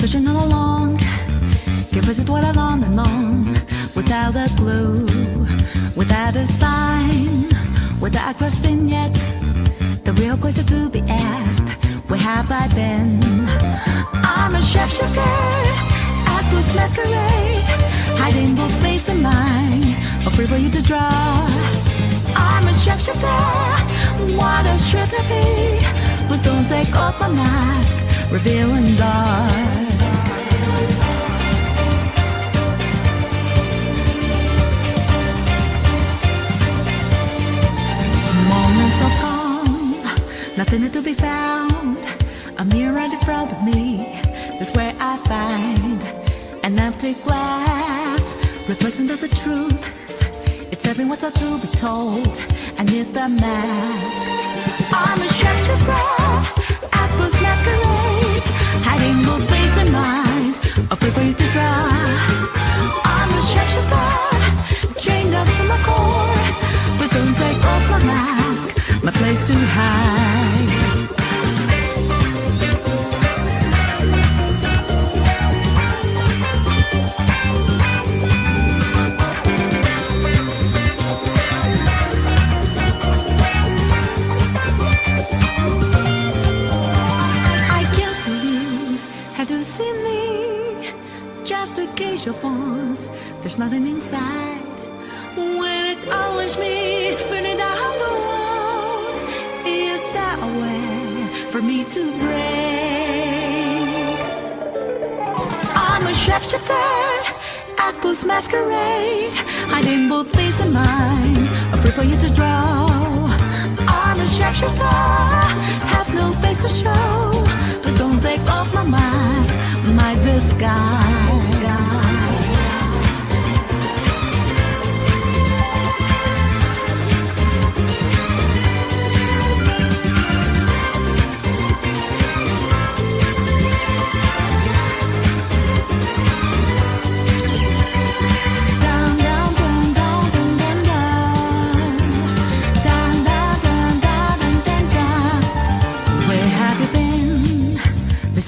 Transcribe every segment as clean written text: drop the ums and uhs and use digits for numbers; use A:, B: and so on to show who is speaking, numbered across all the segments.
A: searching all along, give us a dwell on and on, without a clue, without a sign, without a question yet. The real question to be asked, where have I been? I'm a shapeshifter at Boots Masquerade, hiding both face and mind, afraid for you to draw. I'm a shapeshifter, what a should I be? Please don't take off my mask, revealing dark. Moments of calm, nothing to be found. A mirror in front of me is where I find an empty glass, reflection that's the truth. It's everything what's to be told. I need the mask. I'm a shapeshifter at Boots Masquerade, hiding both face and mind, afraid for you to draw. I'm a shapeshifter, chained up to my core. Please don't take off my mask, my place to hide. Once, there's nothing inside. When it always me, burning down the walls, is that a way for me to break? I'm a shapeshifter at Boots Masquerade, hiding both face and mind, afraid for you to draw. I'm a shapeshifter, have no face to show. Please don't take off my mask, my disguise.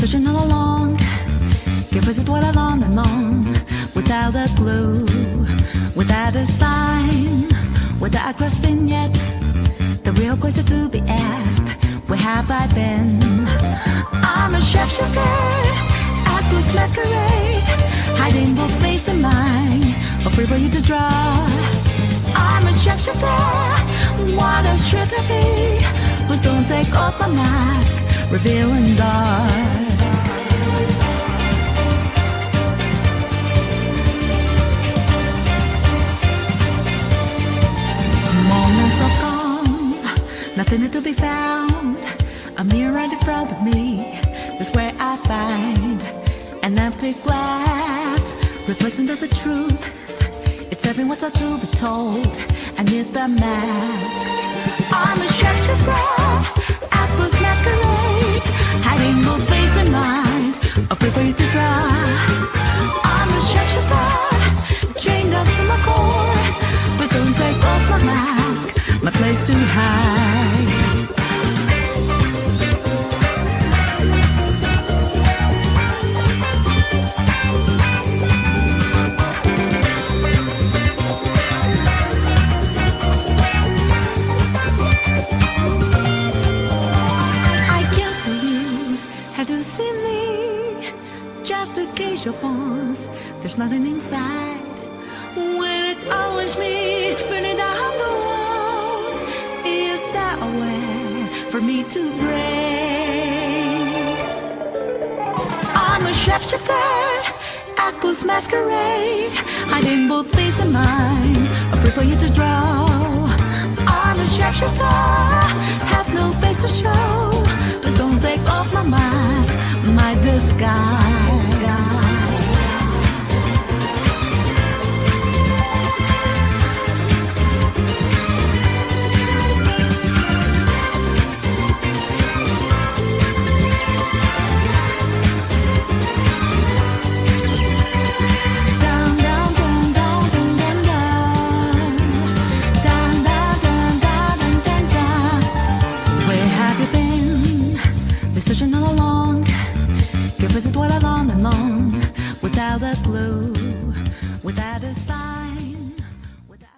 A: Searching all along, give us a dwell on and on, without a clue, without a sign, without a question yet. The real question to be asked, where have I been? I'm a shapeshifter at Boots Masquerade, hiding both face and mind, afraid for you to draw. I'm a shapeshifter, what a should I be? Please don't take off my mask, revealing dark. Moments of calm, nothing to be found. A mirror in front of me is where I find an empty glass, reflection that's the truth. It's everything what's to be told. I need the mask. I'm a shapeshifter at Boots Masquerade, hiding both face and mind, afraid for you to draw. I'm a shapeshifter, chained up to my core. Please don't take off my mask, my place to hide. Your bones, there's nothing inside. When it always me, burning down the walls, is that a way for me to break? I'm a shapeshifter at Boots Masquerade, hiding both face and mind, afraid for you to draw. I'm a shapeshifter, have no face to show. Please don't take off my mask, my disguise. Searching all along, give us a dwell on alone, without a clue, without a sign, without...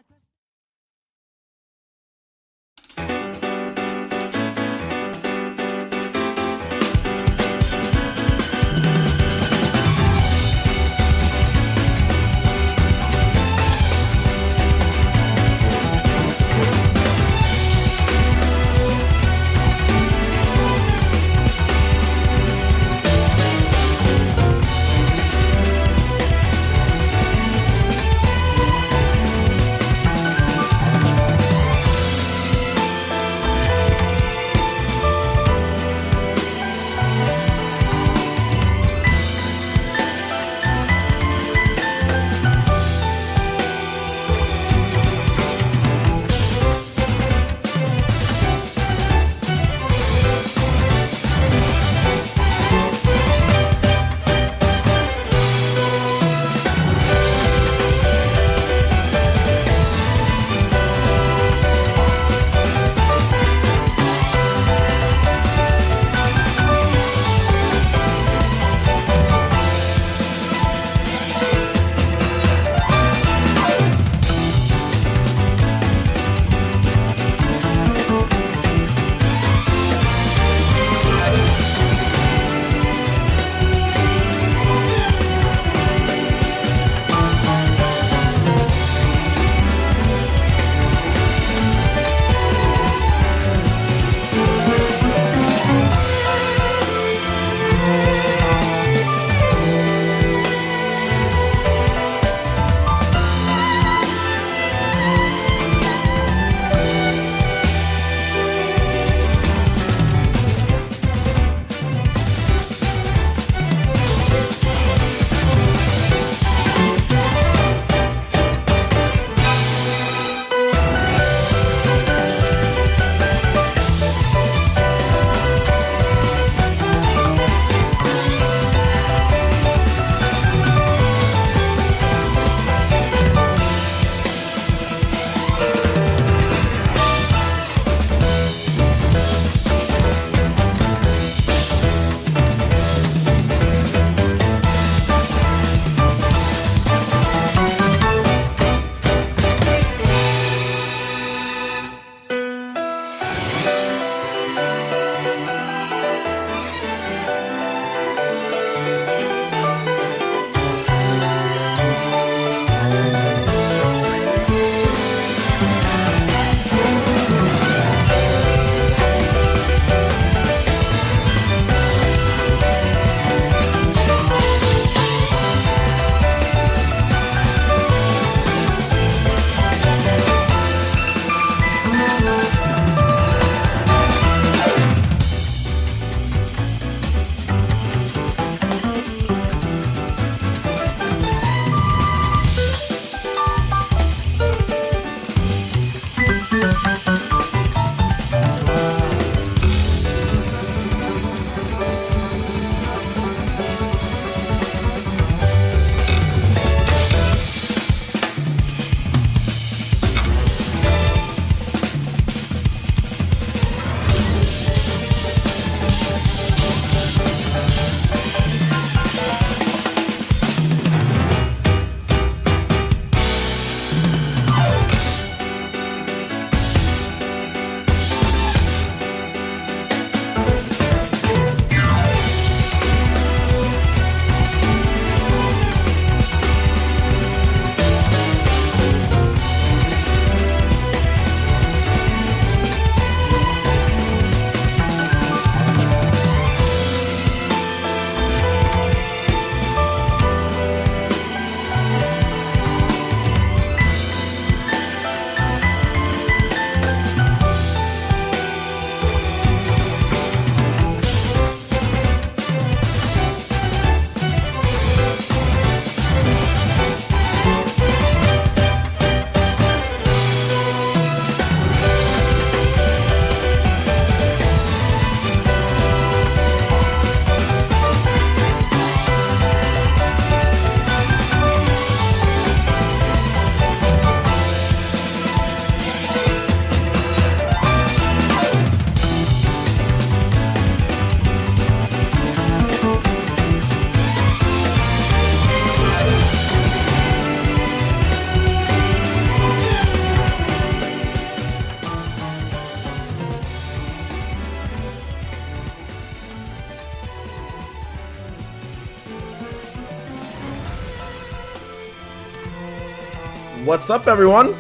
B: What's up, everyone?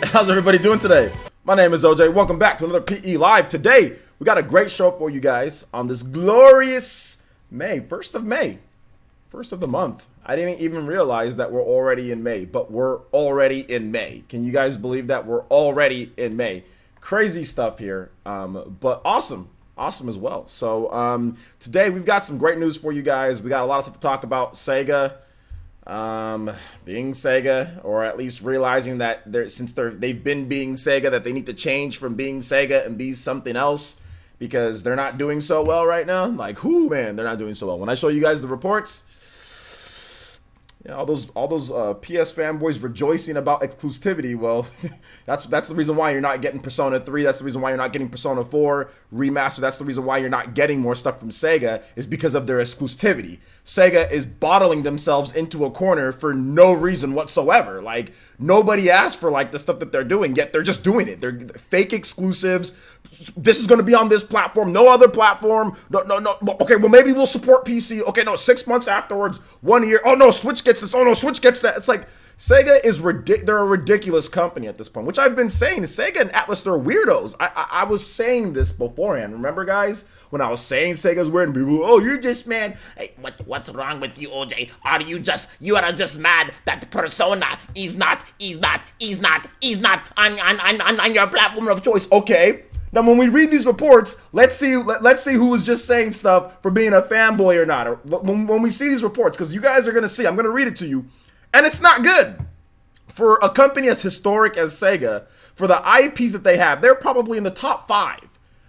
B: How's everybody doing today? My name is OJ. Welcome back to another PE Live. Today, we got a great show for you guys on this glorious May, 1st of May, 1st of the month. I didn't even realize that we're already in May, but we're already in May. Can you guys believe that we're already in May? Crazy stuff here, but awesome as well. So today we've got some great news for you guys. We got a lot of stuff to talk about. SEGA being SEGA, or at least realizing that they've been being SEGA, that they need to change from being SEGA and be something else because they're not doing so well right now. Like, whoo, man, they're not doing so well. When I show you guys the reports, yeah, all those PS fanboys rejoicing about exclusivity. Well, that's the reason why you're not getting Persona 3. That's the reason why you're not getting Persona 4 remaster. That's the reason why you're not getting more stuff from SEGA, is because of their exclusivity. SEGA is bottling themselves into a corner for no reason whatsoever. Like, nobody asked for like the stuff that they're doing, yet they're just doing it. They're fake exclusives. This is going to be on this platform, no other platform. No. Okay, well, maybe we'll support PC. Okay, no, 6 months afterwards, 1 year. Oh no, Switch gets this. Oh no, Switch gets that. It's like SEGA is they're a ridiculous company at this point, which I've been saying. SEGA and Atlas, they're weirdos. I was saying this beforehand. Remember, guys, when I was saying SEGA's weird, and people, oh, you're just mad.
C: Hey, what's wrong with you, OJ? You are just mad that Persona is not on your platform of choice.
B: Okay. Now, when we read these reports, let's see who was just saying stuff for being a fanboy or not. Or when we see these reports, because you guys are going to see, I'm going to read it to you, and it's not good. For a company as historic as SEGA, for the IPs that they have, they're probably in the top 5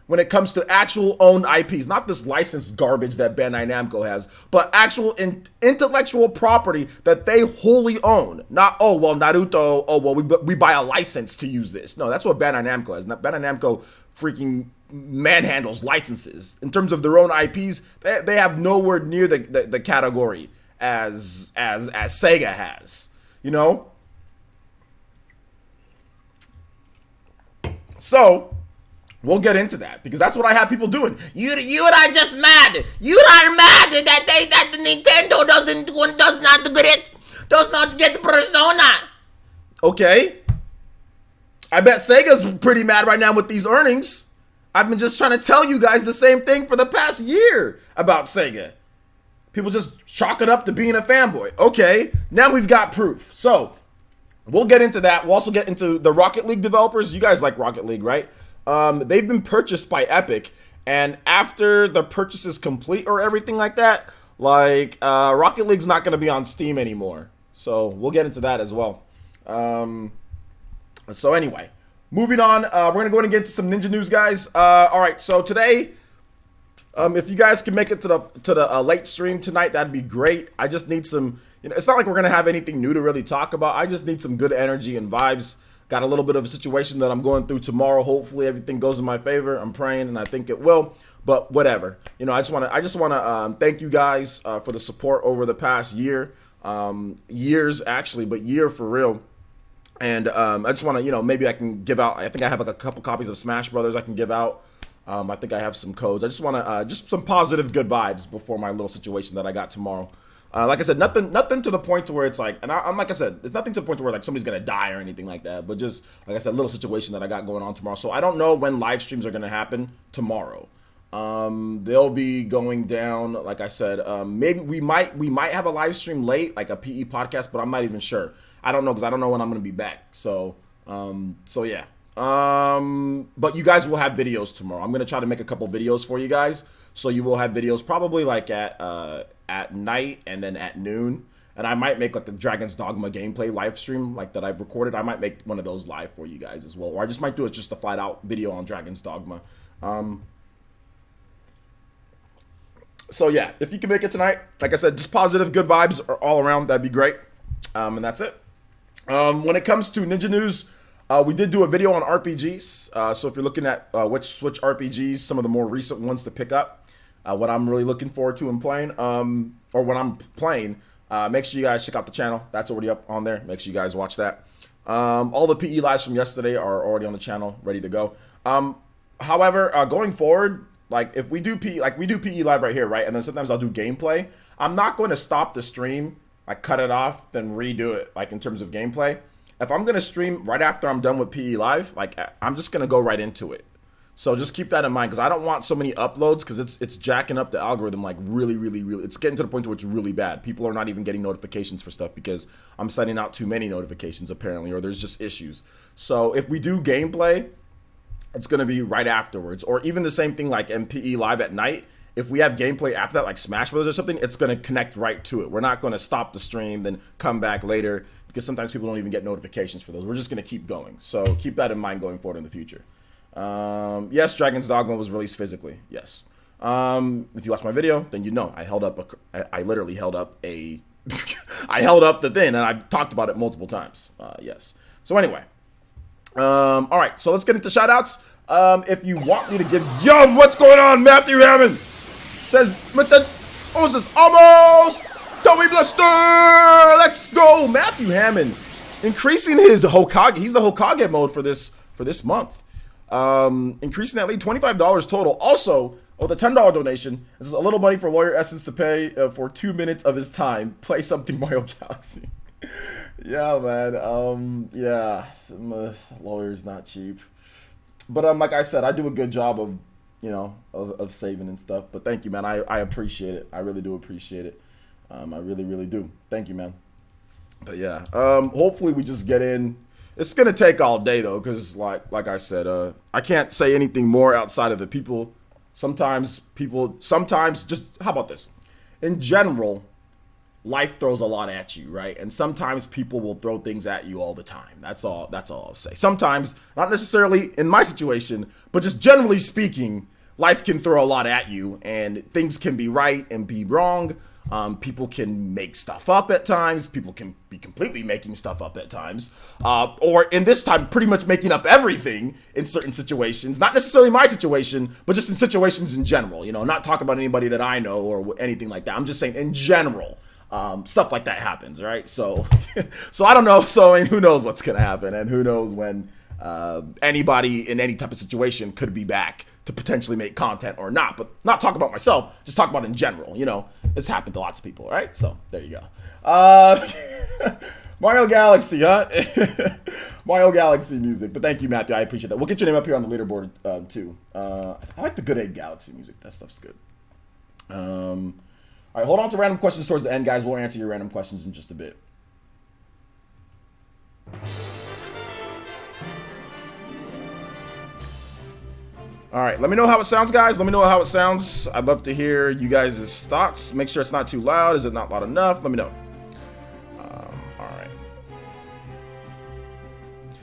B: when it comes to actual owned IPs. Not this licensed garbage that Bandai Namco has, but actual intellectual property that they wholly own. Not, oh, well, Naruto, oh, well, we buy a license to use this. No, that's what Bandai Namco has. Bandai Namco freaking manhandles licenses. In terms of their own IPs, they have nowhere near the category as SEGA has, you know? So we'll get into that, because that's what I have people doing.
C: You are just mad. You are mad that Nintendo does not get Persona.
B: Okay. I bet Sega's pretty mad right now with these earnings. I've been just trying to tell you guys the same thing for the past year about SEGA. People just chalk it up to being a fanboy. Okay, now we've got proof. So we'll get into that. We'll also get into the Rocket League developers. You guys like Rocket League, right? They've been purchased by Epic, and after the purchase is complete or everything like that, like Rocket League's not going to be on Steam anymore. So we'll get into that as well. So anyway, moving on, we're going to go ahead and get into some Ninja news, guys. All right, so today, if you guys can make it to the late stream tonight, that'd be great. I just need some, it's not like we're going to have anything new to really talk about. I just need some good energy and vibes. Got a little bit of a situation that I'm going through tomorrow. Hopefully everything goes in my favor. I'm praying, and I think it will. But whatever, I just want to thank you guys for the support over the past year, years actually, but year for real. And I just want to, maybe I can give out. I think I have like a couple copies of Smash Brothers I can give out. I think I have some codes. I just want to just some positive, good vibes before my little situation that I got tomorrow. Like I said, nothing to the point to where it's like, and I'm like I said, it's nothing to the point to where like somebody's gonna die or anything like that. But just like I said, a little situation that I got going on tomorrow. So I don't know when live streams are gonna happen tomorrow. They'll be going down. Like I said, maybe we might have a live stream late, like a PE podcast, but I'm not even sure. I don't know, because I don't know when I'm gonna be back. So yeah. But you guys will have videos tomorrow. I'm gonna try to make a couple videos for you guys. So you will have videos probably like at night and then at noon. And I might make like the Dragon's Dogma gameplay live stream like that I've recorded. I might make one of those live for you guys as well. Or I just might do it just a flat out video on Dragon's Dogma. So yeah, if you can make it tonight, like I said, just positive, good vibes are all around. That'd be great. And that's it. When it comes to Ninja News, we did do a video on RPGs. So if you're looking at which Switch RPGs, some of the more recent ones to pick up, what I'm really looking forward to in playing, or when I'm playing, make sure you guys check out the channel. That's already up on there. Make sure you guys watch that. All the PE lives from yesterday are already on the channel, ready to go. However, going forward, like if we do PE live right here, right, and then sometimes I'll do gameplay. I'm not going to stop the stream, like cut it off, then redo it, like in terms of gameplay. if I'm gonna stream right after I'm done with PE Live, like I'm just gonna go right into it. So just keep that in mind, because I don't want so many uploads, because it's jacking up the algorithm like really. It's getting to the point where it's really bad. People are not even getting notifications for stuff because I'm sending out too many notifications apparently, or there's just issues. So if we do gameplay, it's gonna be right afterwards, or even the same thing like MPE Live at night. If we have gameplay after that, like Smash Brothers or something, it's gonna connect right to it. We're not gonna stop the stream then come back later, because sometimes people don't even get notifications for those. We're just gonna keep going. So keep that in mind going forward in the future. Yes, Dragon's Dogma was released physically. Yes. If you watch my video, then you know I literally held up a I held up the thing, and I've talked about it multiple times. Yes. So anyway, all right. So let's get into shout outs. If you want me to give, what's going on? Matthew Hammond says, what was this? Almost Toby Blister. Let's go, Matthew Hammond, increasing his Hokage. He's the Hokage mode for this month. Increasing at least $25 total. Also, with a $10 donation, this is a little money for Lawyer Essence to pay for 2 minutes of his time. Play something Mario Galaxy. Yeah, man. Yeah, lawyer's not cheap. But like I said, I do a good job of, of saving and stuff. But thank you, man. I appreciate it. I really do appreciate it. I really do. Thank you, man. But yeah, hopefully we just get in. It's gonna take all day though, because like I said, I can't say anything more outside of the people. Sometimes just, how about this? In general, life throws a lot at you, right? And sometimes people will throw things at you all the time. That's all I'll say. Sometimes, not necessarily in my situation, but just generally speaking, life can throw a lot at you, and things can be right and be wrong. People can make stuff up at times. People can be completely making stuff up at times. Or in this time, pretty much making up everything in certain situations. Not necessarily my situation, but just in situations in general. Not talking about anybody that I know or anything like that. I'm just saying in general, stuff like that happens, right? So, so I don't know. So, and who knows what's going to happen, and who knows when anybody in any type of situation could be back to potentially make content or not. But not talk about myself, just talk about in general. It's happened to lots of people, right? So there you go. Mario Galaxy, huh? Mario Galaxy music. But thank you, Matthew. I appreciate that. We'll get your name up here on the leaderboard too. I like the Good Egg Galaxy music. That stuff's good. All right, hold on to random questions towards the end, guys. We'll answer your random questions in just a bit. All right, let me know how it sounds, guys. Let me know how it sounds. I'd love to hear you guys' thoughts. Make sure it's not too loud. Is it not loud enough? Let me know. All right.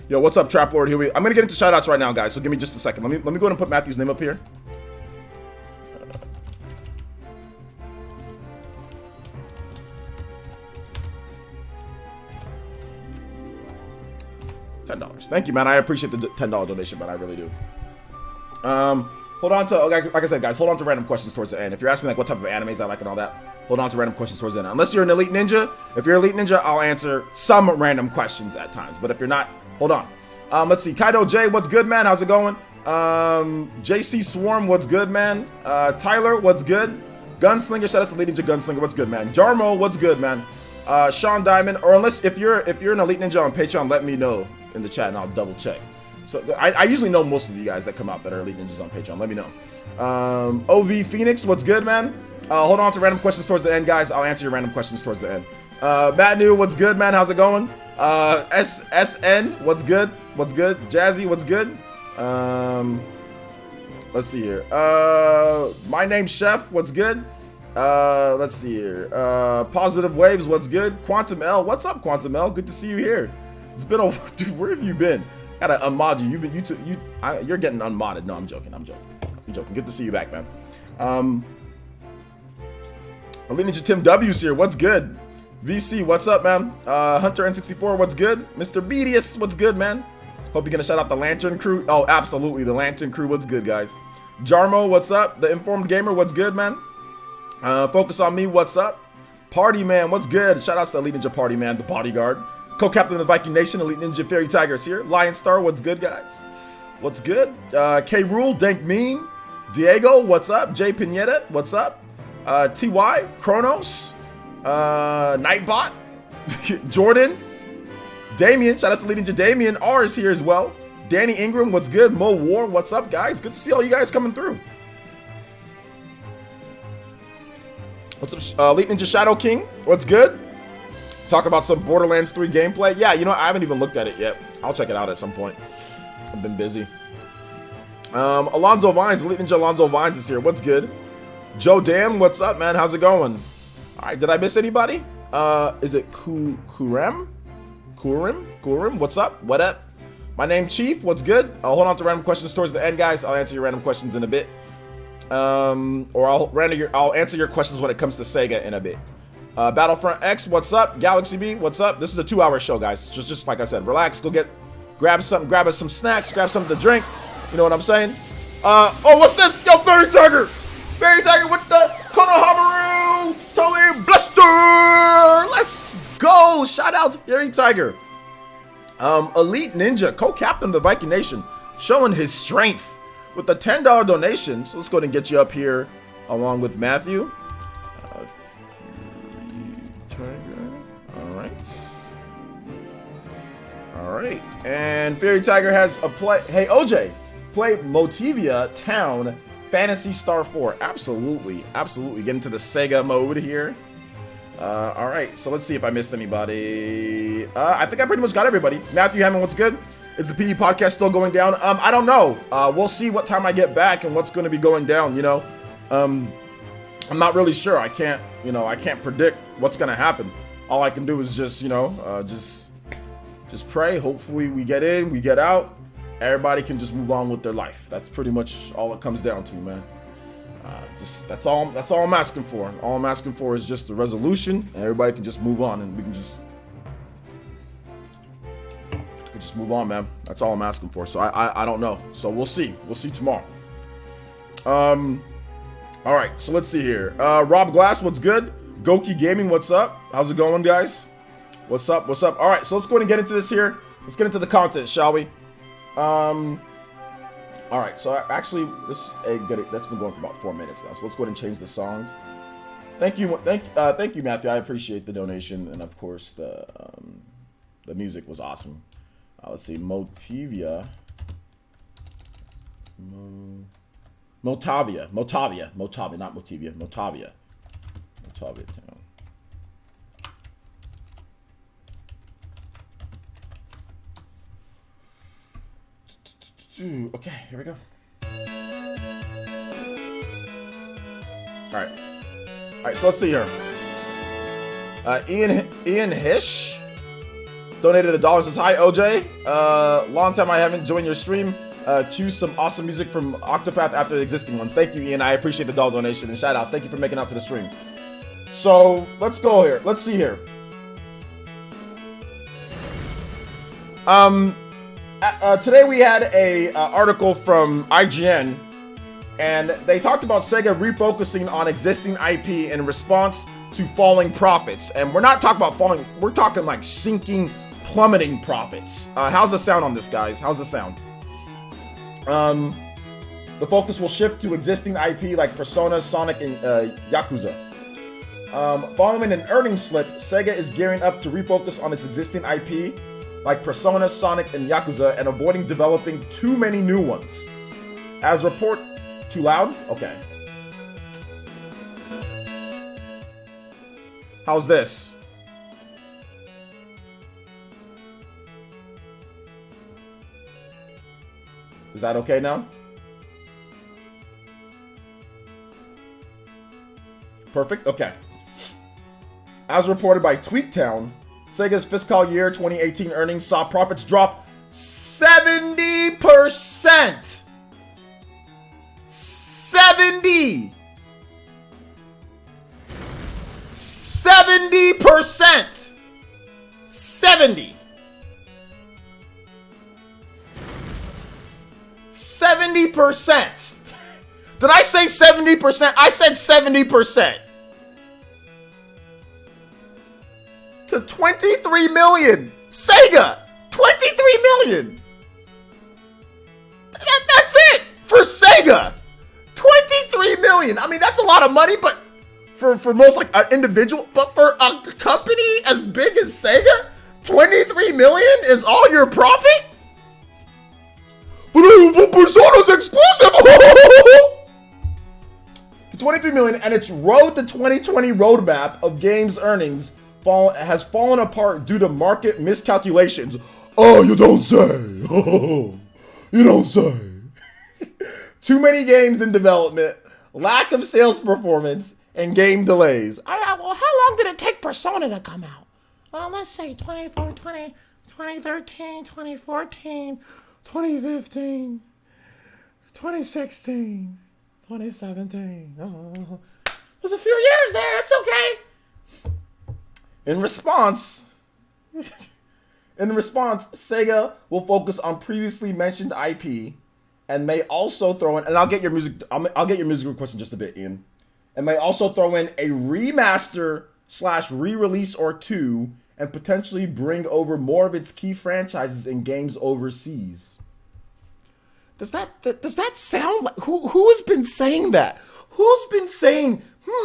B: Yo, what's up, Trap Lord? I'm going to get into shout-outs right now, guys, so give me just a second. Let me go ahead and put Matthew's name up here. $10. Thank you, man. I appreciate the $10 donation, man. I really do. Hold on to, like I said, guys, hold on to random questions towards the end. If you're asking like what type of animes I like and all that, hold on to random questions towards the end. Unless you're an Elite Ninja. If you're Elite Ninja, I'll answer some random questions at times. But if you're not, hold on. Let's see. Kaido J, what's good, man? How's it going? JC Swarm, what's good, man? Tyler, what's good? Gunslinger, shout out to Elite Ninja Gunslinger, what's good, man? Jarmo, what's good, man? Sean Diamond, or unless if you're an Elite Ninja on Patreon, let me know in the chat and I'll double check. So I usually know most of you guys that come out that are Elite Ninjas on Patreon. Let me know. OV Phoenix, what's good, man? Hold on to random questions towards the end, guys. I'll answer your random questions towards the end. Matt New, what's good, man? How's it going? SN, what's good? What's good? Jazzy, what's good? Let's see here. My name's Chef, what's good? Let's see here. Positive Waves, what's good? Quantum L, what's up, Quantum L? Good to see you here. It's been a dude. Where have you been? Gotta unmod you. You're getting unmodded. No, I'm joking. Good to see you back, man. Elite Ninja Tim W's here. What's good? VC, what's up, man? Hunter N64, what's good? Mr. Bedius, what's good, man? Hope you're gonna shout out the Lantern Crew. Oh, absolutely, the Lantern Crew. What's good, guys? Jarmo, what's up? The Informed Gamer, what's good, man? Focus on Me, what's up? Party Man, what's good? Shout outs to Elite Ninja Party Man, the bodyguard. Co-captain of the Viking Nation, Elite Ninja Fairy Tigers here. Lion Star, what's good, guys? What's good? K Rule, Dank Mean. Diego, what's up? Jay Pineda, what's up? TY, Kronos, Nightbot, Jordan, Damien, shout out to Leading to Damien. R is here as well. Danny Ingram, what's good? Mo War, what's up, guys? Good to see all you guys coming through. What's up, Elite Ninja Shadow King? What's good? Talk about some Borderlands 3 gameplay. Yeah, you know, I haven't even looked at it yet. I'll check it out at some point. I've been busy. Alonzo Vines, Elite Ninja Alonzo Vines is here. What's good? Joe Dan, what's up, man? How's it going? All right, did I miss anybody? Is it Kurim? What's up? What up? My name Chief, what's good? I'll hold on to random questions towards the end, guys. I'll answer your random questions in a bit. Or I'll answer your questions when it comes to Sega in a bit. Battlefront X, what's up? Galaxy B, what's up? This is a 2-hour show, guys. Just like I said, relax, grab us some snacks, grab something to drink. You know what I'm saying? Oh, what's this? Yo, Fairy Tiger with the Konohamaru Toei Blaster. Let's go. Shout out to Fairy Tiger. Elite Ninja, co-captain of the Viking Nation, showing his strength with a $10 donation. So let's go ahead and get you up here along with Matthew. All right. And Fairy Tiger has a play. Hey, OJ, play Motivia Town Fantasy Star 4. Absolutely. Get into the Sega mode here. All right. So let's see if I missed anybody. I think I pretty much got everybody. Matthew Hammond, what's good? Is the PE podcast still going down? I don't know. We'll see what time I get back and what's going to be going down, you know. I'm not really sure. I can't predict what's going to happen. All I can do is just, just pray. Hopefully we get in, we get out. Everybody can just move on with their life. That's pretty much all it comes down to, man. That's all I'm asking for. All I'm asking for is just a resolution, and everybody can just move on, and we can just move on, man. That's all I'm asking for. So I don't know. So we'll see. We'll see tomorrow. All right. So let's see here. Rob Glass, what's good? Goki Gaming, what's up? How's it going, guys? What's up? All right. So let's go ahead and get into this here. Let's get into the content, shall we? All right. So actually, that's been going for about 4 minutes now. So let's go ahead and change the song. Thank you, Matthew. I appreciate the donation, and of course the music was awesome. Let's see, Motavia Town. Okay, here we go. All right, so let's see here. Ian Hish donated $1. Says, hi, OJ. Long time I haven't joined your stream. Cue some awesome music from Octopath after the existing ones. Thank you, Ian. I appreciate the $1 donation and shout outs. Thank you for making out to the stream. So let's go here. Let's see here. Today we had a article from IGN, and they talked about Sega refocusing on existing IP in response to falling profits. And we're not talking about falling, we're talking like sinking, plummeting profits. How's the sound on this, guys? How's the sound? The focus will shift to existing IP like Persona, Sonic, and Yakuza. Following an earnings slip, Sega is gearing up to refocus on its existing IP like Persona, Sonic, and Yakuza, and avoiding developing too many new ones. As report... Too loud? Okay. How's this? Is that okay now? Perfect? Okay. As reported by TweetTown, Sega's fiscal year 2018 earnings saw profits drop 70%! 70%! 70%! 70%! Did I say 70%? I said 70%! To 23 million! Sega! 23 million! That's it! For Sega! 23 million! I mean, that's a lot of money, but for most, like, an individual, but for a company as big as Sega, 23 million is all your profit? But Persona's exclusive! 23 million, and its road to 2020 roadmap of games earnings has fallen apart due to market miscalculations. Oh, you don't say. You don't say. Too many games in development, lack of sales performance, and game delays.
C: Well, how long did it take Persona to come out? Well, let's say 2013, 2014, 2015, 2016, 2017. Oh, there's a few years there. It's okay.
B: In response, Sega will focus on previously mentioned IP, and may also throw in. And I'll get your music request in just a bit, Ian. And may also throw in a remaster / re-release or two, and potentially bring over more of its key franchises and games overseas. Does that sound like who has been saying that? Who's been saying,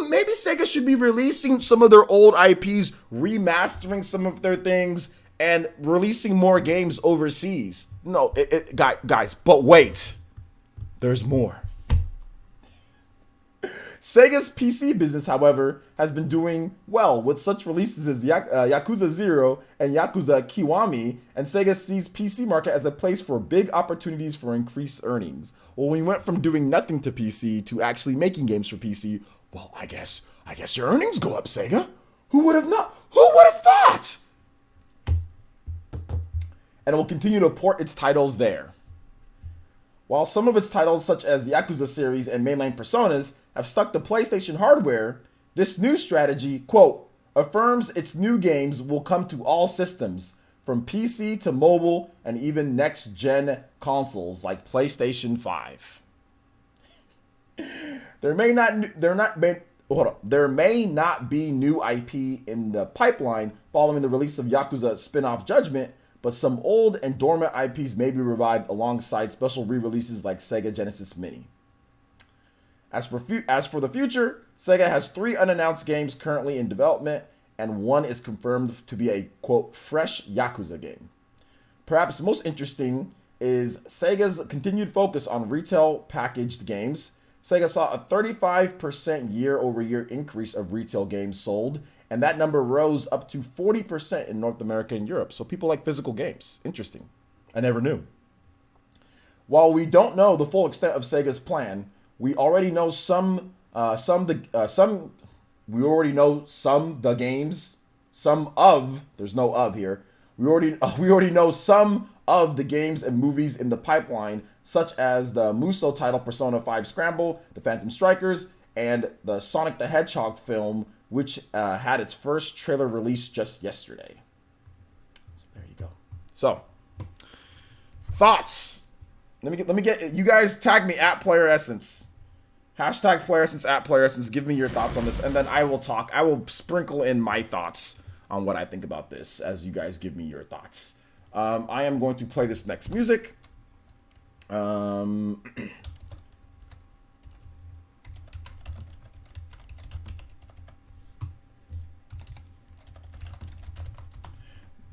B: maybe Sega should be releasing some of their old IPs, remastering some of their things, and releasing more games overseas? No, guys, but wait. There's more. Sega's PC business, however, has been doing well with such releases as Yakuza 0 and Yakuza Kiwami, and Sega sees PC market as a place for big opportunities for increased earnings. Well, we went from doing nothing to PC to actually making games for PC. Well, I guess your earnings go up, Sega. Who would have thought? And it will continue to port its titles there. While some of its titles, such as the Yakuza series and mainline Personas, have stuck to PlayStation hardware, this new strategy, quote, affirms its new games will come to all systems, from PC to mobile and even next-gen consoles like PlayStation 5. There may not be new IP in the pipeline following the release of Yakuza spin-off Judgment, but some old and dormant IPs may be revived alongside special re-releases like Sega Genesis Mini. As for the future, Sega has 3 unannounced games currently in development, and one is confirmed to be a, quote, fresh Yakuza game. Perhaps most interesting is Sega's continued focus on retail packaged games. Sega saw a 35% year-over-year increase of retail games sold, and that number rose up to 40% in North America and Europe. So people like physical games. Interesting. I never knew. While we don't know the full extent of Sega's plan, we already know the games. There's no of here. We already know some of the games and movies in the pipeline, such as the Muso title Persona 5 Scramble, the Phantom Strikers, and the Sonic the Hedgehog film, which had its first trailer released just yesterday. So there you go. So, thoughts. Let me get you guys tag me at Player Essence. Hashtag Player Essence at Player Essence. Give me your thoughts on this, and then I will talk. I will sprinkle in my thoughts on what I think about this as you guys give me your thoughts. I am going to play this next music.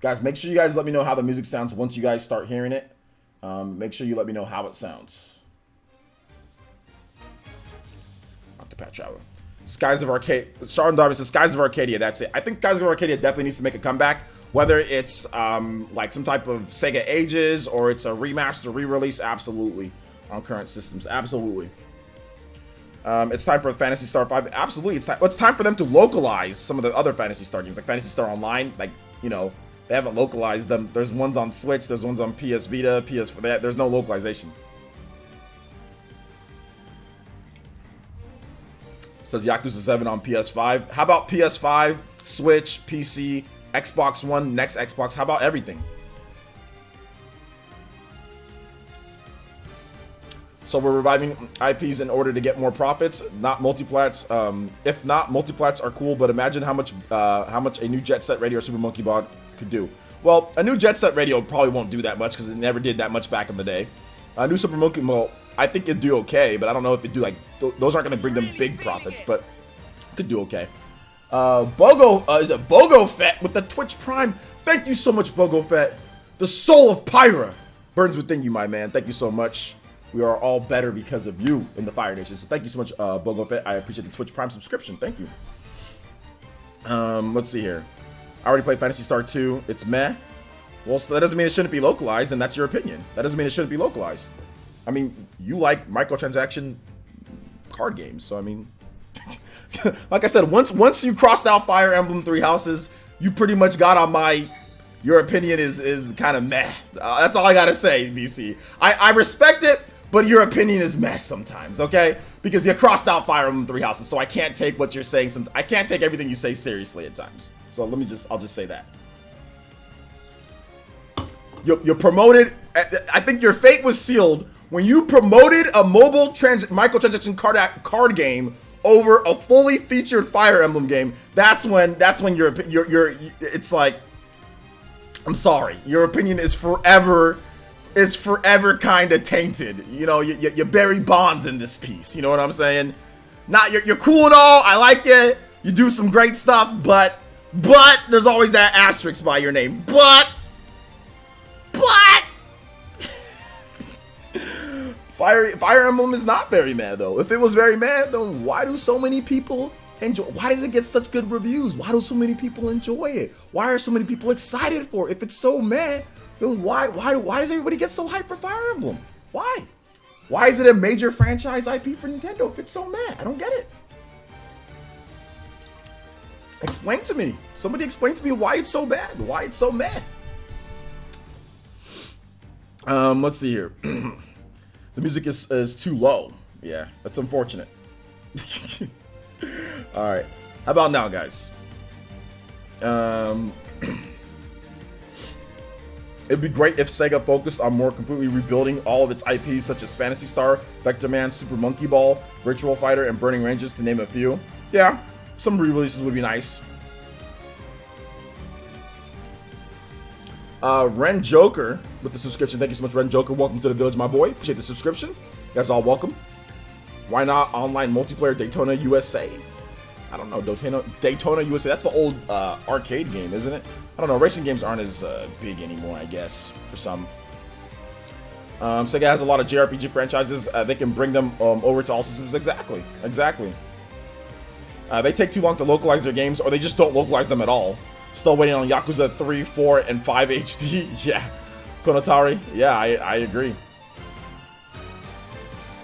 B: Guys, make sure you guys let me know how the music sounds once you guys start hearing it. Make sure you let me know how it sounds. Patch out. Skies of Arcadia. Sharon Darwin says Skies of Arcadia. That's it. I think Skies of Arcadia definitely needs to make a comeback. Whether it's like some type of Sega Ages or it's a remaster, re-release, absolutely on current systems, absolutely. It's time for Phantasy Star 5. Absolutely, it's time for them to localize some of the other Phantasy Star games, like Phantasy Star Online. Like, you know, they haven't localized them. There's ones on Switch. There's ones on PS Vita, PS4. There's no localization. Says Yakuza 7 on PS5. How about PS5, Switch, PC, Xbox One, next Xbox? How about everything? So we're reviving IPs in order to get more profits, not multiplats. If not, multiplats are cool, but imagine how much a new Jet Set Radio or Super Monkey Ball could do. Well, a new Jet Set Radio probably won't do that much because it never did that much back in the day. A new Super Monkey Ball, I think it'd do okay, but I don't know if it'd do like those aren't going to bring them big profits, but it could do okay. Bogo is a Bogo Fett with the Twitch Prime. Thank you so much, Bogo Fett. The soul of Pyra burns within you, my man. Thank you so much. We are all better because of you in the Fire Nation. So thank you so much, Bogo Fett. I appreciate the Twitch Prime subscription. Thank you. Let's see here. I already played Phantasy Star 2. It's meh. Well, so that doesn't mean it shouldn't be localized, and that's your opinion. That doesn't mean it shouldn't be localized. I mean, you like microtransaction card games, so I mean, like I said, once you crossed out Fire Emblem Three Houses, you pretty much got on my. Your opinion is kind of meh. That's all I gotta say, VC. I respect it, but your opinion is meh sometimes, okay? Because you crossed out Fire Emblem Three Houses, so I can't take what you're saying. I can't take everything you say seriously at times. So I'll just say that. You promoted. I think your fate was sealed when you promoted a mobile microtransaction card game over a fully featured Fire Emblem game. That's when your it's like, I'm sorry, your opinion is forever kind of tainted. You know, you bury bonds in this piece. You know what I'm saying? Not you're cool and all. I like you. You do some great stuff, but there's always that asterisk by your name. But Fire Emblem is not very mad though. If it was very mad, then why do so many people enjoy? Why does it get such good reviews? Why do so many people enjoy it? Why are so many people excited for it? If it's so mad, then why does everybody get so hyped for Fire Emblem? Why? Why is it a major franchise IP for Nintendo if it's so mad? I don't get it. Explain to me. Somebody explain to me why it's so bad. Why it's so mad. Let's see here. The music is too low. Yeah, that's unfortunate. All right. How about now, guys? It'd be great if Sega focused on more completely rebuilding all of its IPs, such as Phantasy Star, Vector Man, Super Monkey Ball, Virtual Fighter, and Burning Ranges, to name a few. Yeah, some re-releases would be nice. Ren Joker with the subscription. Thank you so much, Ren Joker. Welcome to the village, my boy. Appreciate the subscription. You guys all welcome. Why not online multiplayer Daytona USA? I don't know, Daytona USA. That's the old arcade game, isn't it? I don't know. Racing games aren't as big anymore, I guess, for some. Sega has a lot of JRPG franchises. They can bring them over to all systems. Exactly. They take too long to localize their games, or they just don't localize them at all. Still waiting on Yakuza 3, 4, and 5 HD. Yeah. Konatari. Yeah, I agree.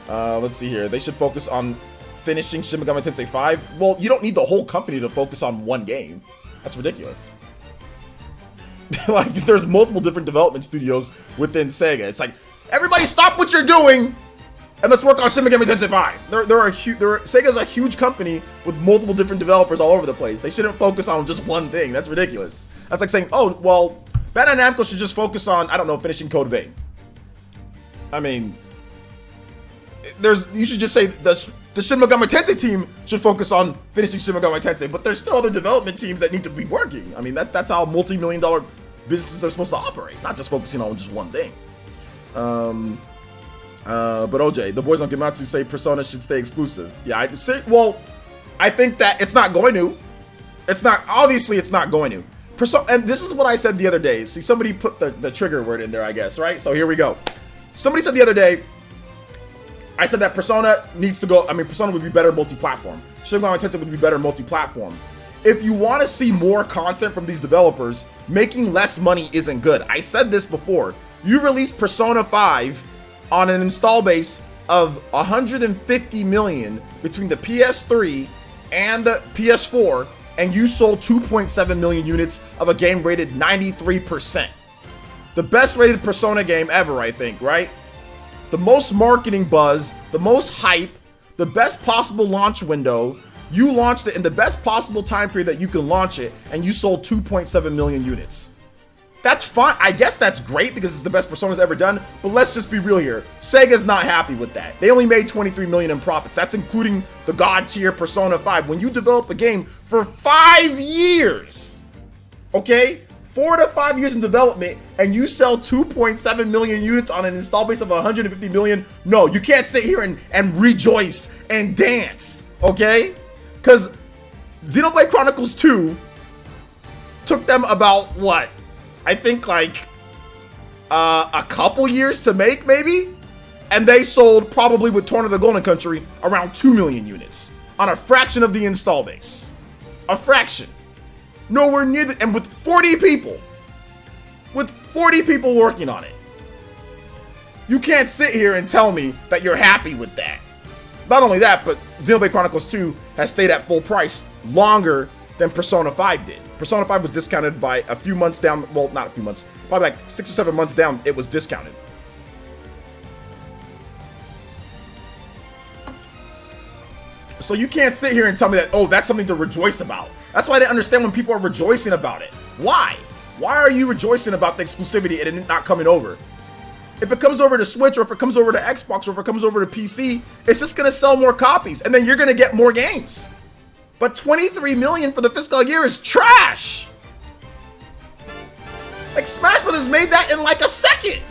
B: Let's see here. They should focus on finishing Shin Megami Tensei 5. Well, you don't need the whole company to focus on one game. That's ridiculous. Like, there's multiple different development studios within Sega. It's like, everybody stop what you're doing and let's work on Shin Megami Tensei 5. Sega's a huge company with multiple different developers all over the place. They shouldn't focus on just one thing. That's ridiculous. That's like saying, oh, well, Bandai Namco should just focus on, I don't know, finishing Code Vein. I mean, you should just say the Shin Megami Tensei team should focus on finishing Shin Megami Tensei, but there's still other development teams that need to be working. I mean, that's how multi-million-dollar businesses are supposed to operate, not just focusing on just one thing. But OJ, the boys on Gematsu say Persona should stay exclusive. Yeah, I think that it's not going to. Obviously it's not going to. And this is what I said the other day. See, somebody put the trigger word in there, I guess, right? So here we go. Somebody said the other day, I said that Persona needs to go. I mean, Persona would be better multi-platform. Shin Megami Tensei would be better multi-platform. If you want to see more content from these developers, making less money isn't good. I said this before. You release Persona 5 on an install base of 150 million between the PS3 and the PS4, and you sold 2.7 million units of a game rated 93%. The best rated Persona game ever, I think, right? The most marketing buzz, the most hype, the best possible launch window. You launched it in the best possible time period that you can launch it, and you sold 2.7 million units. That's fine. I guess that's great because it's the best Persona's ever done, but let's just be real here. Sega's not happy with that. They only made 23 million in profits. That's including the god tier Persona 5. When you develop a game for 5 years, okay? 4 to 5 years in development, and you sell 2.7 million units on an install base of 150 million, no, you can't sit here and rejoice and dance, okay? Because Xenoblade Chronicles 2 took them about, what, I think like a couple years to make, maybe. And they sold, probably with Torn of the Golden Country, around 2 million units on a fraction of the install base. A fraction. Nowhere near the, and with 40 people. With 40 people working on it. You can't sit here and tell me that you're happy with that. Not only that, but Xenoblade Chronicles 2 has stayed at full price longer than Persona 5 did. Persona 5 was discounted by a few months down, well, not a few months, probably like 6 or 7 months down, it was discounted. So you can't sit here and tell me that, oh, that's something to rejoice about. That's why I didn't understand when people are rejoicing about it. Why? Why are you rejoicing about the exclusivity and it not coming over? If it comes over to Switch, or if it comes over to Xbox, or if it comes over to PC, it's just going to sell more copies, and then you're going to get more games. But 23 million for the fiscal year is trash! Like, Smash Brothers made that in like a second!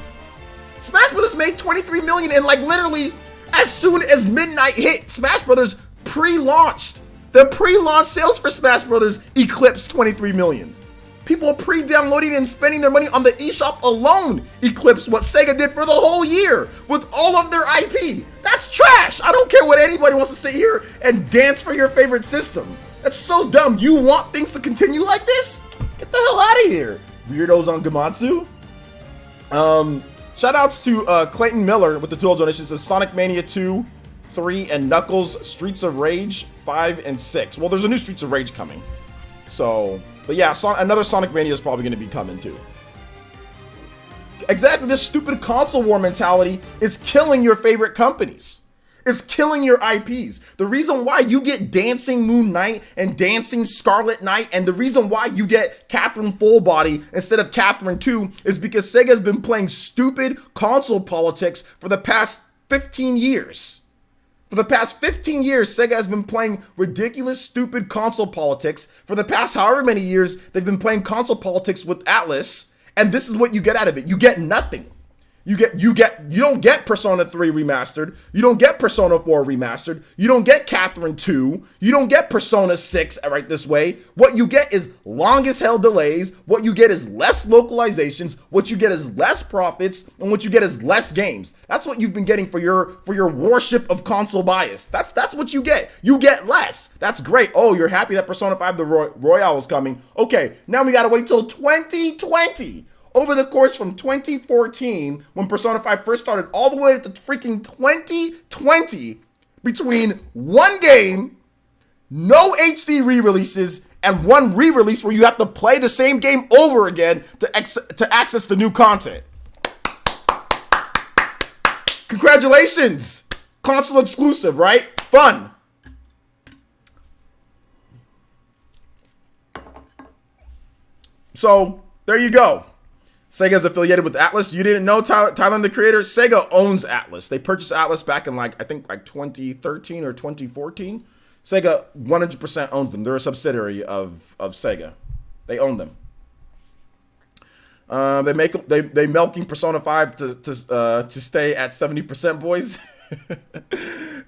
B: Smash Brothers made 23 million in like literally as soon as midnight hit. Smash Brothers pre-launched. The pre-launch sales for Smash Brothers eclipsed 23 million. People pre-downloading and spending their money on the eShop alone eclipsed what Sega did for the whole year with all of their IP. That's trash. I don't care what anybody wants to sit here and dance for your favorite system. That's so dumb. You want things to continue like this? Get the hell out of here. Weirdos on Gamatsu. Shout outs to Clayton Miller with the 12 donations. Says Sonic Mania 2, 3, and Knuckles Streets of Rage 5 and 6. Well, there's a new Streets of Rage coming. So, but yeah, another Sonic Mania is probably going to be coming too. Exactly, this stupid console war mentality is killing your favorite companies. It's killing your IPs. The reason why you get Dancing Moon Knight and Dancing Scarlet Knight, and the reason why you get Catherine Full Body instead of Catherine 2 is because Sega's been playing stupid console politics for the past 15 years. For the past 15 years, Sega has been playing ridiculous, stupid console politics. For the past however many years, they've been playing console politics with Atlas, and this is what you get out of it. You get nothing. You don't get Persona 3 remastered. You don't get Persona 4 remastered. You don't get Catherine 2. You don't get Persona 6 right this way. What you get is long as hell delays. What you get is less localizations. What you get is less profits, and what you get is less games. That's what you've been getting for your worship of console bias. That's what you get. You get less. That's great. Oh, you're happy that Persona 5 the Royale is coming. Okay, now we gotta wait till 2020. Over the course from 2014, when Persona 5 first started, all the way to freaking 2020, between one game, no HD re-releases, and one re-release where you have to play the same game over again to access the new content. Congratulations! Console exclusive, right? Fun! So, there you go. Sega's affiliated with Atlas. You didn't know, Tyler, the creator? Sega owns Atlas. They purchased Atlas back in I think 2013 or 2014. Sega 100% owns them. They're a subsidiary of Sega. They own them. They milking Persona 5 to stay at 70%, boys.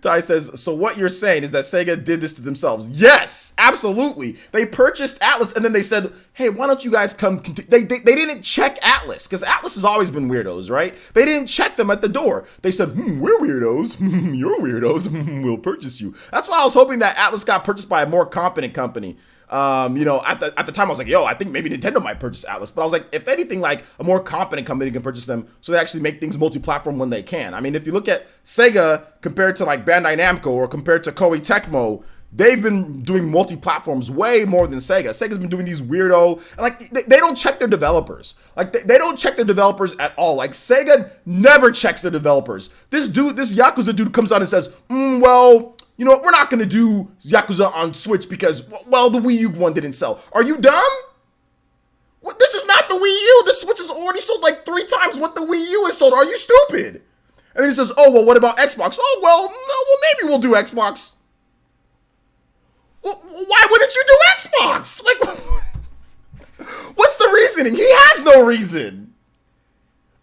B: Ty says, so what you're saying is that Sega did this to themselves? Yes, absolutely. They purchased Atlas and then they said, hey, why don't you guys come? They didn't check Atlas because Atlas has always been weirdos, right? They didn't check them at the door. They said, we're weirdos. You're weirdos. We'll purchase you. That's why I was hoping that Atlas got purchased by a more competent company. At the time I was like, I think maybe Nintendo might purchase Atlas, but I was like, if anything, like a more competent company can purchase them so they actually make things multi-platform when they can. I mean, if you look at Sega compared to like Bandai Namco or compared to Koei Tecmo, they've been doing multi-platforms way more than Sega. Sega's been doing these weirdo, and like they don't check their developers. Like they don't check their developers at all. Like Sega never checks their developers. This Yakuza dude comes out and says, well, you know what, we're not going to do Yakuza on Switch because, well, the Wii U one didn't sell. Are you dumb? This is not the Wii U. The Switch has already sold like 3 times what the Wii U has sold. Are you stupid? And he says, oh, well, what about Xbox? Oh, maybe we'll do Xbox. Well, why wouldn't you do Xbox? Like, what's the reasoning? He has no reason.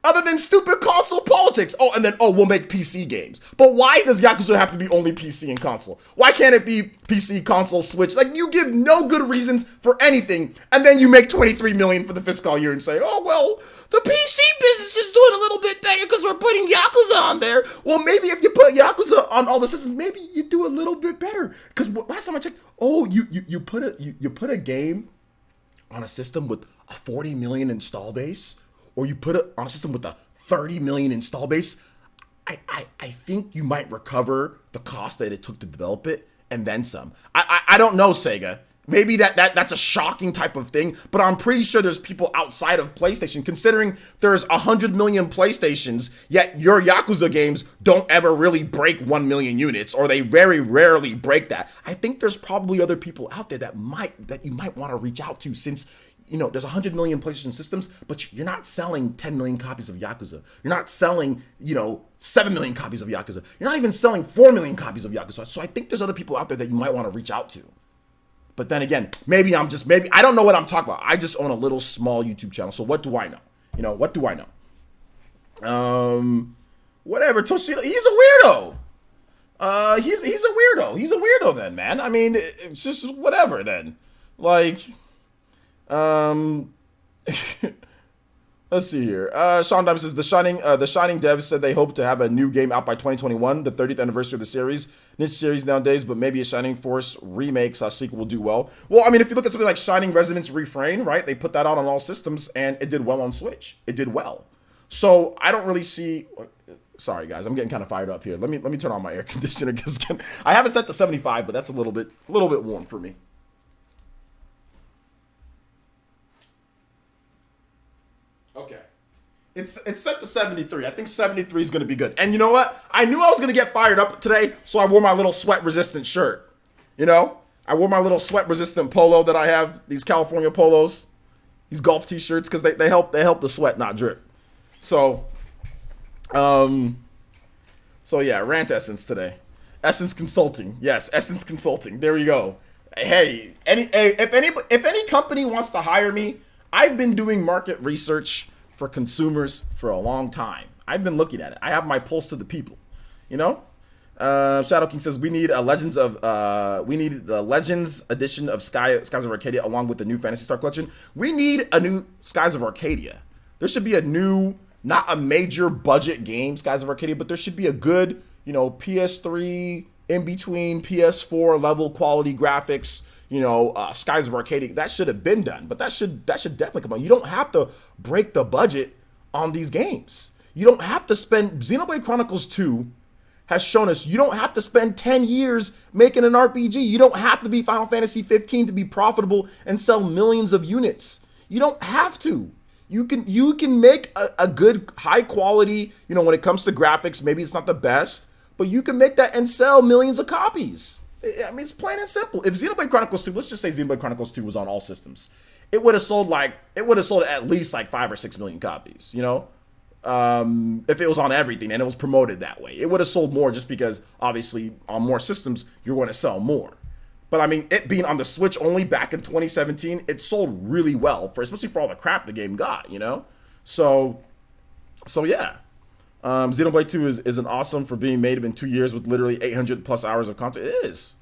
B: Other than stupid console politics. Oh, and then, we'll make PC games. But why does Yakuza have to be only PC and console? Why can't it be PC, console, Switch? Like, you give no good reasons for anything, and then you make $23 million for the fiscal year and say, oh, well, the PC business is doing a little bit better because we're putting Yakuza on there. Well, maybe if you put Yakuza on all the systems, maybe you do a little bit better. Because last time I checked, you put a game on a system with a 40 million install base, or you put it on a system with a 30 million install base, I think you might recover the cost that it took to develop it and then some. I don't know, Sega. Maybe that's a shocking type of thing, but I'm pretty sure there's people outside of PlayStation, considering there's 100 million PlayStations, yet your Yakuza games don't ever really break 1 million units, or they very rarely break that. I think there's probably other people out there that you might want to reach out to, since there's 100 million PlayStation systems, but you're not selling 10 million copies of Yakuza. You're not selling, 7 million copies of Yakuza. You're not even selling 4 million copies of Yakuza. So I think there's other people out there that you might want to reach out to. But then again, maybe I don't know what I'm talking about. I just own a little small YouTube channel. So what do I know? What do I know? Whatever. Toshida, he's a weirdo. He's a weirdo. He's a weirdo then, man. I mean, it's just whatever then. Like, let's see here. Sean Diamond says the Shining devs said they hope to have a new game out by 2021, the 30th anniversary of the series. Niche series nowadays, but maybe a Shining Force remake / sequel will do well. Well, I mean, if you look at something like Shining Resonance Refrain, right? They put that out on all systems, and it did well on Switch. It did well. So I don't really see. Sorry, guys, I'm getting kind of fired up here. Let me turn on my air conditioner because I have it set to 75, but that's a little bit warm for me. Okay. It's set to 73. I think 73 is going to be good. And you know what? I knew I was going to get fired up today, so I wore my little sweat-resistant shirt. I wore my little sweat-resistant polo that I have, these California polos, these golf t-shirts, because they help the sweat not drip. So yeah, rant Essence today. Essence Consulting. Yes, Essence Consulting. There we go. Hey, if any company wants to hire me, I've been doing market research for consumers for a long time. I've been looking at it. I have my pulse to the people. Shadow King says we need the Legends edition of Skies of Arcadia along with the new Phantasy Star collection. We need a new Skies of Arcadia. There should be a new, not a major budget game, Skies of Arcadia, but there should be a good, PS3 in between PS4 level quality graphics. Skies of Arcadia, that should have been done, but that should definitely come on. You don't have to break the budget on these games. You don't have to spend. Xenoblade Chronicles 2 has shown us you don't have to spend 10 years making an RPG. You don't have to be Final Fantasy 15 to be profitable and sell millions of units. You don't have to. You can make a good, high quality, when it comes to graphics, maybe it's not the best, but you can make that and sell millions of copies. I mean, it's plain and simple. If Xenoblade Chronicles 2, let's just say Xenoblade Chronicles 2 was on all systems, it would have sold at least 5 or 6 million copies, if it was on everything and it was promoted that way. It would have sold more just because, obviously, on more systems, you're going to sell more. But, I mean, it being on the Switch only back in 2017, it sold really well, especially for all the crap the game got, So yeah. Xenoblade 2 is an awesome for being made in 2 years with literally 800 plus hours of content. It is.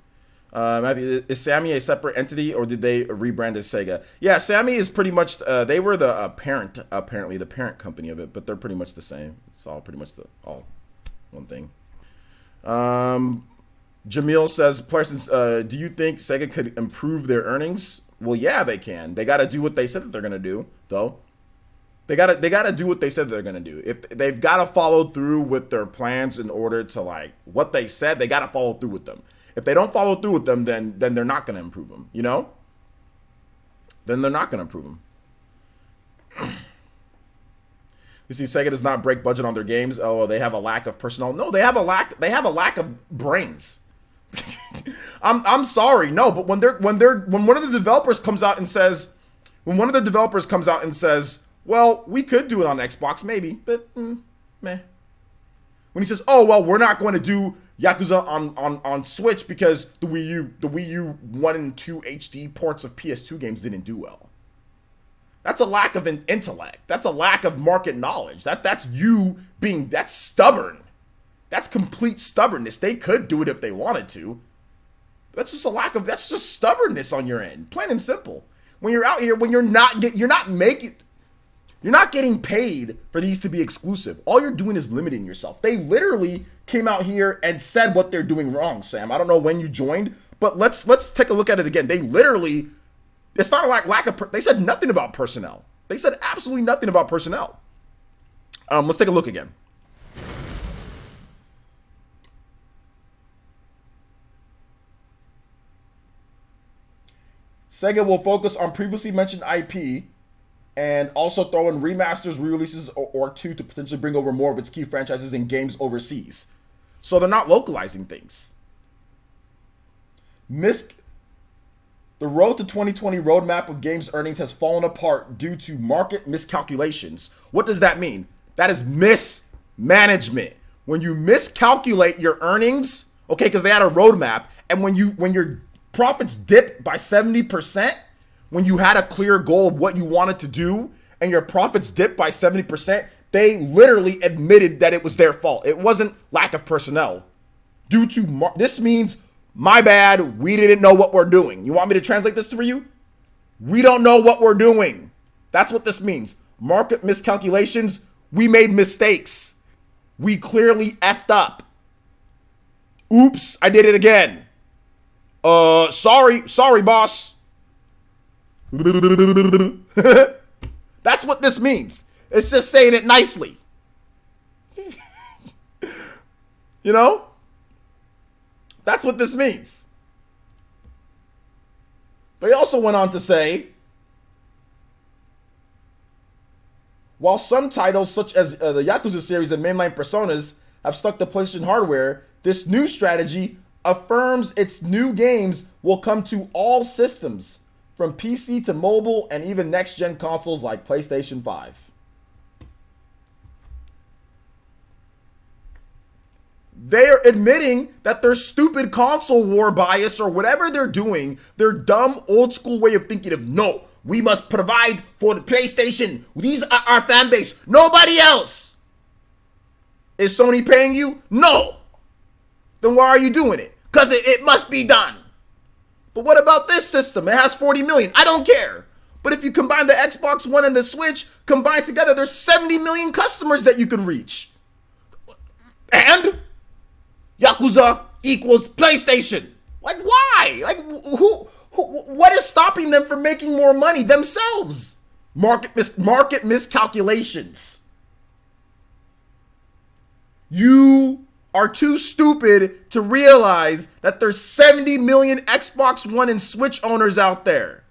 B: Matthew, is Sammy a separate entity or did they rebrand as Sega? Yeah, Sammy is pretty much, they were the parent, apparently, the parent company of it, but they're pretty much the same. It's all pretty much all one thing. Jamil says, Parsons, do you think Sega could improve their earnings? Well, yeah, they can. They got to do what they said that they're going to do, though. They gotta do what they said they're gonna do. If they've gotta follow through with their plans in order to what they said, they gotta follow through with them. If they don't follow through with them, then they're not gonna improve them. Then they're not gonna improve them. You see, Sega does not break budget on their games. Oh, they have a lack of personnel. No, they have a lack of brains. I'm sorry, no, but when one of the developers comes out and says, well, we could do it on Xbox, maybe, but meh. When he says, oh, well, we're not going to do Yakuza on Switch because the Wii U 1 and 2 HD ports of PS2 games didn't do well. That's a lack of an intellect. That's a lack of market knowledge. That's you being, that's stubborn. That's complete stubbornness. They could do it if they wanted to. That's just a lack of, that's just stubbornness on your end. Plain and simple. When you're out here, when you're not getting paid for these to be exclusive. All you're doing is limiting yourself. They literally came out here and said what they're doing wrong, Sam. I don't know when you joined, but let's take a look at it again. They literally, it's not a lack of, they said nothing about personnel. They said absolutely nothing about personnel. Let's take a look again. SEGA will focus on previously mentioned IP and also throw in remasters, re-releases, or two to potentially bring over more of its key franchises and games overseas. So they're not localizing things. The road to 2020 roadmap of games earnings has fallen apart due to market miscalculations. What does that mean? That is mismanagement. When you miscalculate your earnings, okay, because they had a roadmap, and when your profits dip by 70%, when you had a clear goal of what you wanted to do and your profits dipped by 70%, they literally admitted that it was their fault. It wasn't lack of personnel. This means, my bad, we didn't know what we're doing. You want me to translate this for you? We don't know what we're doing. That's what this means. Market miscalculations, we made mistakes. We clearly effed up. Oops, I did it again. Sorry, boss. That's what this means. It's just saying it nicely. You know? That's what this means. They also went on to say, while some titles such as the Yakuza series and mainline Personas have stuck to PlayStation hardware, this new strategy affirms its new games will come to all systems, from PC to mobile and even next-gen consoles like PlayStation 5. They are admitting that their stupid console war bias or whatever they're doing, their dumb old school way of thinking of, no, we must provide for the PlayStation. These are our fan base. Nobody else. Is Sony paying you? No. Then why are you doing it? Because it must be done. But what about this system? It has 40 million. I don't care. But if you combine the Xbox One and the Switch, combined together, there's 70 million customers that you can reach. And Yakuza equals PlayStation. Like, why? Like, what is stopping them from making more money themselves? Market miscalculations. You are too stupid to realize that there's 70 million Xbox One and Switch owners out there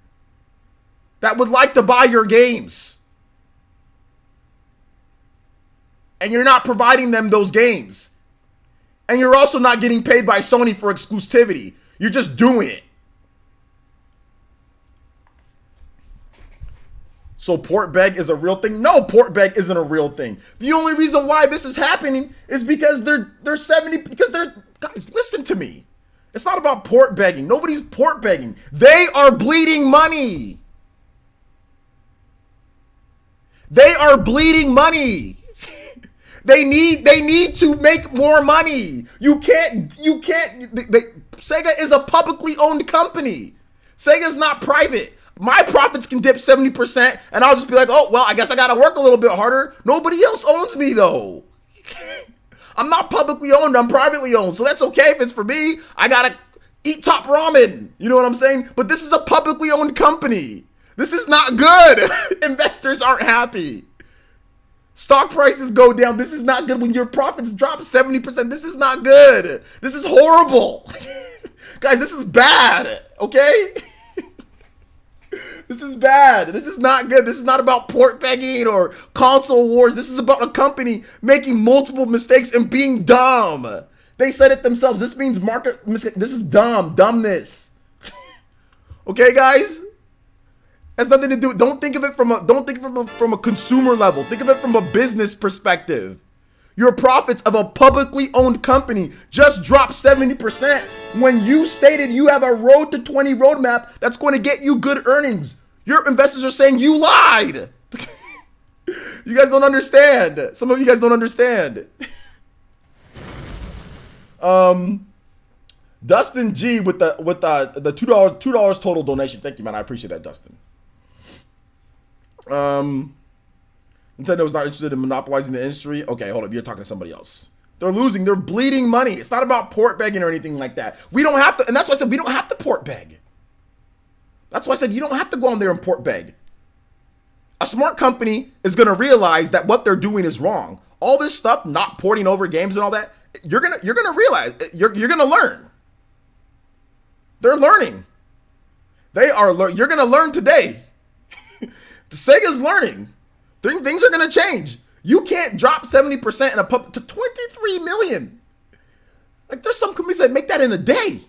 B: that would like to buy your games. And you're not providing them those games. And you're also not getting paid by Sony for exclusivity. You're just doing it. So port beg is a real thing? No, port beg isn't a real thing. The only reason why this is happening is because they're guys, listen to me. It's not about port begging. Nobody's port begging. They are bleeding money. They are bleeding money. They need to make more money. Sega is a publicly owned company. Sega's not private. My profits can dip 70% and I'll just be like, oh, well, I guess I got to work a little bit harder. Nobody else owns me though. I'm not publicly owned. I'm privately owned. So that's okay if it's for me. I got to eat top ramen. You know what I'm saying? But this is a publicly owned company. This is not good. Investors aren't happy. Stock prices go down. This is not good when your profits drop 70%. This is not good. This is horrible. Guys, this is bad. Okay? This is bad. This is not good. This is not about port begging or console wars. This is about a company making multiple mistakes and being dumb. They said it themselves. This means this is dumbness. Okay, guys? Has nothing to do. Don't think of it from a consumer level. Think of it from a business perspective. Your profits of a publicly owned company just dropped 70% when you stated you have a road to 20 roadmap that's going to get you good earnings. Your investors are saying you lied. You guys don't understand. Some of you guys don't understand. Dustin G with the $2 total donation. Thank you, man. I appreciate that, Dustin. Nintendo's not interested in monopolizing the industry. Okay, hold up. You're talking to somebody else. They're losing. They're bleeding money. It's not about port begging or anything like that. We don't have to, and that's why I said we don't have to port beg. That's why I said you don't have to go on there and port beg. A smart company is going to realize that what they're doing is wrong. All this stuff, not porting over games and all that, you're gonna realize, you're gonna learn. They're learning. You're gonna learn today. The Sega's learning. Things are gonna change. You can't drop 70% in a pub to 23 million. Like, there's some companies that make that in a day.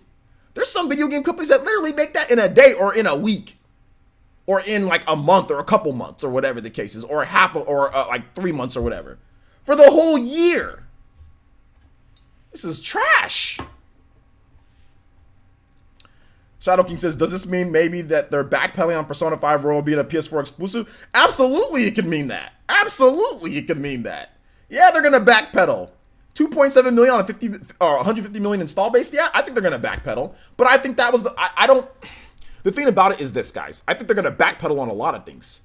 B: There's some video game companies that literally make that in a day or in a week. Or in like a month or a couple months or whatever the case is. Or like 3 months or whatever. For the whole year. This is trash. Shadow King says, does this mean maybe that they're backpedaling on Persona 5 Royal being a PS4 exclusive? Absolutely it could mean that. Absolutely it could mean that. Yeah, they're going to backpedal. 2.7 million on a 150 million install base? Yeah, I think they're going to backpedal. But I think that was the thing about it is this, guys. I think they're going to backpedal on a lot of things.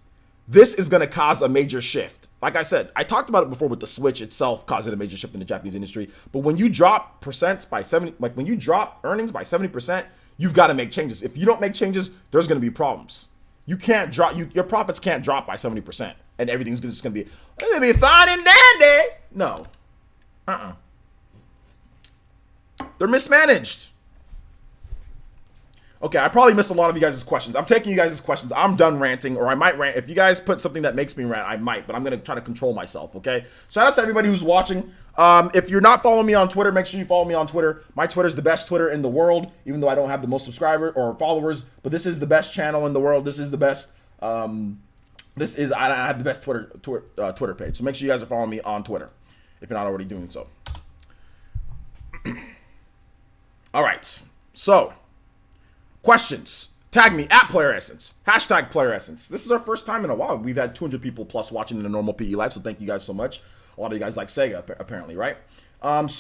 B: This is going to cause a major shift. Like I said, I talked about it before with the Switch itself causing a major shift in the Japanese industry. But when you drop percents by 70, like when you drop earnings by 70%, you've got to make changes. If you don't make changes, there's going to be problems. You can't drop, your profits can't drop by 70% and everything's just going to be, it's going to be fine and dandy. No. They're mismanaged. Okay, I probably missed a lot of you guys' questions. I'm taking you guys' questions. I'm done ranting, or I might rant. If you guys put something that makes me rant, I might, but I'm going to try to control myself, okay? Shout out to everybody who's watching. If you're not following me on Twitter, make sure you follow me on Twitter. My Twitter is the best Twitter in the world, even though I don't have the most subscribers or followers, but this is the best channel in the world. This is the best, I have the best Twitter page. So make sure you guys are following me on Twitter, if you're not already doing so. All right, so questions. Tag me at Player Essence. Hashtag Player Essence. This is our first time in a while. We've had 200 people plus watching in a normal PE live, so thank you guys so much. A lot of you guys like Sega, apparently, right? Go ahead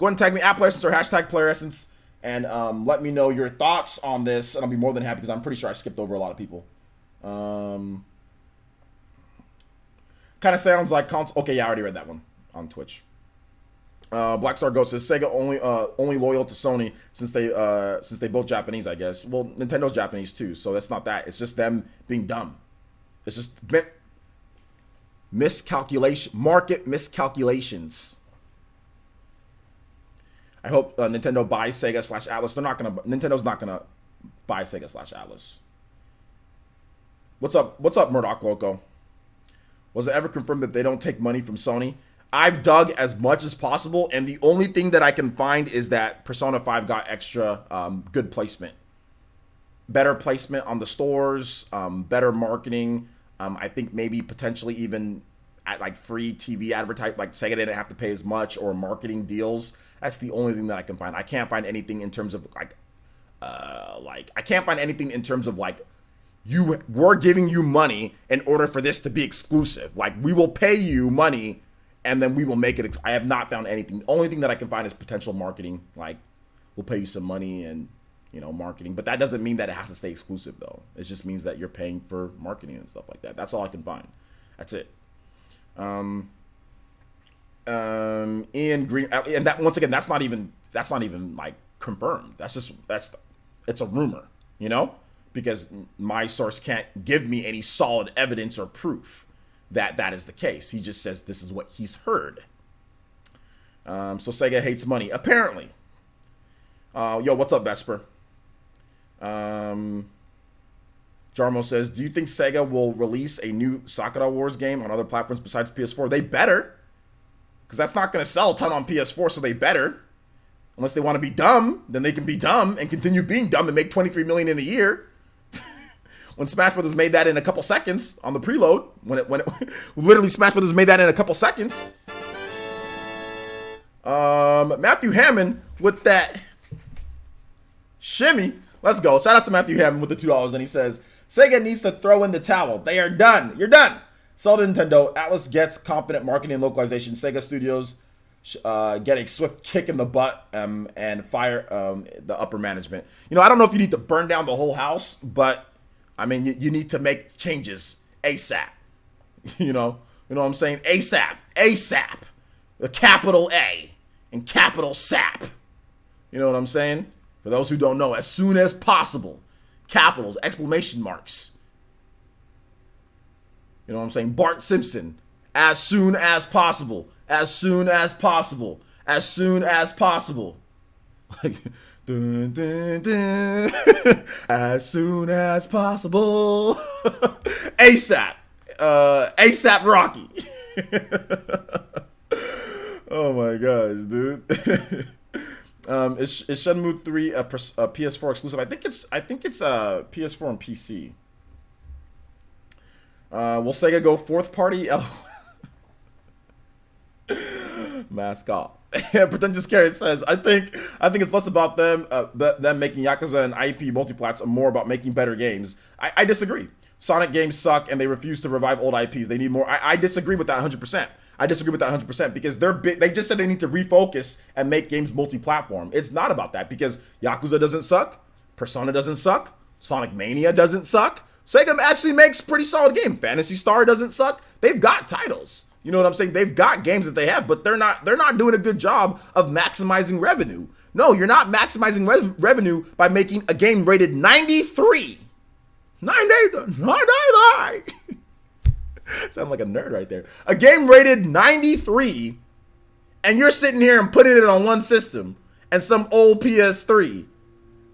B: and tag me at Player Essence or hashtag Player Essence and let me know your thoughts on this, and I'll be more than happy because I'm pretty sure I skipped over a lot of people. Kind of sounds like console. Okay, yeah, I already read that one on Twitch. Black Star Ghost says Sega only loyal to Sony since they both Japanese, I guess. Well, Nintendo's Japanese too, so that's not that. It's just them being dumb. It's just market miscalculations. I hope Nintendo buys Sega / Atlas. Nintendo's not gonna buy Sega / Atlas. What's up, Murdoch Loco? Was it ever confirmed that they don't take money from Sony? I've dug as much as possible, and the only thing that I can find is that Persona 5 got extra good placement. Better placement on the stores, better marketing. I think maybe potentially even at like free TV advertising, like Sega didn't have to pay as much, or marketing deals. That's the only thing that I can find. I can't find anything in terms of we're giving you money in order for this to be exclusive. Like, we will pay you money and then we will make it. I have not found anything. The only thing that I can find is potential marketing. Like, we'll pay you some money and, marketing. But that doesn't mean that it has to stay exclusive, though. It just means that you're paying for marketing and stuff like that. That's all I can find. That's it. Ian Green, and that, once again, that's not even like confirmed. It's a rumor, because my source can't give me any solid evidence or proof that is the case. He just says this is what he's heard. So Sega hates money, apparently. Yo, what's up, Vesper? Jarmo says, do you think Sega will release a new Sakura Wars game on other platforms besides PS4? They better, because that's not going to sell a ton on PS4, so they better. Unless they want to be dumb, then they can be dumb and continue being dumb and make 23 million in a year. When Smash Brothers made that in a couple seconds on the preload, when it literally Smash Brothers made that in a couple seconds. Matthew Hammond with that shimmy. Let's go. Shout out to Matthew Hammond with the $2, and he says, Sega needs to throw in the towel. They are done. You're done. Sell to Nintendo. Atlas gets competent marketing and localization. Sega Studios get a swift kick in the butt and fire the upper management. You know, I don't know if you need to burn down the whole house, but I mean, you need to make changes ASAP. You know what I'm saying? ASAP. ASAP. The capital A and capital SAP. You know what I'm saying? For those who don't know, as soon as possible. Capitals, exclamation marks. You know what I'm saying? Bart Simpson. As soon as possible. As soon as possible. As soon as possible. Like, dun, dun, dun. As soon as possible. ASAP. ASAP Rocky. Oh my gosh, dude. Is Shenmue 3 a PS4 exclusive? I think it's PS4 and PC. Will Sega go fourth party? Mascot. Pretentious Carrot says, I think it's less about them making Yakuza and IP multiplats and more about making better games. I disagree. Sonic games suck and they refuse to revive old IPs. They need more. I disagree with that 100%. I disagree with that 100% because they just said they need to refocus and make games multi-platform. It's not about that because Yakuza doesn't suck, Persona doesn't suck, Sonic Mania doesn't suck. Sega actually makes pretty solid game. Phantasy Star doesn't suck. They've got titles. You know what I'm saying? They've got games that they have, but they're not doing a good job of maximizing revenue. No, you're not maximizing revenue by making a game rated 93. 93. Sound like a nerd right there. A game rated 93, and you're sitting here and putting it on one system and some old PS3.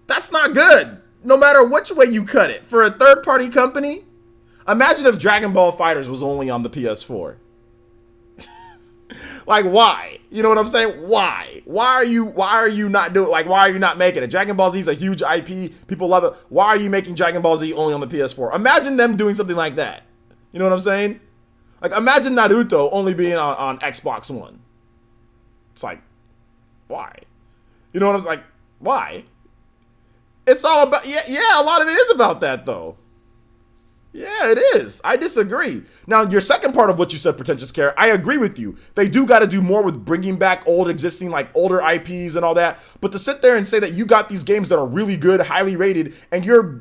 B: That's not good. No matter which way you cut it. For a third-party company, imagine if Dragon Ball FighterZ was only on the PS4. Like, why? You know what I'm saying? Why? Why are you not doing, like, why are you not making it? Dragon Ball Z is a huge IP. People love it. Why are you making Dragon Ball Z only on the PS4? Imagine them doing something like that. You know what I'm saying? Like, imagine Naruto only being on Xbox One. It's like, why? You know what I'm saying? Like, why? It's all about, yeah, a lot of it is about that, though. Yeah, it is. I disagree. Now, your second part of what you said, Pretentious Care, I agree with you. They do got to do more with bringing back old existing, like, older IPs and all that. But to sit there and say that you got these games that are really good, highly rated, and you're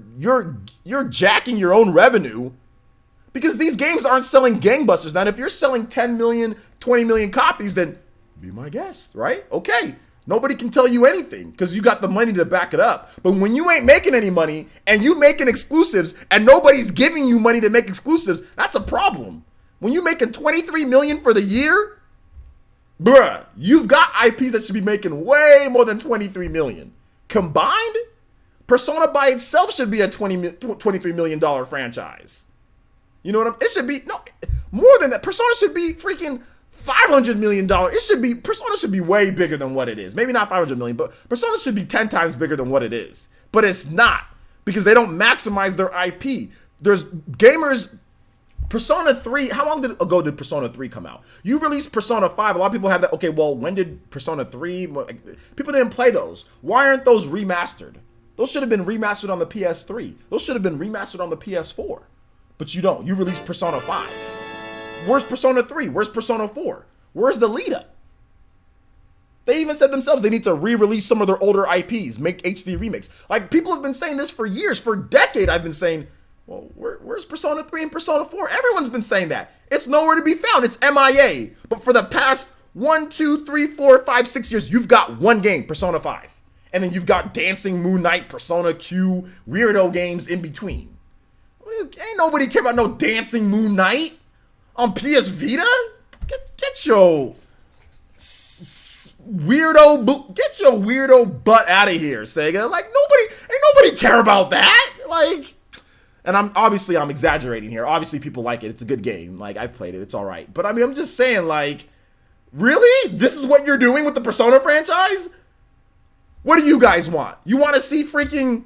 B: jacking your own revenue, because these games aren't selling gangbusters. Now, if you're selling 10 million, 20 million copies, then be my guest, right? Okay. Nobody can tell you anything because you got the money to back it up. But when you ain't making any money and you making exclusives and nobody's giving you money to make exclusives, that's a problem. When you making 23 million for the year, bruh, you've got IPs that should be making way more than 23 million. Combined, Persona by itself should be a $23 million franchise. You know what it should be, no, more than that. Persona should be freaking $500 million. Persona should be way bigger than what it is. Maybe not 500 million, but Persona should be 10 times bigger than what it is. But it's not because they don't maximize their IP. There's gamers. Persona 3, how long ago did Persona 3 come out? You released Persona 5. A lot of people have that. Okay, well, when did Persona 3? People didn't play those. Why aren't those remastered? Those should have been remastered on the PS3. Those should have been remastered on the PS4. But you don't. You released Persona 5. Where's Persona 3? Where's Persona 4? Where's the lead up? They even said themselves they need to re-release some of their older IPs, make HD remakes. Like, people have been saying this for years. For a decade, I've been saying, well, where's Persona 3 and Persona 4? Everyone's been saying that. It's nowhere to be found. It's MIA. But for the past 1, 2, 3, 4, 5, 6 years, you've got one game, Persona 5. And then you've got Dancing Moon Knight, Persona Q, weirdo games in between. Ain't nobody care about no Dancing Moon Knight on PS Vita. Get your weirdo butt out of here, Sega. Like, ain't nobody care about that. Like, and I'm exaggerating here. Obviously, people like it. It's a good game. Like, I've played it. It's all right. But I mean, I'm just saying, like, really? This is what you're doing with the Persona franchise? What do you guys want? You want to see freaking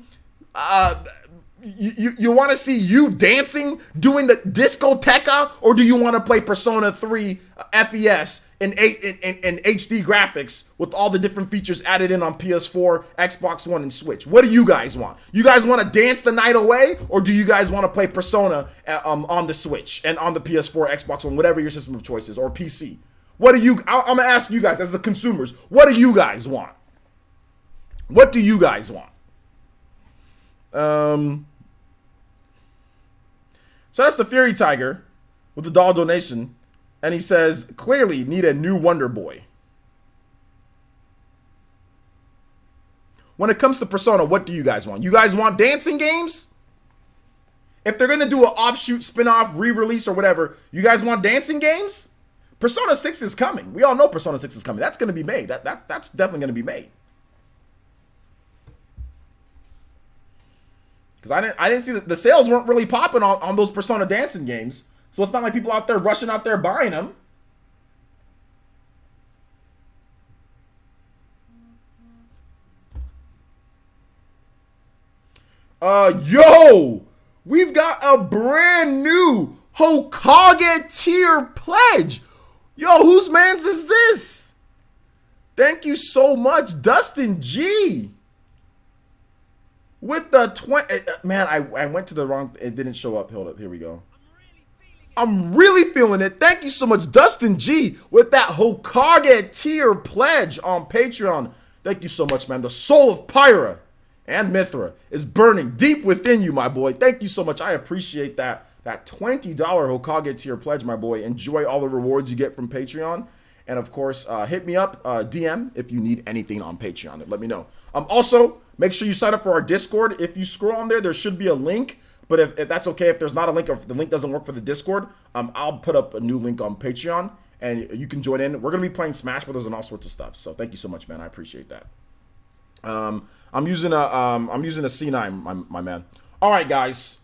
B: You want to see you dancing, doing the discoteca, or do you want to play Persona 3 FES in HD graphics with all the different features added in on PS4, Xbox One, and Switch? What do you guys want? You guys want to dance the night away, or do you guys want to play Persona on the Switch and on the PS4, Xbox One, whatever your system of choice is, or PC? What do you? I'm gonna ask you guys as the consumers. What do you guys want? What do you guys want? So that's the Fury Tiger with the doll donation. And he says, clearly need a new Wonder Boy. When it comes to Persona, what do you guys want? You guys want dancing games? If they're going to do an offshoot, spin-off, re-release, or whatever, you guys want dancing games? Persona 6 is coming. We all know Persona 6 is coming. That's going to be made. That's definitely going to be made. Because I didn't see the sales weren't really popping on those Persona dancing games. So it's not like people out there rushing out there buying them. Yo! We've got a brand new Hokage tier pledge. Yo, whose man's is this? Thank you so much, Dustin G. With the 20, man, I went to the wrong, it didn't show up. Hold up, here we go. I'm really feeling it. Thank you so much, Dustin G, with that Hokage tier pledge on Patreon. Thank you so much, man. The soul of Pyra and Mithra is burning deep within you, my boy. Thank you so much. I appreciate that. That $20 Hokage tier pledge, my boy. Enjoy all the rewards you get from Patreon. And of course, hit me up, DM, if you need anything on Patreon. Let me know. Also, make sure you sign up for our Discord. If you scroll on there, there should be a link. But if that's okay, if there's not a link or if the link doesn't work for the Discord, I'll put up a new link on Patreon and you can join in. We're going to be playing Smash Brothers and all sorts of stuff. So thank you so much, man. I appreciate that. I'm using a C9, my man. All right, guys.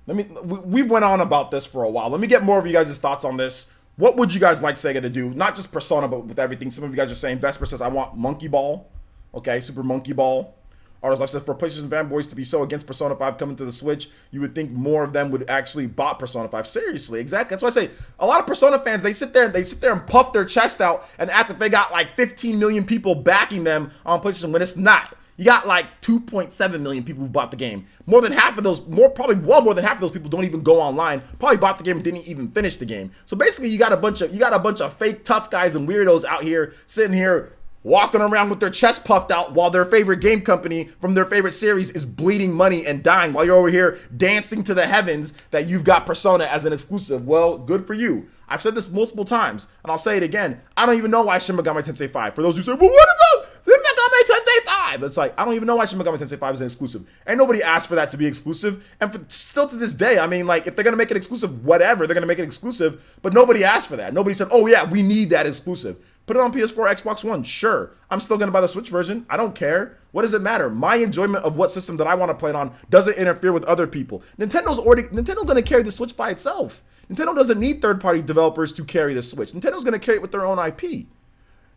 B: We've went on about this for a while. Let me get more of you guys' thoughts on this. What would you guys like Sega to do? Not just Persona, but with everything. Some of you guys are saying, Vesper says, I want Monkey Ball. Okay, Super Monkey Ball. Artist Life says, for PlayStation fanboys to be so against Persona 5 coming to the Switch, you would think more of them would actually bought Persona 5. Seriously, exactly. That's why I say a lot of Persona fans, they sit there and puff their chest out and act like they got like 15 million people backing them on PlayStation when it's not. You got like 2.7 million people who bought the game. More than half of those, probably well more than half of those people don't even go online. Probably bought the game and didn't even finish the game. So basically, you got a bunch of fake tough guys and weirdos out here sitting here walking around with their chest puffed out while their favorite game company from their favorite series is bleeding money and dying while you're over here dancing to the heavens that you've got Persona as an exclusive. Well, good for you. I've said this multiple times, and I'll say it again. I don't even know why Shin Megami Tensei 5. For those who say, well, what about Shin Megami Tensei 5? It's like, I don't even know why Shin Megami Tensei 5 is an exclusive. Ain't nobody asked for that to be exclusive. And still to this day, I mean, like, if they're going to make it exclusive, whatever, they're going to make it exclusive. But nobody asked for that. Nobody said, oh, yeah, we need that exclusive. Put it on PS4, Xbox One, sure. I'm still going to buy the Switch version. I don't care. What does it matter? My enjoyment of what system that I want to play it on doesn't interfere with other people. Nintendo's going to carry the Switch by itself. Nintendo doesn't need third-party developers to carry the Switch. Nintendo's going to carry it with their own IP.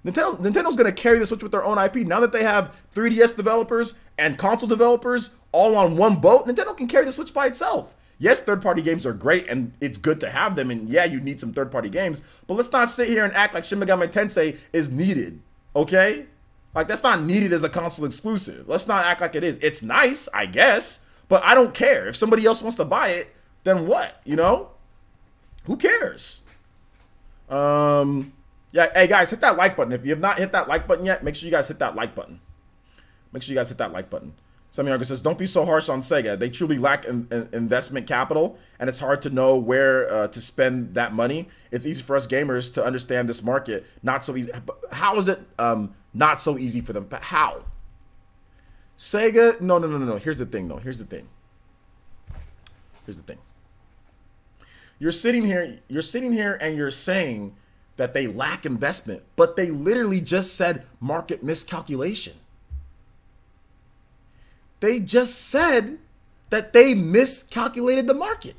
B: Nintendo's going to carry the Switch with their own IP. Now that they have 3DS developers and console developers all on one boat, Nintendo can carry the Switch by itself. Yes, third-party games are great, and it's good to have them, and yeah, you need some third-party games, but let's not sit here and act like Shin Megami Tensei is needed, okay? Like, that's not needed as a console exclusive. Let's not act like it is. It's nice, I guess, but I don't care. If somebody else wants to buy it, then what, you know? Who cares? Yeah, hey, guys, hit that like button. If you have not hit that like button yet, make sure you guys hit that like button. Make sure you guys hit that like button. Sammy says, don't be so harsh on Sega. They truly lack investment capital, and it's hard to know where to spend that money. It's easy for us gamers to understand this market. Not so easy. But how is it not so easy for them? But how? Sega, no. Here's the thing, though. Here's the thing. You're sitting here and you're saying that they lack investment, but they literally just said market miscalculation. They just said that they miscalculated the market.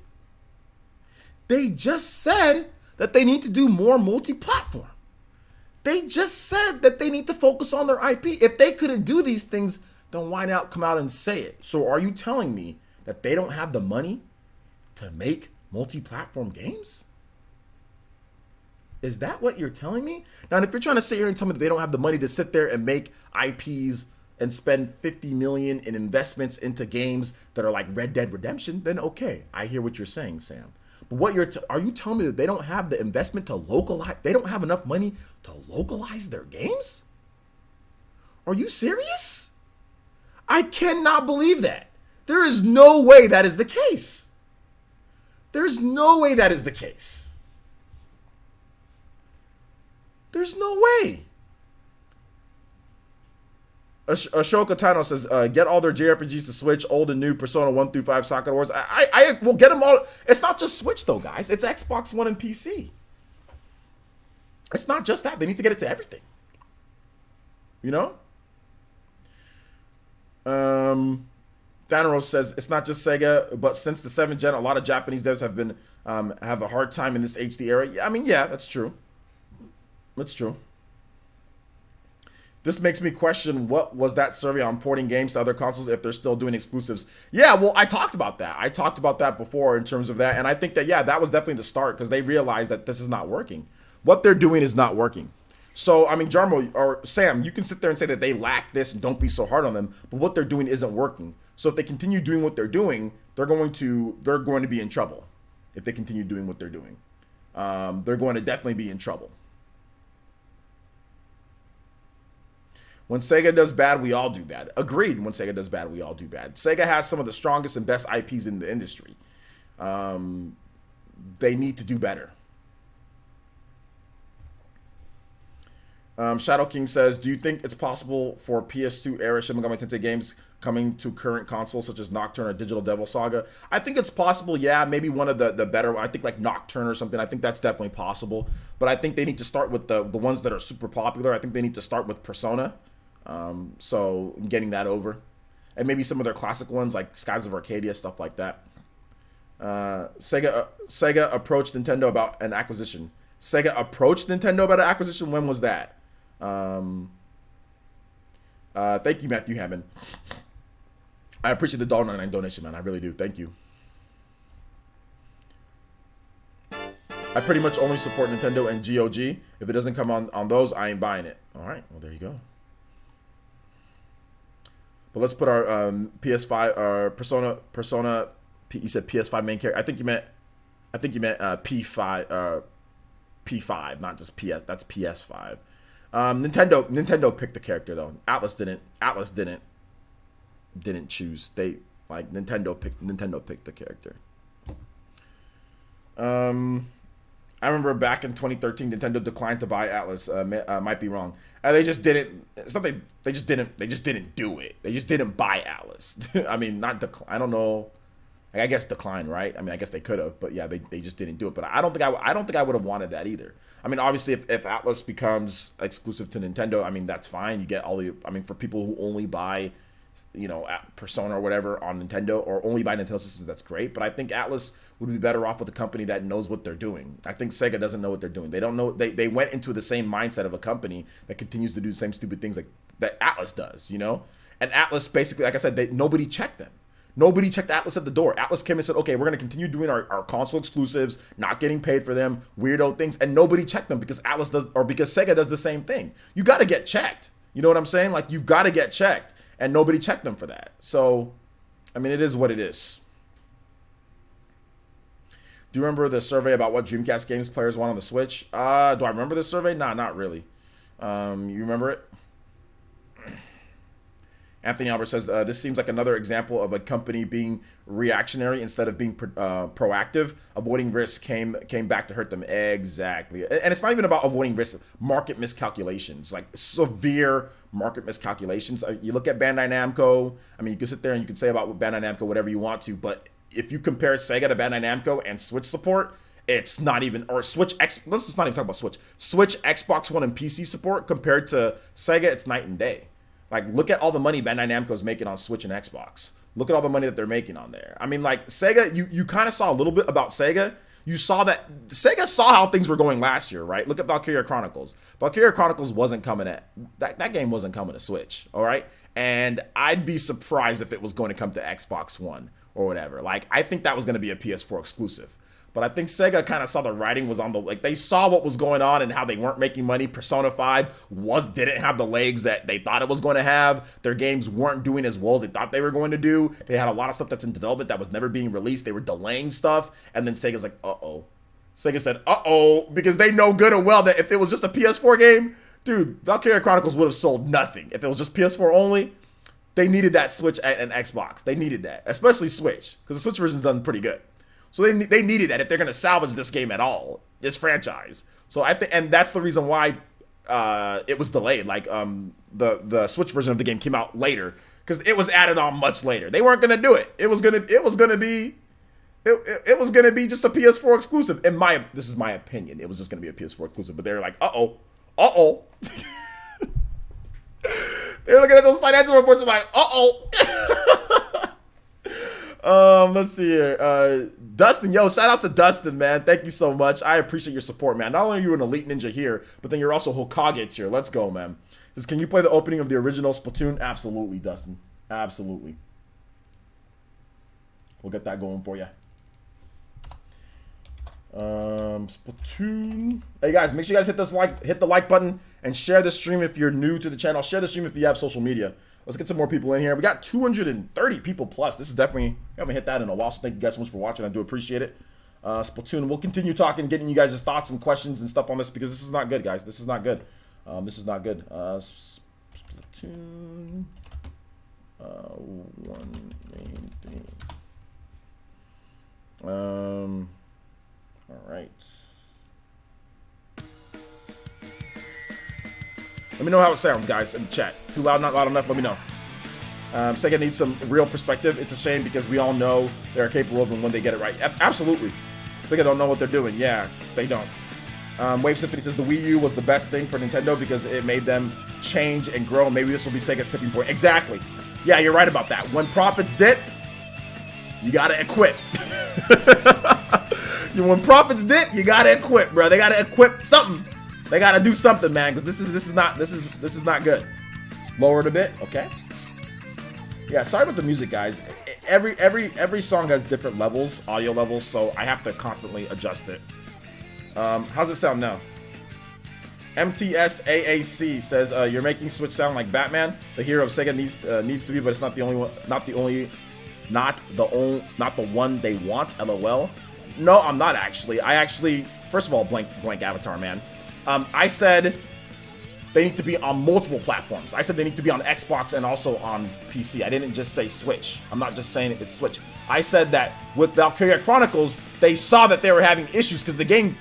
B: They just said that they need to do more multi-platform. They just said that they need to focus on their IP. If they couldn't do these things, then why not come out and say it? So are you telling me that they don't have the money to make multi-platform games? Is that what you're telling me? Now, if you're trying to sit here and tell me that they don't have the money to sit there and make IPs and spend 50 million in investments into games that are like Red Dead Redemption, then okay, I hear what you're saying, Sam. But what are you telling me that they don't have the investment to localize? They don't have enough money to localize their games? Are you serious? I cannot believe that. There is no way that is the case. There's no way that is the case. There's no way. Ashoka Tano says, get all their JRPGs to Switch, old and new, Persona 1 through 5, Sakura Wars. I will get them all. It's not just Switch, though, guys. It's Xbox One and PC. It's not just that. They need to get it to everything. You know? Thanos says, it's not just Sega, but since the 7th gen, a lot of Japanese devs have been have a hard time in this HD era. I mean, yeah, that's true. That's true. This makes me question, what was that survey on porting games to other consoles if they're still doing exclusives? Yeah, well, I talked about that. I talked about that before in terms of that. And I think that, yeah, that was definitely the start because they realized that this is not working. What they're doing is not working. So, I mean, Jarmo or Sam, you can sit there and say that they lack this and don't be so hard on them. But what they're doing isn't working. So if they continue doing what they're doing, they're going to be in trouble. If they continue doing what they're doing, they're going to definitely be in trouble. When Sega does bad, we all do bad. Agreed. When Sega does bad, we all do bad. Sega has some of the strongest and best IPs in the industry. They need to do better. Shadow King says, do you think it's possible for PS2 era Shin Megami Tensei games coming to current consoles such as Nocturne or Digital Devil Saga? I think it's possible, yeah. Maybe one of the better, I think like Nocturne or something. I think that's definitely possible. But I think they need to start with the ones that are super popular. I think they need to start with Persona. So getting that over. And maybe some of their classic ones like Skies of Arcadia, stuff like that. Sega approached Nintendo about an acquisition. Sega approached Nintendo about an acquisition? When was that? Thank you, Matthew Hammond. I appreciate the $1.99 donation, man. I really do. Thank you. I pretty much only support Nintendo and GOG. If it doesn't come on those, I ain't buying it. All right. Well, there you go. But let's put our PS5 Persona. You said PS5 main character. I think you meant P5. P5, not just PS. That's PS5. Nintendo picked the character though. Atlas didn't choose. Nintendo picked the character. I remember back in 2013, Nintendo declined to buy Atlas. Might be wrong. They just didn't. It's not they just didn't. They just didn't do it. They just didn't buy Atlas. I mean, not decline. I don't know. I guess decline, right? I mean, I guess they could have, but yeah, they just didn't do it. But I don't think I would have wanted that either. I mean, obviously, if Atlas becomes exclusive to Nintendo, I mean, that's fine. You get all the. I mean, for people who only buy, Persona or whatever on Nintendo or only buy Nintendo systems, that's great. But I think Atlas would be better off with a company that knows what they're doing. I think Sega doesn't know what they're doing. They don't know. They went into the same mindset of a company that continues to do the same stupid things like that Atlas does, And Atlas basically, like I said, nobody checked them. Nobody checked Atlas at the door. Atlas came and said, okay, we're going to continue doing our console exclusives, not getting paid for them, weirdo things. And nobody checked them because because Sega does the same thing. You got to get checked. You know what I'm saying? Like, you got to get checked. And nobody checked them for that. So, I mean, it is what it is. Do you remember the survey about what Dreamcast games players want on the Switch? Do I remember this survey? Nah, not really. You remember it? Anthony Albert says, this seems like another example of a company being reactionary instead of being proactive. Avoiding risk came back to hurt them. Exactly. And it's not even about avoiding risk. Market miscalculations, like severe market miscalculations. You look at Bandai Namco. I mean, you can sit there and you can say about Bandai Namco whatever you want to, but if you compare Sega to Bandai Namco and Switch support, it's not even, or Switch X, let's just not even talk about Switch. Switch, Xbox One, and PC support compared to Sega, it's night and day. Like, look at all the money Bandai Namco is making on Switch and Xbox. Look at all the money that they're making on there. I mean, like, Sega, you kind of saw a little bit about Sega. You saw that Sega saw how things were going last year, right? Look at Valkyria Chronicles. Valkyria Chronicles wasn't coming that game wasn't coming to Switch, all right? and I'd be surprised if it was going to come to Xbox One or whatever. Like, I think that was going to be a PS4 exclusive. But I think Sega kind of saw the writing was on the, like, they saw what was going on and how they weren't making money. Persona 5 didn't have the legs that they thought it was going to have. Their games weren't doing as well as they thought they were going to do. They had a lot of stuff that's in development that was never being released. They were delaying stuff. And then Sega's like, uh-oh. Sega said, uh-oh, because they know good and well that if it was just a PS4 game, dude, Valkyria Chronicles would have sold nothing. If it was just PS4 only, they needed that Switch and Xbox. They needed that, especially Switch, because the Switch version's done pretty good. So they needed that if they're going to salvage this game at all, this franchise. So I think, and that's the reason why it was delayed. Like the Switch version of the game came out later because it was added on much later. They weren't going to do it. It was gonna be just a PS4 exclusive. This is my opinion. It was just going to be a PS4 exclusive. But they were like, uh-oh. They're looking at those financial reports and like, let's see here. Dustin, shout outs to Dustin, man. Thank you so much. I appreciate your support, man. Not only are you an elite ninja here, but then you're also Hokage tier. Let's go, man. Can you play the opening of the original Splatoon? Absolutely, Dustin. Absolutely. We'll get that going for you. Splatoon. Hey guys, make sure you guys hit the like button and share the stream if you're new to the channel. Share the stream if you have social media. Let's get some more people in here. We got 230 people plus. This is definitely, we haven't hit that in a while, so thank you guys so much for watching. I do appreciate it. Splatoon, we'll continue talking, getting you guys' thoughts and questions and stuff on this because this is not good, guys. This is not good. This is not good. Splatoon. One main thing. All right. Let me know how it sounds, guys, in the chat. Too loud, not loud enough, let me know. Sega needs some real perspective. It's a shame because we all know they're capable of them when they get it right. Absolutely. Sega don't know what they're doing. Yeah, they don't. Wave Symphony says the Wii U was the best thing for Nintendo because it made them change and grow. Maybe this will be Sega's tipping point. Exactly. Yeah, you're right about that. When profits dip, you gotta equip. When profits dip, you gotta equip, bro. They gotta equip something. They gotta do something, man, because this is not good. Lower it a bit, okay. Yeah, sorry about the music, guys. Every song has different levels, audio levels, so I have to constantly adjust it. How's it sound now? MTSAAC says you're making Switch sound like Batman. The hero of Sega needs to be, but it's not the only one. Not the one they want. LOL. No, I'm not actually. First of all, blank avatar, man. I said they need to be on multiple platforms. I said they need to be on Xbox and also on PC. I didn't just say Switch. I'm not just saying it's Switch. I said that with Valkyria Chronicles, they saw that they were having issues because the game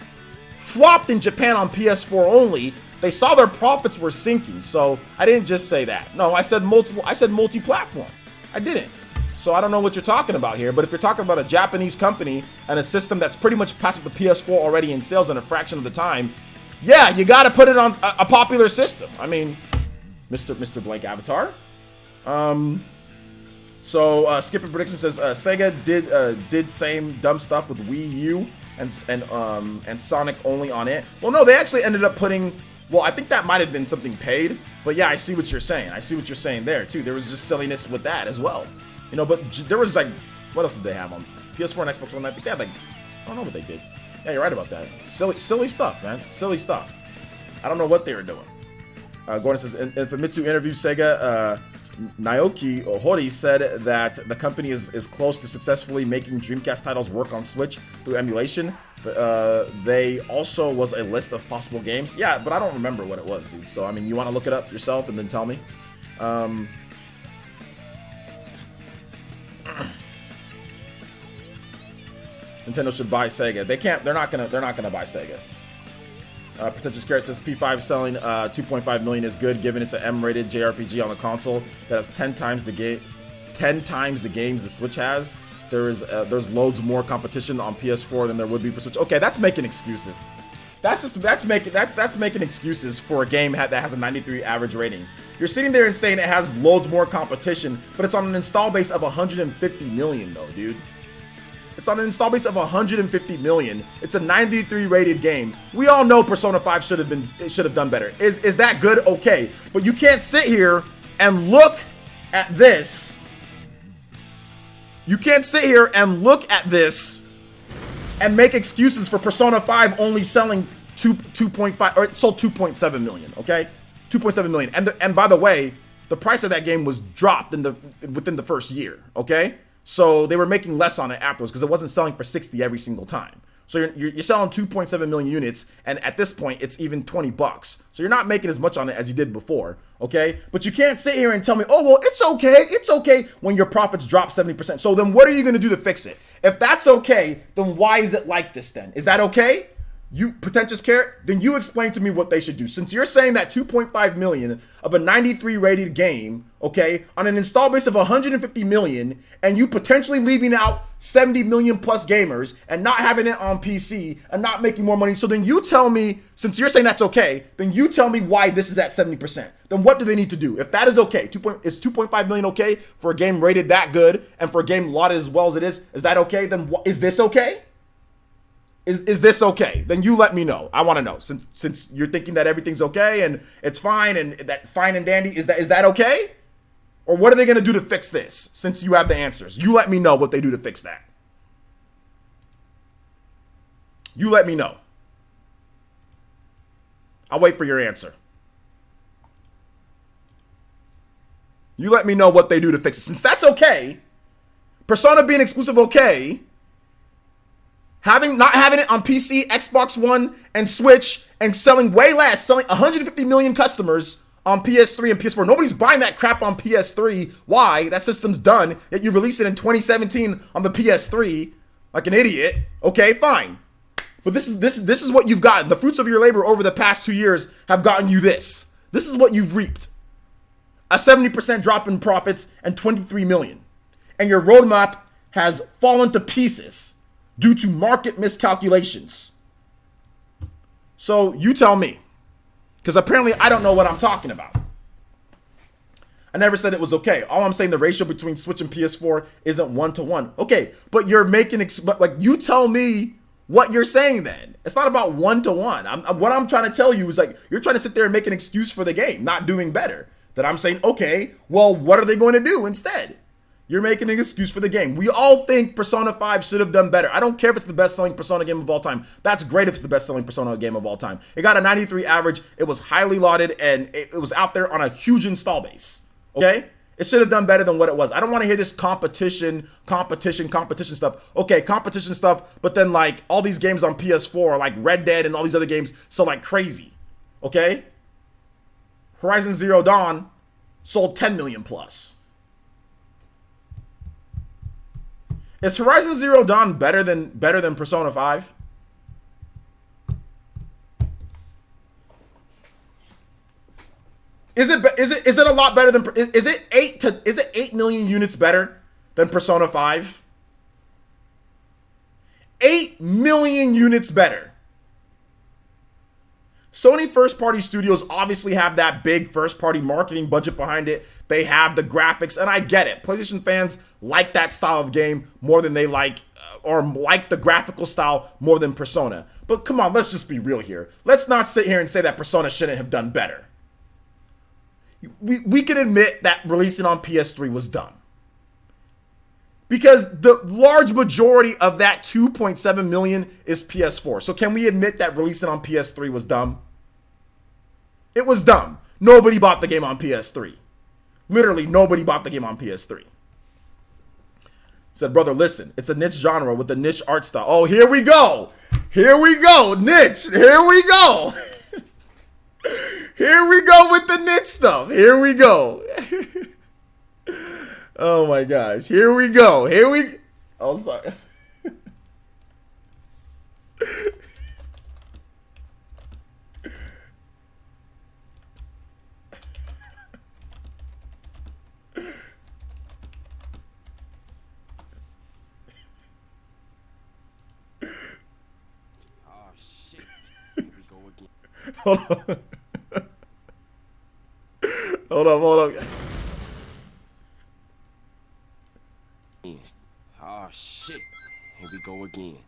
B: flopped in Japan on PS4 only. They saw their profits were sinking. So I didn't just say that. No, I said multi-platform. I didn't. So I don't know what you're talking about here, but if you're talking about a Japanese company and a system that's pretty much passed the PS4 already in sales in a fraction of the time, yeah, you got to put it on a popular system. I mean, Mr. Blank Avatar. So Skipper Prediction says Sega did same dumb stuff with Wii U and Sonic only on it. Well, no, they actually ended up putting. Well, I think that might have been something paid, but yeah, I see what you're saying. I see what you're saying there too. There was just silliness with that as well, you know. But there was like, what else did they have on PS4 and Xbox One? I think they had like, I don't know what they did. Yeah, you're right about that. Silly stuff, man. Silly stuff. I don't know what they were doing. Gordon says, in Famitsu interview, Sega, Naoki Ohori said that the company is close to successfully making Dreamcast titles work on Switch through emulation. They also was a list of possible games. Yeah, but I don't remember what it was, dude. So, I mean, you want to look it up yourself and then tell me? Nintendo should buy Sega. They can't. They're not gonna buy Sega. Pretentious Carrot says P5 selling 2.5 million is good, given it's an M-rated JRPG on the console that has 10 times the games the Switch has. There's loads more competition on PS4 than there would be for Switch. Okay, that's making excuses. That's making excuses for a game that has a 93 average rating. You're sitting there and saying it has loads more competition, but it's on an install base of 150 million though, dude. It's on an install base of 150 million. It's a 93 rated game. We all know Persona 5 should have done better. Is that good? Okay. But you can't sit here and look at this. You can't sit here and look at this and make excuses for Persona 5 only selling 2.5, or it sold 2.7 million, okay? 2.7 million. And by the way, the price of that game was dropped within the first year, okay? So they were making less on it afterwards because it wasn't selling for 60 every single time. So you're selling 2.7 million units, and at this point, it's even 20 bucks. So you're not making as much on it as you did before, okay? But you can't sit here and tell me, oh, well, it's okay, when your profits drop 70%. So then what are you going to do to fix it? If that's okay, then why is it like this then? Is that okay? You pretentious carrot, then you explain to me what they should do. Since you're saying that 2.5 million of a 93 rated game, okay, on an install base of 150 million, and you potentially leaving out 70 million plus gamers and not having it on PC and not making more money. So then you tell me, since you're saying that's okay, then you tell me why this is at 70%. Then what do they need to do? If that is okay, is 2.5 million okay for a game rated that good and for a game lauded as well as it is that okay? Then is this okay? Is this okay? Then you let me know. I want to know. Since you're thinking that everything's okay and it's fine and that fine and dandy, is that okay? Or what are they going to do to fix this? Since you have the answers, you let me know what they do to fix that. You let me know. I'll wait for your answer. You let me know what they do to fix it. Since that's okay, Persona being exclusive okay, not having it on PC, Xbox One, and Switch, and selling way less, selling 150 million customers on PS3 and PS4. Nobody's buying that crap on PS3. Why? That system's done. Yet you released it in 2017 on the PS3 like an idiot. Okay, fine. But this is what you've gotten. The fruits of your labor over the past 2 years have gotten you this. This is what you've reaped. A 70% drop in profits and 23 million. And your roadmap has fallen to pieces due to market miscalculations. So you tell me, because apparently I don't know what I'm talking about. I never said it was okay. All I'm saying, the ratio between Switch and PS4 isn't 1-to-1. Okay, but you're making, like, you tell me what you're saying then. It's not about 1-to-1. What I'm trying to tell you is, like, you're trying to sit there and make an excuse for the game not doing better. That I'm saying, okay, well, what are they going to do instead? You're making an excuse for the game. We all think Persona 5 should have done better. I don't care if it's the best-selling Persona game of all time. That's great if it's the best-selling Persona game of all time. It got a 93 average. It was highly lauded, and it was out there on a huge install base. Okay? It should have done better than what it was. I don't want to hear this competition stuff. Okay, competition stuff, but then, like, all these games on PS4, like Red Dead and all these other games, sell like crazy. Okay? Horizon Zero Dawn sold 10 million plus. Is Horizon Zero Dawn better than Persona 5? Is it a lot better than, is it 8 million units better than Persona 5? 8 million units better. Sony first-party studios obviously have that big first-party marketing budget behind it. They have the graphics, and I get it. PlayStation fans like that style of game more than they like, or like the graphical style more than Persona. But come on, let's just be real here. Let's not sit here and say that Persona shouldn't have done better. We can admit that releasing on PS3 was dumb. Because the large majority of that 2.7 million is PS4. So can we admit that releasing on PS3 was dumb? It was dumb. Nobody bought the game on PS3. Literally, nobody bought the game on PS3. Said, brother, listen, it's a niche genre with a niche art style. Oh, here we go. Here we go. Niche. Here we go. Here we go with the niche stuff. Here we go. Oh my gosh. Here we go. Oh, sorry.
D: Oh shit. Here we go again.
B: Hold on. Hold on.
D: Oh shit. Here we go again.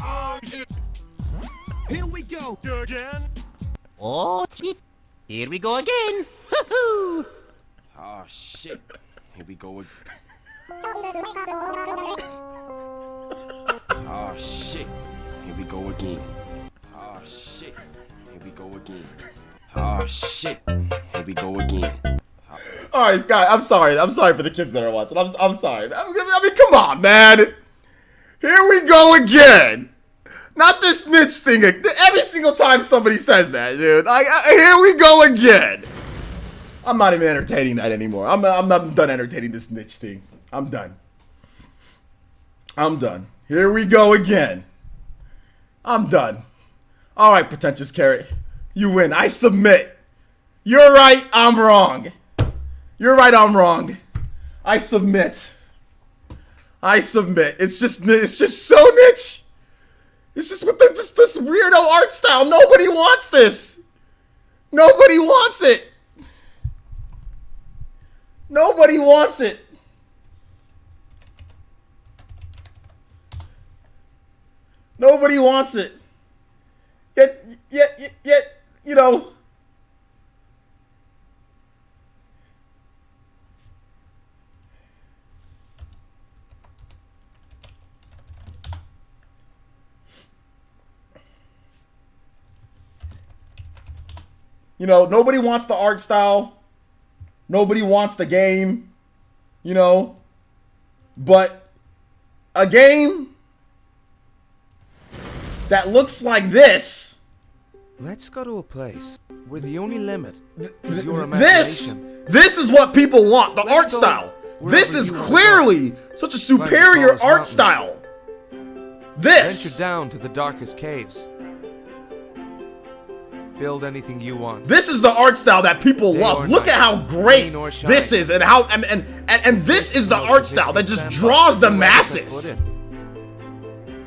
E: Oh shit.
D: Here we go.
E: Again?
F: Oh shit! Here we go again! Woohoo!
D: Oh shit. Here we go again. Oh shit. Here we go again. Oh shit. Here we go again. Oh shit. Here we go again.
B: All right, Scott. I'm sorry. I'm sorry for the kids that are watching. I'm sorry. I mean, come on, man. Here we go again. Not this snitch thing. Every single time somebody says that, dude. Here we go again. I'm not even entertaining that anymore. I'm done entertaining this snitch thing. I'm done. I'm done. Here we go again. I'm done. All right, pretentious carrot. You win. I submit. You're right. I'm wrong. You're right. I'm wrong. I submit. I submit. It's just so niche. It's just with just this weirdo art style. Nobody wants this. Nobody wants it. Nobody wants it. Nobody wants it. Yet, you know. You know, nobody wants the art style. Nobody wants the game. You know. But a game that looks like this.
F: Let's go to a place where the only limit is your imagination.
B: This is what people want. The art
F: go
B: style. This
F: wherever
B: is
F: you wanna
B: clearly such a superior
F: Climb
B: art
F: Mountain.
B: style.
F: Venture
B: This.
F: down to the darkest caves. Build anything you want.
B: This is the art style that people
F: Day
B: love.
F: or
B: Look
F: night,
B: at how great
F: rain or shine.
B: this is, and how and this is the art style that just draws the masses.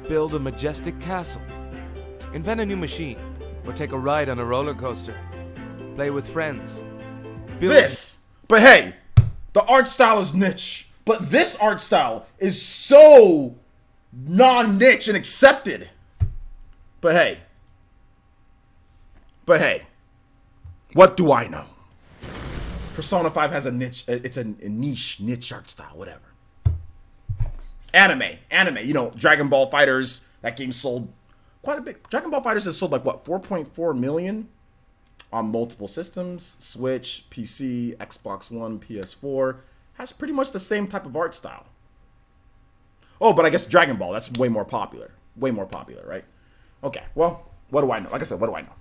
F: Build a majestic castle. Invent a new machine. Or take a ride on a roller coaster. Play with friends. Build
B: This. But hey, the art style is niche. But this art style is so non-niche and accepted. But hey. What do I know? Persona 5 has a niche. It's a niche art style, whatever. Anime, you know, Dragon Ball Fighters, that game sold quite a bit. Dragon Ball Fighters has sold like what, 4.4 million on multiple systems, Switch, PC, Xbox One, PS4. Has pretty much the same type of art style. Oh, but I guess Dragon Ball, that's way more popular. Way more popular, right? Okay, well, what do I know? Like I said, what do I know?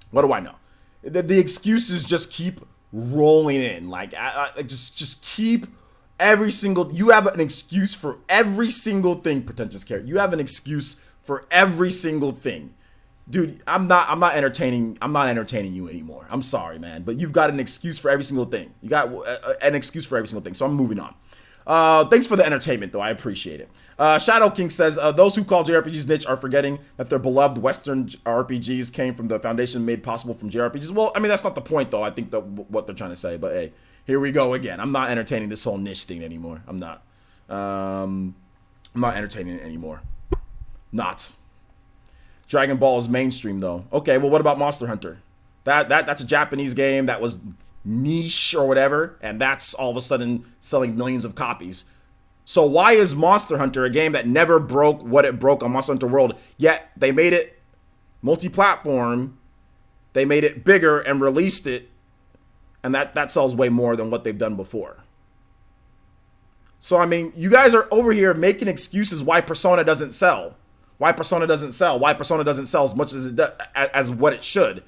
B: What do I know? The excuses just keep rolling in. Like, just keep every single. You have an excuse for every single thing, pretentious carrot. You have an excuse for every single thing, dude. I'm not entertaining. I'm not entertaining you anymore. I'm sorry, man, but you've got an excuse for every single thing. You got an excuse for every single thing. So I'm moving on. Thanks for the entertainment, though. I appreciate it. Shadow King says, those who call JRPGs niche are forgetting that their beloved Western RPGs came from the foundation made possible from JRPGs. Well, I mean, that's not the point, though. I think what they're trying to say. But, hey, here we go again. I'm not entertaining this whole niche thing anymore. I'm not. I'm not entertaining it anymore. Not. Dragon Ball is mainstream, though. Okay, well, what about Monster Hunter? That's a Japanese game that was niche or whatever, and that's all of a sudden selling millions of copies. So why is Monster Hunter, a game that never broke what it broke on Monster Hunter World, yet they made it multi-platform, they made it bigger and released it, and that sells way more than what they've done before? So, I mean, you guys are over here making excuses why Persona doesn't sell. Why Persona doesn't sell. Why Persona doesn't sell as much as it does, as what it should.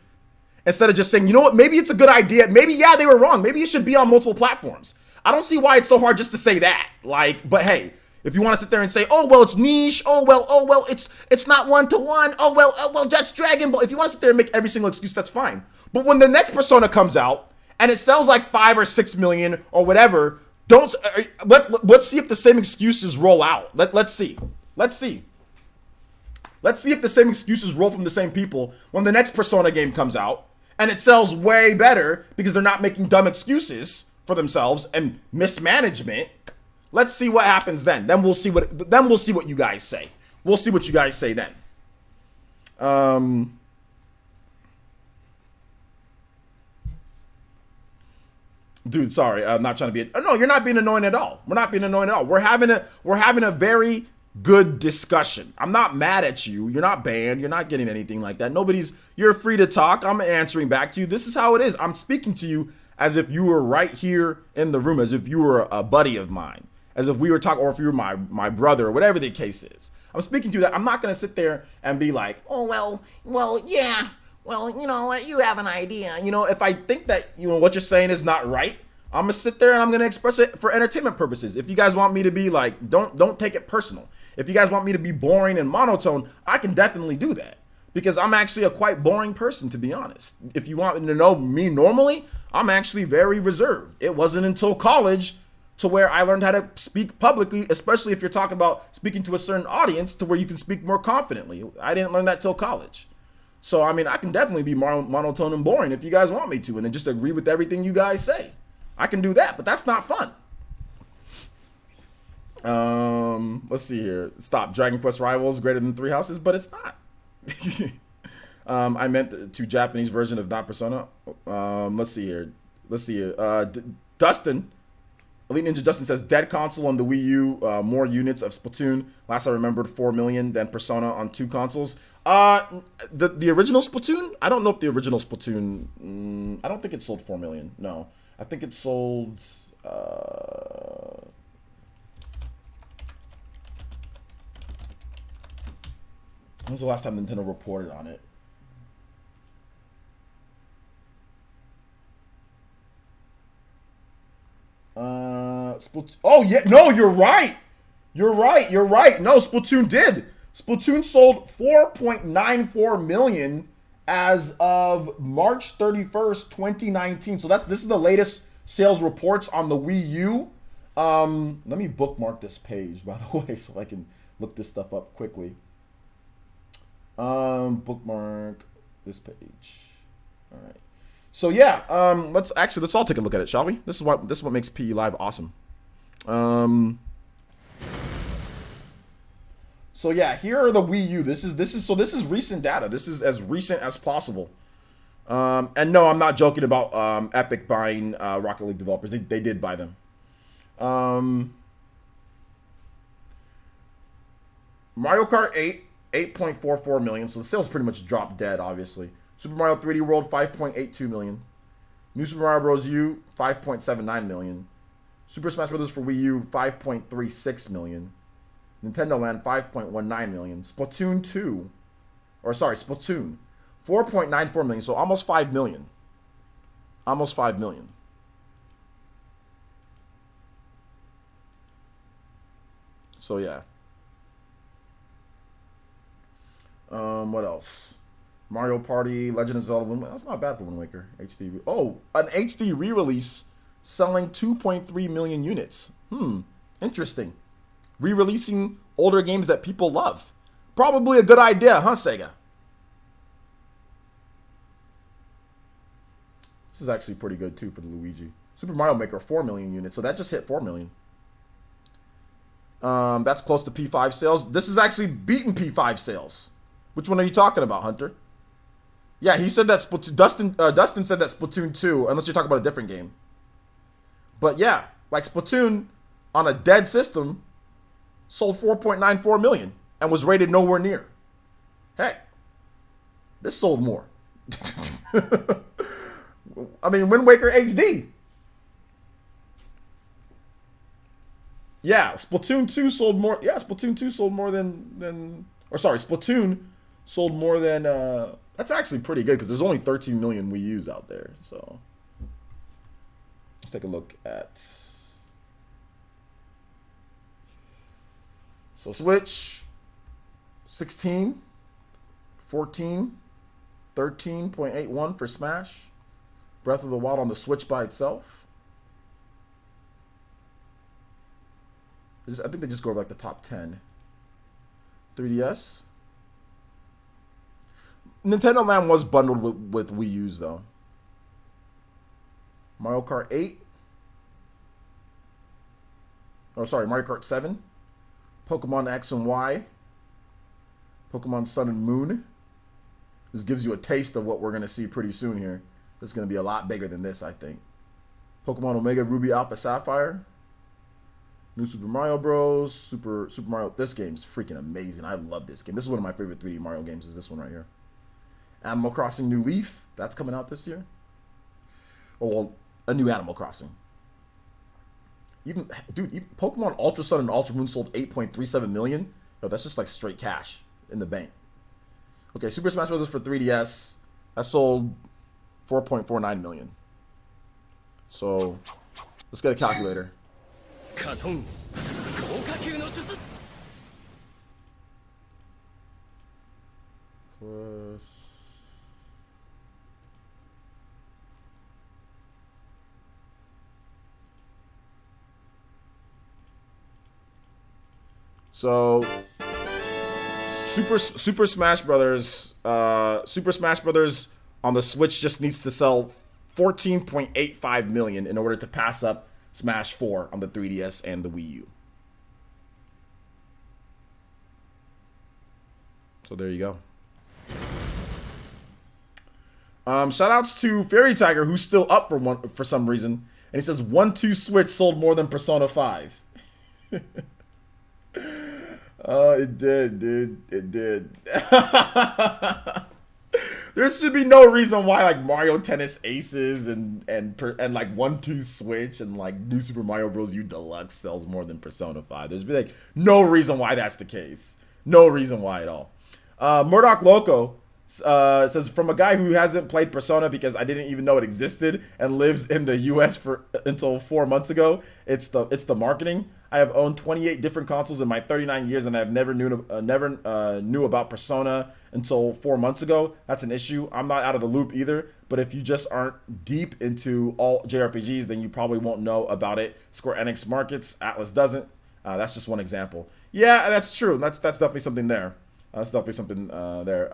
B: Instead of just saying, you know what, maybe it's a good idea. Maybe, yeah, they were wrong. Maybe it should be on multiple platforms. I don't see why it's so hard just to say that. Like, but hey, if you want to sit there and say, oh, well, it's niche. Oh, well, it's not one-to-one. Oh, well, that's Dragon Ball. If you want to sit there and make every single excuse, that's fine. But when the next Persona comes out and it sells like 5 or 6 million or whatever, let's see if the same excuses roll out. Let's see. Let's see if the same excuses roll from the same people when the next Persona game comes out and it sells way better because they're not making dumb excuses for themselves and mismanagement. Let's see what happens then. Then we'll see what you guys say. We'll see what you guys say then. Dude, sorry, I'm not trying to be. No, you're not being annoying at all. We're not being annoying at all. We're having a very good discussion. I'm not mad at you. You're not banned. You're not getting anything like that. You're free to talk. I'm answering back to you. This is how it is. I'm speaking to you as if you were right here in the room, as if you were a buddy of mine, as if we were talking, or if you were my brother, or whatever the case is. I'm speaking to you that I'm not going to sit there and be like,
C: Oh, well, yeah. Well, you know what? You have an idea.
B: if I think that, what you're saying is not right, I'm going to sit there and I'm going to express it for entertainment purposes. If you guys want me to be like, don't take it personal. If you guys want me to be boring and monotone, I can definitely do that. Because I'm actually a quite boring person, to be honest. If you want to know me normally, I'm actually very reserved. It wasn't until college to where I learned how to speak publicly, especially if you're talking about speaking to a certain audience, to where you can speak more confidently. I didn't learn that till college. So, I mean, I can definitely be monotone and boring if you guys want me to, and then just agree with everything you guys say. I can do that, but that's not fun. Let's see here. Stop. Dragon Quest Rivals greater than 3 houses, but it's not. I meant the two Japanese version of not Persona. Let's see here. Dustin, Elite Ninja Dustin says dead console on the Wii U. More units of Splatoon. Last I remembered, 4 million than Persona on 2 consoles. The original Splatoon. I don't know if the original Splatoon. I don't think it sold 4 million. No, I think it sold. When was the last time Nintendo reported on it? Splatoon. Oh yeah, no, you're right. You're right. No, Splatoon did. Splatoon sold 4.94 million as of March 31st, 2019. So this is the latest sales reports on the Wii U. Let me bookmark this page, by the way, so I can look this stuff up quickly. Bookmark this page. All right. So yeah, let's all take a look at it, shall we? This is what makes PE Live awesome. So yeah, here are the Wii U. This is recent data. This is as recent as possible. And no, I'm not joking about Epic buying Rocket League developers. They did buy them. Mario Kart 8, 8.44 million. So the sales pretty much dropped dead, obviously. Super Mario 3D World, 5.82 million. New Super Mario Bros. U, 5.79 million. Super Smash Bros. For Wii U, 5.36 million. Nintendo Land, 5.19 million. Splatoon 4.94 million. So almost 5 million. Almost 5 million. So yeah. What else? Mario Party, Legend of Zelda Wind Waker. That's not bad for Wind Waker. HD. Oh, an HD re-release selling 2.3 million units. Interesting. Re-releasing older games that people love. Probably a good idea, huh, Sega? This is actually pretty good, too, for the Luigi. Super Mario Maker, 4 million units. So that just hit 4 million. That's close to P5 sales. This is actually beating P5 sales. Which one are you talking about, Hunter? Yeah, he said that Dustin said that Splatoon 2, unless you're talking about a different game. But yeah, like Splatoon on a dead system sold 4.94 million and was rated nowhere near. Heck, this sold more. I mean, Wind Waker HD. Yeah, Splatoon 2 sold more. Yeah, Splatoon 2 sold more than Splatoon sold more than that's actually pretty good because there's only 13 million Wii U's out there. So let's take a look at. So Switch 16, 14, 13.81 for Smash. Breath of the Wild on the Switch by itself. I think they just go over like the top 10. 3DS. Nintendo Land was bundled with Wii U's though. Mario Kart 8. Mario Kart 7. Pokemon X and Y. Pokemon Sun and Moon. This gives you a taste of what we're going to see pretty soon here. This is going to be a lot bigger than this, I think. Pokemon Omega Ruby Alpha Sapphire. New Super Mario Bros. Super Mario. This game's freaking amazing. I love this game. This is one of my favorite 3D Mario games. Is this one right here? Animal Crossing New Leaf. That's coming out this year. Oh, well, a new Animal Crossing. Even Pokemon Ultra Sun and Ultra Moon sold 8.37 million. Yo, that's just like straight cash in the bank. Okay, Super Smash Bros. For 3DS. That sold 4.49 million. So, let's get a calculator. Plus... So, Super Smash Brothers, Super Smash Brothers on the Switch just needs to sell 14.85 million in order to pass up Smash 4 on the 3DS and the Wii U. So there you go. Shout outs to Fairy Tiger, who's still up for some reason, and he says 1-2 Switch sold more than Persona 5. Oh, it did, dude. It did. There should be no reason why like Mario Tennis Aces and like 1-2 Switch and like New Super Mario Bros. U Deluxe sells more than Persona 5. There's be like no reason why that's the case. No reason why at all. Murdoch Loco says, from a guy who hasn't played Persona because I didn't even know it existed and lives in the US until 4 months ago, it's the marketing. I have owned 28 different consoles in my 39 years, and I've never knew about Persona until 4 months ago. That's an issue. I'm not out of the loop either, but if you just aren't deep into all JRPGs, then you probably won't know about it. Square Enix markets, Atlas doesn't. That's just one example. Yeah, that's true. That's definitely something there. That's definitely something there.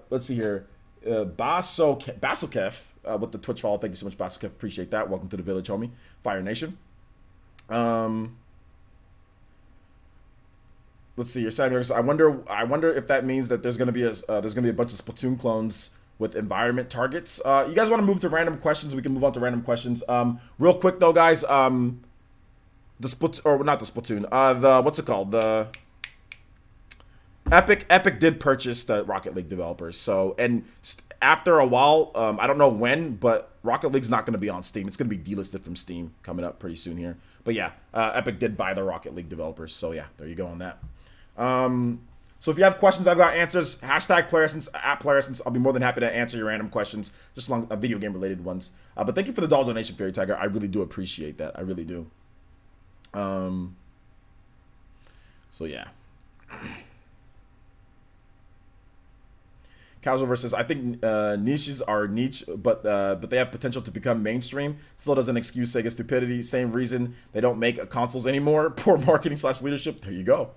B: Let's see here. Basokef with the Twitch follow. Thank you so much, Basokef. Appreciate that. Welcome to the village, homie. Fire Nation. Let's see. Your side. I wonder if that means that there's gonna be a bunch of Splatoon clones with environment targets. You guys want to move to random questions? We can move on to random questions. Real quick though, guys. The Splatoon, or not the Splatoon. The what's it called? The Epic did purchase the Rocket League developers. So, and after a while, I don't know when, but Rocket League's not going to be on Steam. It's going to be delisted from Steam coming up pretty soon here. But yeah, Epic did buy the Rocket League developers. So yeah, there you go on that. So if you have questions, I've got answers. Hashtag PlayerSense, at PlayerSense. I'll be more than happy to answer your random questions, just long video game related ones. But thank you for the dollar donation, Fairy Tiger. I really do appreciate that. I really do. So yeah. Casual versus, I think niches are niche, but they have potential to become mainstream. Still doesn't excuse Sega stupidity. Same reason they don't make consoles anymore. Poor marketing / leadership. There you go.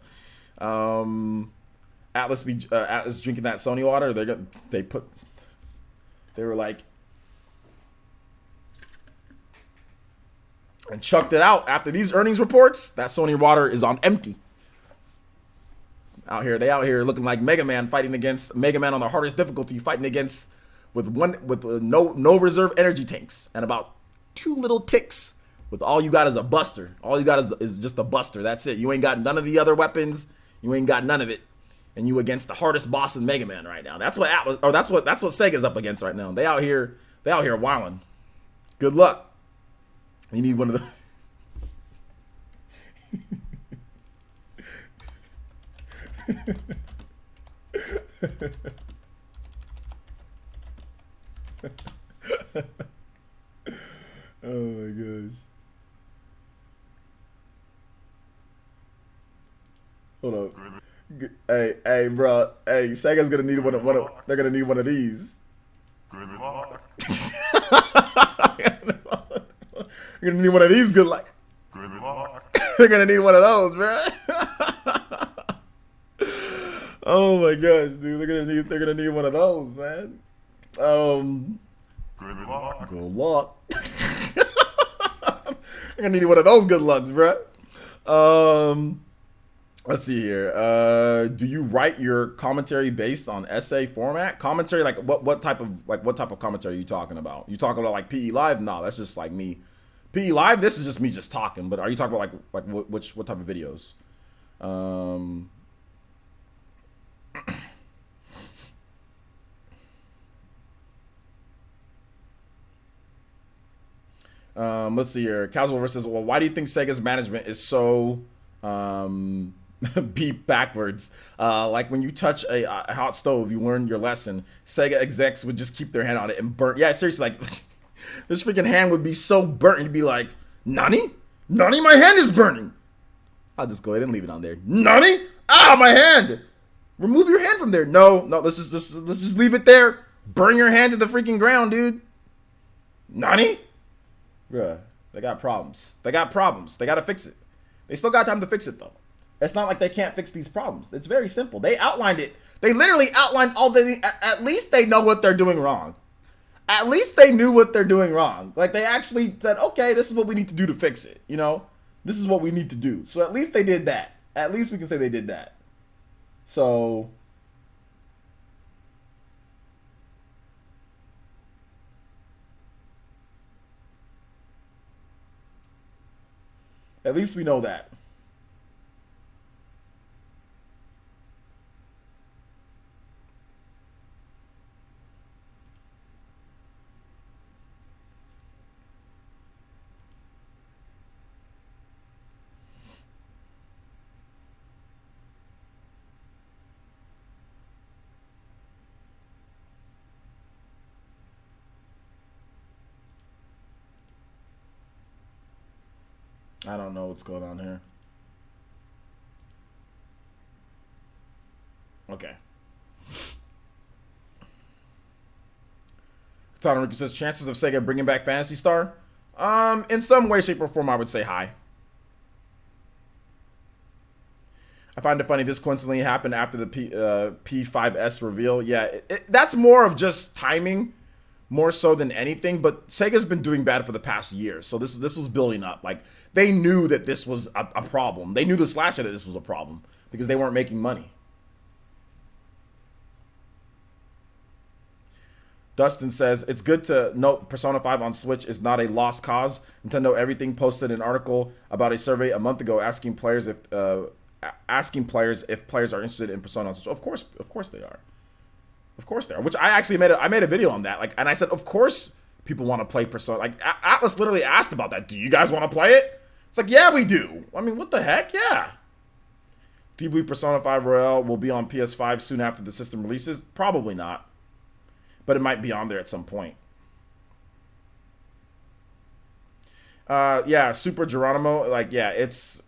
B: Atlas drinking that Sony water. They were like, and chucked it out after these earnings reports. That Sony water is on empty. They out here looking like Mega Man fighting against Mega Man on the hardest difficulty, fighting against with no reserve energy tanks and about 2 little ticks. With all you got is a buster. All you got is just a buster. That's it. You ain't got none of the other weapons. You ain't got none of it. And you against the hardest boss in Mega Man right now. That's what that's what Sega's up against right now. They out here wilding. Good luck. You need one of the oh my gosh. Hold up. Hey, bro. Hey, Sega's gonna need one of. They're gonna need one of these. Good luck. You're gonna need one of these. Good luck. Good luck. They're gonna need one of those, bro. Oh my gosh, dude! They're gonna need one of those, man. Good luck. Good luck. They're gonna need one of those good lucks, bro. Let's see here. Do you write your commentary based on essay format? Commentary, like what type of commentary are you talking about? You talking about like PE Live? No, that's just like me PE Live, this is just me just talking, but are you talking about like what type of videos? Let's see here. Casual says, well, why do you think Sega's management is so beep backwards? Like when you touch a hot stove, you learn your lesson. Sega execs would just keep their hand on it and burn. Yeah, seriously, like this freaking hand would be so burnt. You'd be like, Nani? Nani, my hand is burning. I'll just go ahead and leave it on there. Nani? Ah, my hand. Remove your hand from there. No, let's just leave it there. Burn your hand to the freaking ground, dude. Nani? Bruh, they got problems. They got problems. They got to fix it. They still got time to fix it, though. It's not like they can't fix these problems. It's very simple. They outlined it. They literally outlined all the... At least they know what they're doing wrong. At least they knew what they're doing wrong. Like, they actually said, okay, this is what we need to do to fix it, you know? This is what we need to do. So at least they did that. At least we can say they did that. So... at least we know that. I don't know what's going on here. Okay. Katana Ricky says, chances of Sega bringing back Phantasy Star? In some way, shape, or form, I would say high. I find it funny this coincidentally happened after the P5S reveal. Yeah, that's more of just timing, more so than anything. But Sega's been doing bad for the past year, so this was building up. Like, they knew that this was a problem. They knew this last year that this was a problem because they weren't making money. Dustin says, it's good to note Persona 5 on Switch is not a lost cause. Nintendo Everything posted an article about a survey a month ago asking players if players are interested in Persona on Switch. Of course they are. Of course they are. Which I actually made a video on that. Like, and I said, of course people want to play Persona. Like, Atlas literally asked about that. Do you guys want to play it? It's like, yeah, we do. I mean, what the heck? Yeah. Do you believe Persona 5 Royale will be on PS5 soon after the system releases? Probably not. But it might be on there at some point. Yeah, Super Geronimo. Like, yeah, it's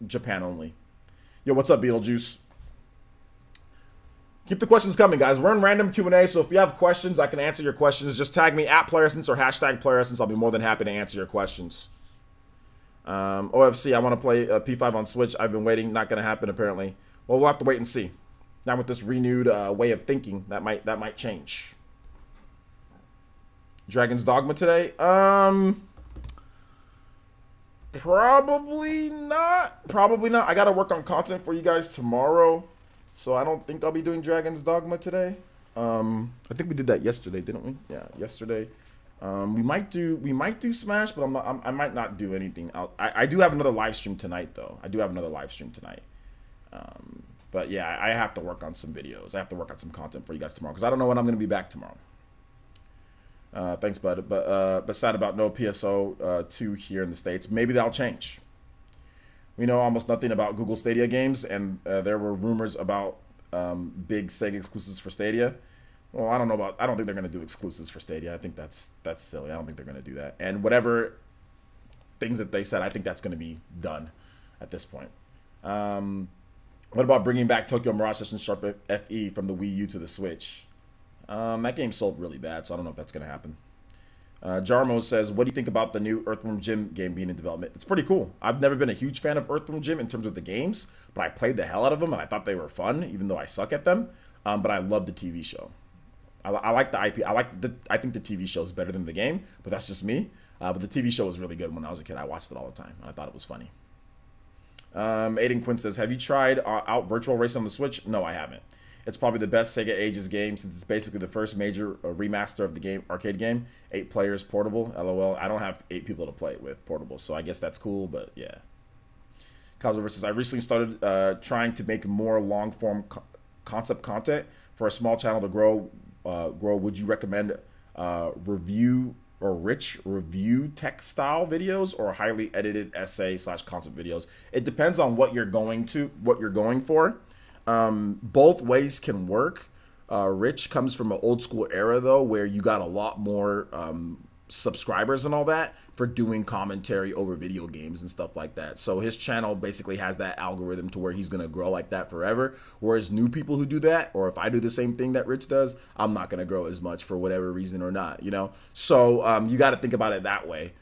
B: Japan only. Yo, what's up, Beetlejuice? Keep the questions coming, guys. We're in random Q&A, so if you have questions, I can answer your questions. Just tag me at PlayerSense or hashtag PlayerSense. I'll be more than happy to answer your questions. OFC, I want to play P5 on Switch. I've been waiting. Not going to happen, apparently. Well, we'll have to wait and see. Now with this renewed way of thinking, that might change. Dragon's Dogma today? Probably not. Probably not. I got to work on content for you guys tomorrow. So I don't think I'll be doing Dragon's Dogma today. I think we did that yesterday, didn't we? Yeah, yesterday. We might do Smash, but I might not do anything. I do have another live stream tonight, though. I do have another live stream tonight. But yeah, I have to work on some videos. I have to work on some content for you guys tomorrow because I don't know when I'm going to be back tomorrow. Thanks, bud. But sad about no PSO 2 here in the States. Maybe that'll change. We know almost nothing about Google Stadia games, and there were rumors about big Sega exclusives for Stadia. Well, I don't think they're going to do exclusives for Stadia. I think that's silly. I don't think they're going to do that. And whatever things that they said, I think that's going to be done at this point. What about bringing back Tokyo Mirage Session Sharp FE from the Wii U to the Switch? That game sold really bad, so I don't know if that's going to happen. Jarmo says, what do you think about the new Earthworm Jim game being in development? It's pretty cool. I've never been a huge fan of Earthworm Jim in terms of the games, but I played the hell out of them, and I thought they were fun, even though I suck at them. But I love the TV show. I like the IP. I think the TV show is better than the game, but that's just me. But the TV show was really good when I was a kid. I watched it all the time, and I thought it was funny. Aiden Quinn says, have you tried out virtual racing on the Switch? No, I haven't. It's probably the best Sega Ages game since it's basically the first major remaster of the game, arcade game. 8 players portable. LOL. I don't have 8 people to play it with portable, so I guess that's cool. But yeah. Causa versus. I recently started trying to make more long form concept content for a small channel to grow. Would you recommend review or rich review tech style videos or highly edited essay / concept videos? It depends on what you're going for. Both ways can work. Rich comes from an old school era though, where you got a lot more subscribers and all that for doing commentary over video games and stuff like that. So his channel basically has that algorithm to where he's gonna grow like that forever. Whereas new people who do that, or if I do the same thing that Rich does, I'm not gonna grow as much for whatever reason or not, you know? So you got to think about it that way.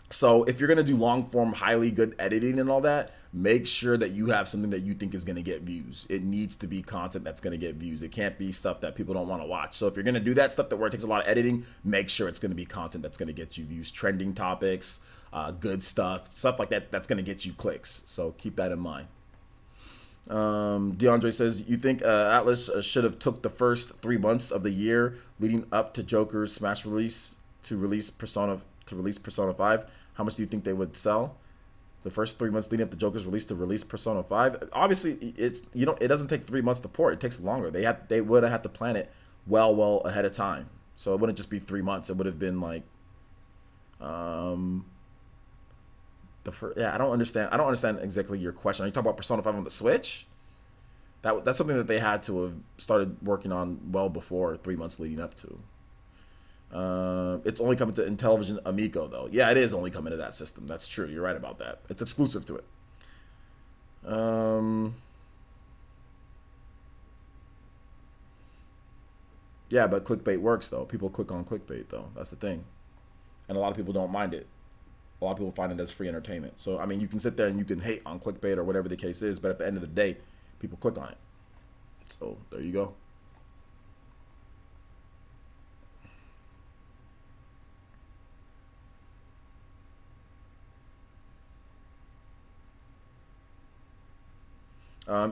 B: So if you're gonna do long form, highly good editing and all that, make sure that you have something that you think is gonna get views. It needs to be content that's gonna get views. It can't be stuff that people don't want to watch. So if you're gonna do that stuff where it takes a lot of editing, make sure it's gonna be content that's gonna get you views, trending topics, good stuff like that. That's gonna get you clicks. So keep that in mind. DeAndre says, you think Atlas should have took the first 3 months of the year leading up to Joker's Smash release to release Persona 5? How much do you think they would sell? The first 3 months leading up to Joker's release to release Persona 5. Obviously, it doesn't take 3 months to port. It takes longer. They would have had to plan it well ahead of time. So it wouldn't just be 3 months. It would have been like, I don't understand exactly your question. Are you talking about Persona 5 on the Switch? That's something that they had to have started working on well before 3 months leading up to. It's only coming to Intellivision Amico though. Yeah, it is only coming to that system. That's true. You're right about that. It's exclusive to it. Yeah, but clickbait works though. People click on clickbait though. That's the thing. And a lot of people don't mind it. A lot of people find it as free entertainment. So I mean, you can sit there and you can hate on clickbait or whatever the case is, but at the end of the day, people click on it. So there you go.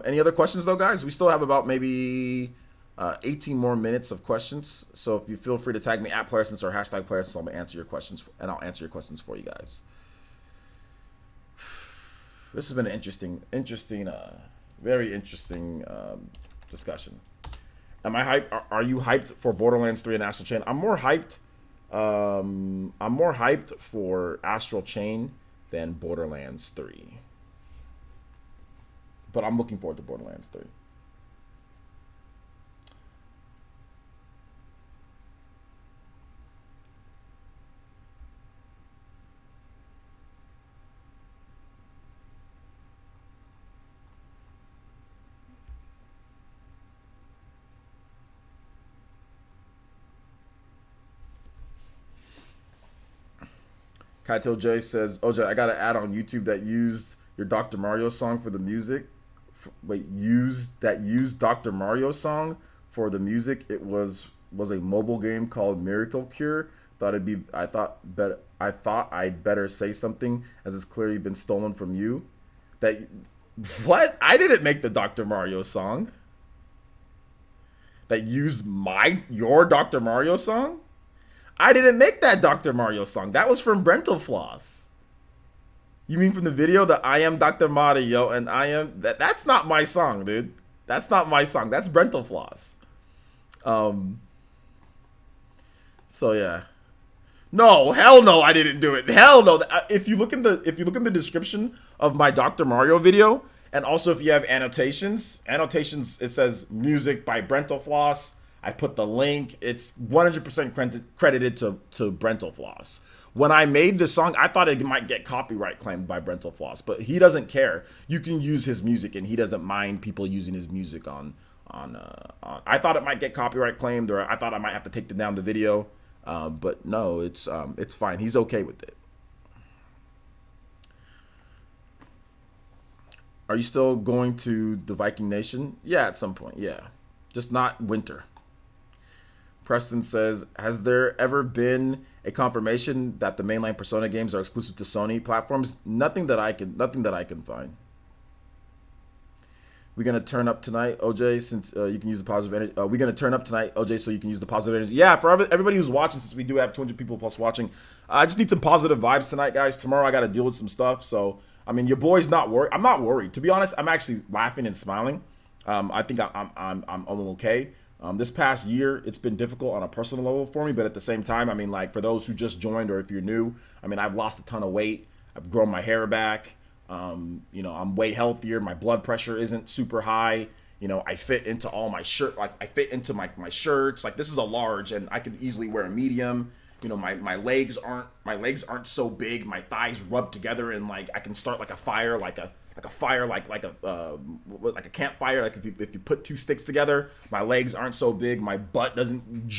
B: Any other questions though, guys? We still have about maybe 18 more minutes of questions. So if you feel free to tag me at PlayerSense or hashtag PlayerSense, so I'm gonna answer your questions, and I'll answer your questions for you guys. This has been an very interesting discussion. Am I hyped? Are you hyped for Borderlands 3 and Astral Chain? I'm more hyped for Astral Chain than Borderlands 3. But I'm looking forward to Borderlands 3. Kaito J says, OJ, I got an ad on YouTube that used your Dr. Mario song for the music. Used Dr. Mario song for the music. It was a mobile game called Miracle Cure. I thought I'd better say something as it's clearly been stolen from you. What? I didn't make the Dr. Mario song. That used your Dr. Mario song? I didn't make that Dr. Mario song. That was from Brental Floss. You mean from the video, the I am Dr. Mario and I am... That's not my song, dude. That's not my song. That's Brental Floss. So yeah. No, hell no, I didn't do it. Hell no. If you look in the description of my Dr. Mario video, and also if you have annotations, it says music by Brental Floss. I put the link. It's 100% credited to Brental Floss. When I made this song, I thought it might get copyright claimed by Brental Floss, but he doesn't care. You can use his music, and he doesn't mind people using his music on. I thought it might get copyright claimed, or I thought I might have to take down the video, but no, it's fine. He's okay with it. Are you still going to the Viking Nation? Yeah, at some point. Yeah, just not winter. Preston says, has there ever been a confirmation that the mainline Persona games are exclusive to Sony platforms? Nothing that I can find. We're gonna turn up tonight, OJ, since you can use the positive energy. We're gonna turn up tonight, OJ, so you can use the positive energy. Yeah, for everybody who's watching, since we do have 200 people plus watching, I just need some positive vibes tonight, guys. Tomorrow I got to deal with some stuff, so I mean, your boy's not worried. I'm not worried, to be honest. I'm actually laughing and smiling. I think I'm okay. This past year, it's been difficult on a personal level for me, but at the same time, I mean, like for those who just joined or if you're new, I mean, I've lost a ton of weight. I've grown my hair back. You know, I'm way healthier. My blood pressure isn't super high. You know, I fit into all my shirt. Like I fit into my shirts. Like this is a large, and I could easily wear a medium. You know, my legs aren't so big. My thighs rub together, and like I can start like a fire, like a campfire. Like if you put two sticks together, my legs aren't so big. My butt doesn't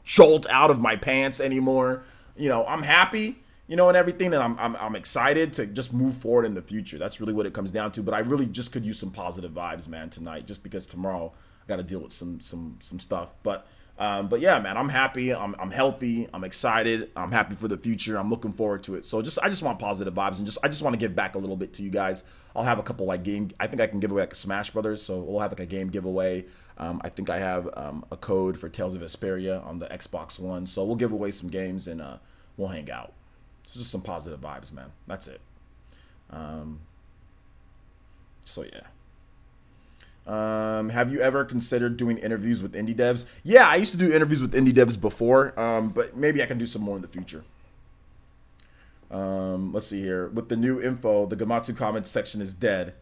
B: jolt out of my pants anymore. You know, I'm happy. You know, and everything, and I'm excited to just move forward in the future. That's really what it comes down to. But I really just could use some positive vibes, man, tonight, just because tomorrow I got to deal with some stuff. But yeah, man, I'm happy. I'm healthy. I'm excited. I'm happy for the future. I'm looking forward to it. So I just want positive vibes, and I just want to give back a little bit to you guys. I'll have a couple like game. I think I can give away like a Smash Brothers. So we'll have like a game giveaway. I think I have a code for Tales of Vesperia on the Xbox One. So we'll give away some games, and we'll hang out. So just some positive vibes, man. That's it. So yeah. Have you ever considered doing interviews with indie devs? Yeah, I used to do interviews with indie devs before, but maybe I can do some more in the future. Let's see here. With the new info, the Gamatsu comments section is dead.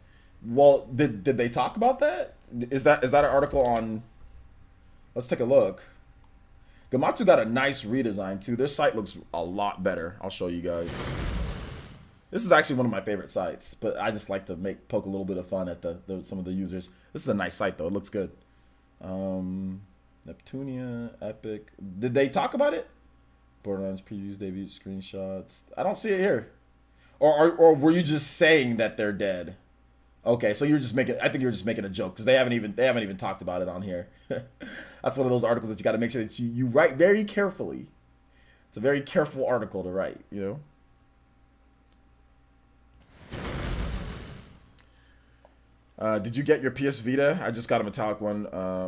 B: Well, did they talk about that? Is that an article on? Let's take a look. Gamatsu got a nice redesign too. Their site looks a lot better. I'll show you guys. This is actually one of my favorite sites, but I just like to poke a little bit of fun at some of the users. This is a nice site though. It looks good. Neptunia, Epic. Did they talk about it? Borderlands previews, debut screenshots. I don't see it here. Or were you just saying that they're dead? Okay, so you're just making. I think you're just making a joke because they haven't even talked about it on here. That's one of those articles that you got to make sure that you write very carefully. It's a very careful article to write, you know. Did you get your PS Vita? I just got a metallic one,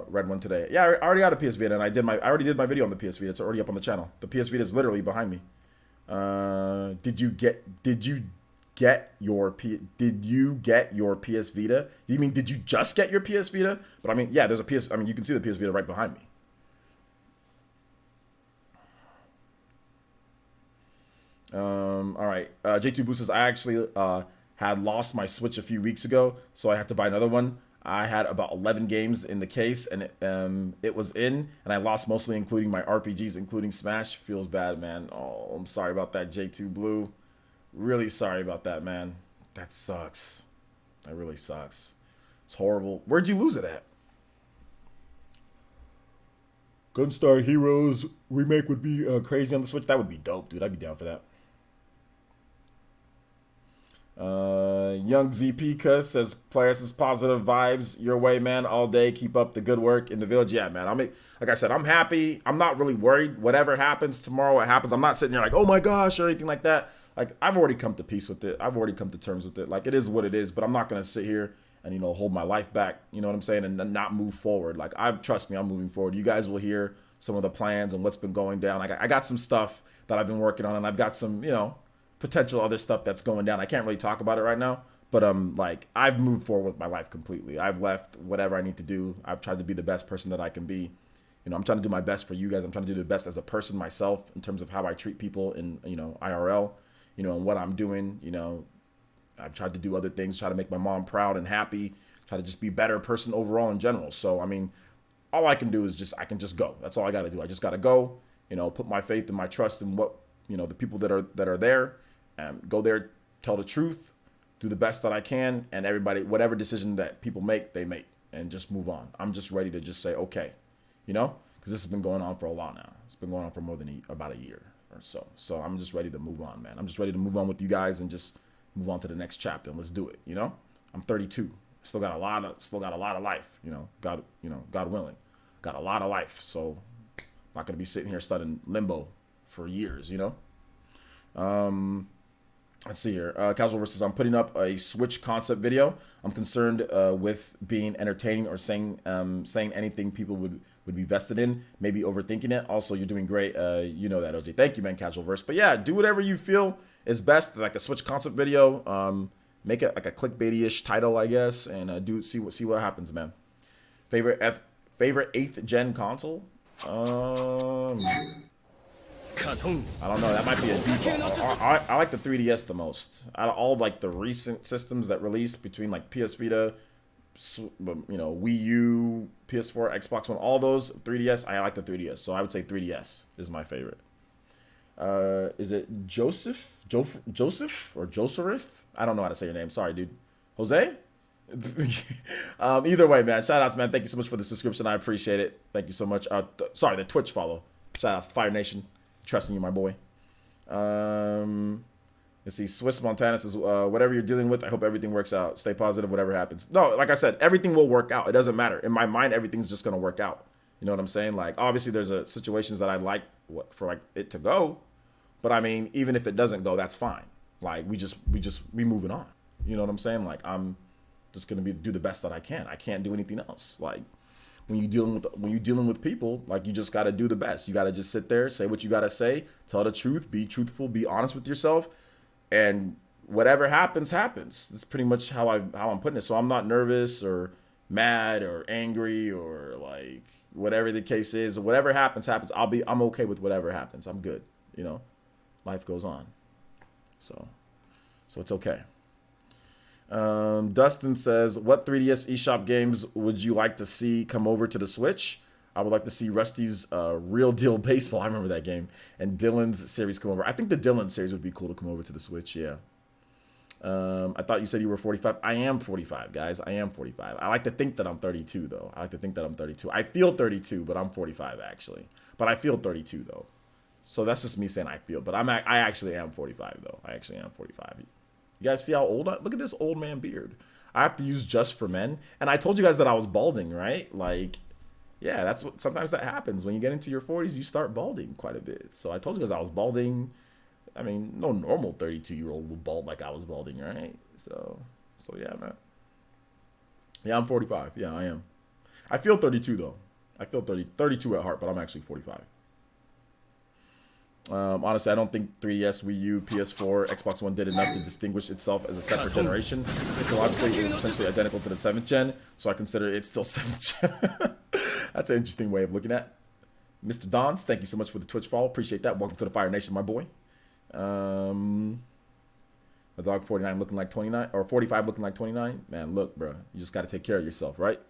B: red one today. Yeah, I already got a PS Vita, and I already did my video on the PS Vita. It's already up on the channel. The PS Vita is literally behind me. Did you get your PS Vita? You mean did you just get your PS Vita? But I mean, yeah, there's a PS. I mean, you can see the PS Vita right behind me. All right. J2 Boost says I actually had lost my Switch a few weeks ago, so I had to buy another one. I had about 11 games in the case, and it was in, and I lost mostly, including my RPGs, including Smash. Feels bad, man. Oh, I'm sorry about that, J2 Blue. Really sorry about that, man. That sucks. That really sucks. It's horrible. Where'd you lose it at? Gunstar Heroes remake would be crazy on the Switch. That would be dope, dude. I'd be down for that. Young ZP Cuss says, players is positive vibes your way, man, all day. Keep up the good work in the village. Yeah, man. Like I said, I'm happy. I'm not really worried. Whatever happens tomorrow, it happens. I'm not sitting here like, oh my gosh, or anything like that. Like, I've already come to peace with it. I've already come to terms with it. Like, it is what it is, but I'm not going to sit here and, hold my life back, you know what I'm saying, and not move forward. Like, trust me, I'm moving forward. You guys will hear some of the plans and what's been going down. Like, I got some stuff that I've been working on, and I've got some, potential other stuff that's going down. I can't really talk about it right now, but like, I've moved forward with my life completely. I've left whatever I need to do. I've tried to be the best person that I can be. I'm trying to do my best for you guys. I'm trying to do the best as a person myself in terms of how I treat people in, IRL, and what I'm doing. I've tried to do other things, try to make my mom proud and happy, try to just be a better person overall in general. So, I mean, all I can do is I can just go. That's all I got to do. I just got to go, put my faith and my trust in what, the people that are there, and go there, tell the truth, do the best that I can, and everybody, whatever decision that people make, they make, and just move on. I'm just ready to just say, okay, because this has been going on for a while now. It's been going on for more than about a year or so. So I'm just ready to move on, man. I'm just ready to move on with you guys and just move on to the next chapter, and let's do it. I'm 32, still got a lot of life. God willing, got a lot of life. So I'm not gonna be sitting here studying limbo for years. Let's see here. Casual versus. I'm putting up a Switch concept video. I'm concerned with being entertaining or saying anything people would be vested in. Maybe overthinking it. Also, you're doing great. You know that, OJ. Thank you, man. Casual verse. But yeah, do whatever you feel is best. Like a Switch concept video. Make it like a clickbaity-ish title, I guess, and see what happens, man. Favorite 8th gen console. I don't know. That might be a default. I like the 3DS the most. Out of all like the recent systems that released between like PS Vita, Wii U, PS4, Xbox One, all those 3DS. I like the 3DS, so I would say 3DS is my favorite. Is it Joseph or Joseph? I don't know how to say your name. Sorry, dude. Jose? Either way, man. Shout outs, man. Thank you so much for the subscription. I appreciate it. Thank you so much. Sorry, the Twitch follow. Shout outs to Fire Nation. Trusting you, my boy. Let's see. Swiss Montana says, whatever you're dealing with, I hope everything works out. Stay positive, whatever happens. No, like I said, everything will work out. It doesn't matter. In my mind, everything's just going to work out. You know what I'm saying? Like, obviously, there's situations that I'd like for like it to go. But I mean, even if it doesn't go, that's fine. Like, we moving on. You know what I'm saying? Like, I'm just going to do the best that I can. I can't do anything else. Like, when you're dealing with people, like, you just got to do the best. You got to just sit there, say what you got to say, tell the truth, be truthful, be honest with yourself, and whatever happens. That's pretty much how I'm putting it. So I'm not nervous or mad or angry or like whatever the case is. Whatever happens. I'm okay with whatever happens. I'm good. You know, life goes on. So it's okay. Dustin says, what 3DS eShop games would you like to see come over to the Switch? I would like to see Rusty's Real Deal Baseball. I remember that game. And Dylan's series come over. I think the Dylan series would be cool to come over to the Switch, yeah. I thought you said you were 45. I am 45, guys. I am 45. I like to think that I'm 32, though. I feel 32, but I'm 45, actually. But I feel 32, though. So that's just me saying I feel. But I actually am 45, though. I actually am 45. You guys see how old look at this old man beard. I have to use Just for Men. And I told you guys that I was balding, right? Like, yeah, sometimes that happens. When you get into your 40s, you start balding quite a bit. So I told you guys I was balding. I mean, no normal 32-year-old will bald like I was balding, right? So yeah, man. Yeah, I'm 45. Yeah, I am. I feel 32, though. I feel 32 at heart, but I'm actually 45. Honestly, I don't think 3DS, Wii U, PS4, Xbox One did enough to distinguish itself as a separate generation. Technologically, it was essentially identical to the 7th gen, so I consider it still 7th gen. That's an interesting way of looking at it. Mr. Dons, thank you so much for the Twitch follow. Appreciate that. Welcome to the Fire Nation, my boy. The dog 49 looking like 29, or 45 looking like 29. Man, look, bro, you just got to take care of yourself, right?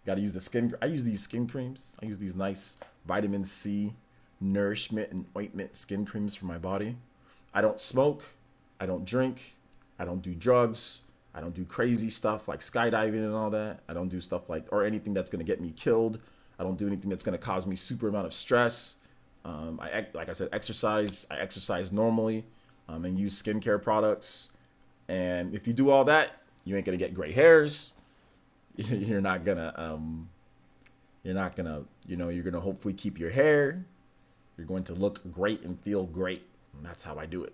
B: Got to use the skin. I use these skin creams. I use these nice vitamin C nourishment and ointment skin creams for my body. I don't smoke. I don't drink. I don't do drugs. I don't do crazy stuff like skydiving and all that. I don't do stuff or anything that's going to get me killed. I don't do anything that's going to cause me super amount of stress. Like I said, exercise. I exercise normally and use skincare products. And if you do all that, you ain't going to get gray hairs. You're gonna hopefully keep your hair. You're going to look great and feel great. And that's how I do it.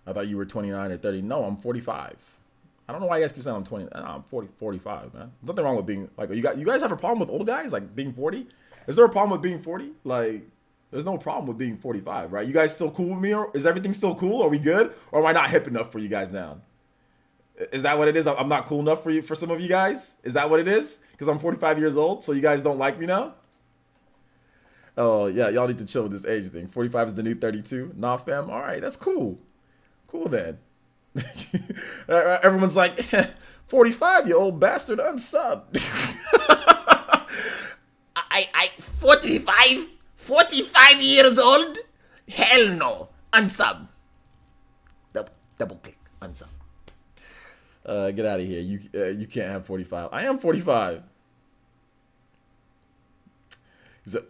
B: I thought you were 29 or 30. No, I'm 45. I don't know why you guys keep saying I'm 20. No, I'm 45, man. Nothing wrong with being like, you guys have a problem with old guys like being 40? Is there a problem with being 40? Like, there's no problem with being 45, right? You guys still cool with me? Or is everything still cool? Are we good? Or am I not hip enough for you guys now? Is that what it is? I'm not cool enough for some of you guys? Is that what it is? Because I'm 45 years old, so you guys don't like me now? Oh, yeah, y'all need to chill with this age thing. 45 is the new 32? Nah, fam. All right, that's cool. Cool, then. Everyone's like, 45, you old bastard, unsub.
C: I 45 years old? Hell no. Unsub. Double click. Unsub.
B: Get out of here. You can't have 45. I am 45. He's a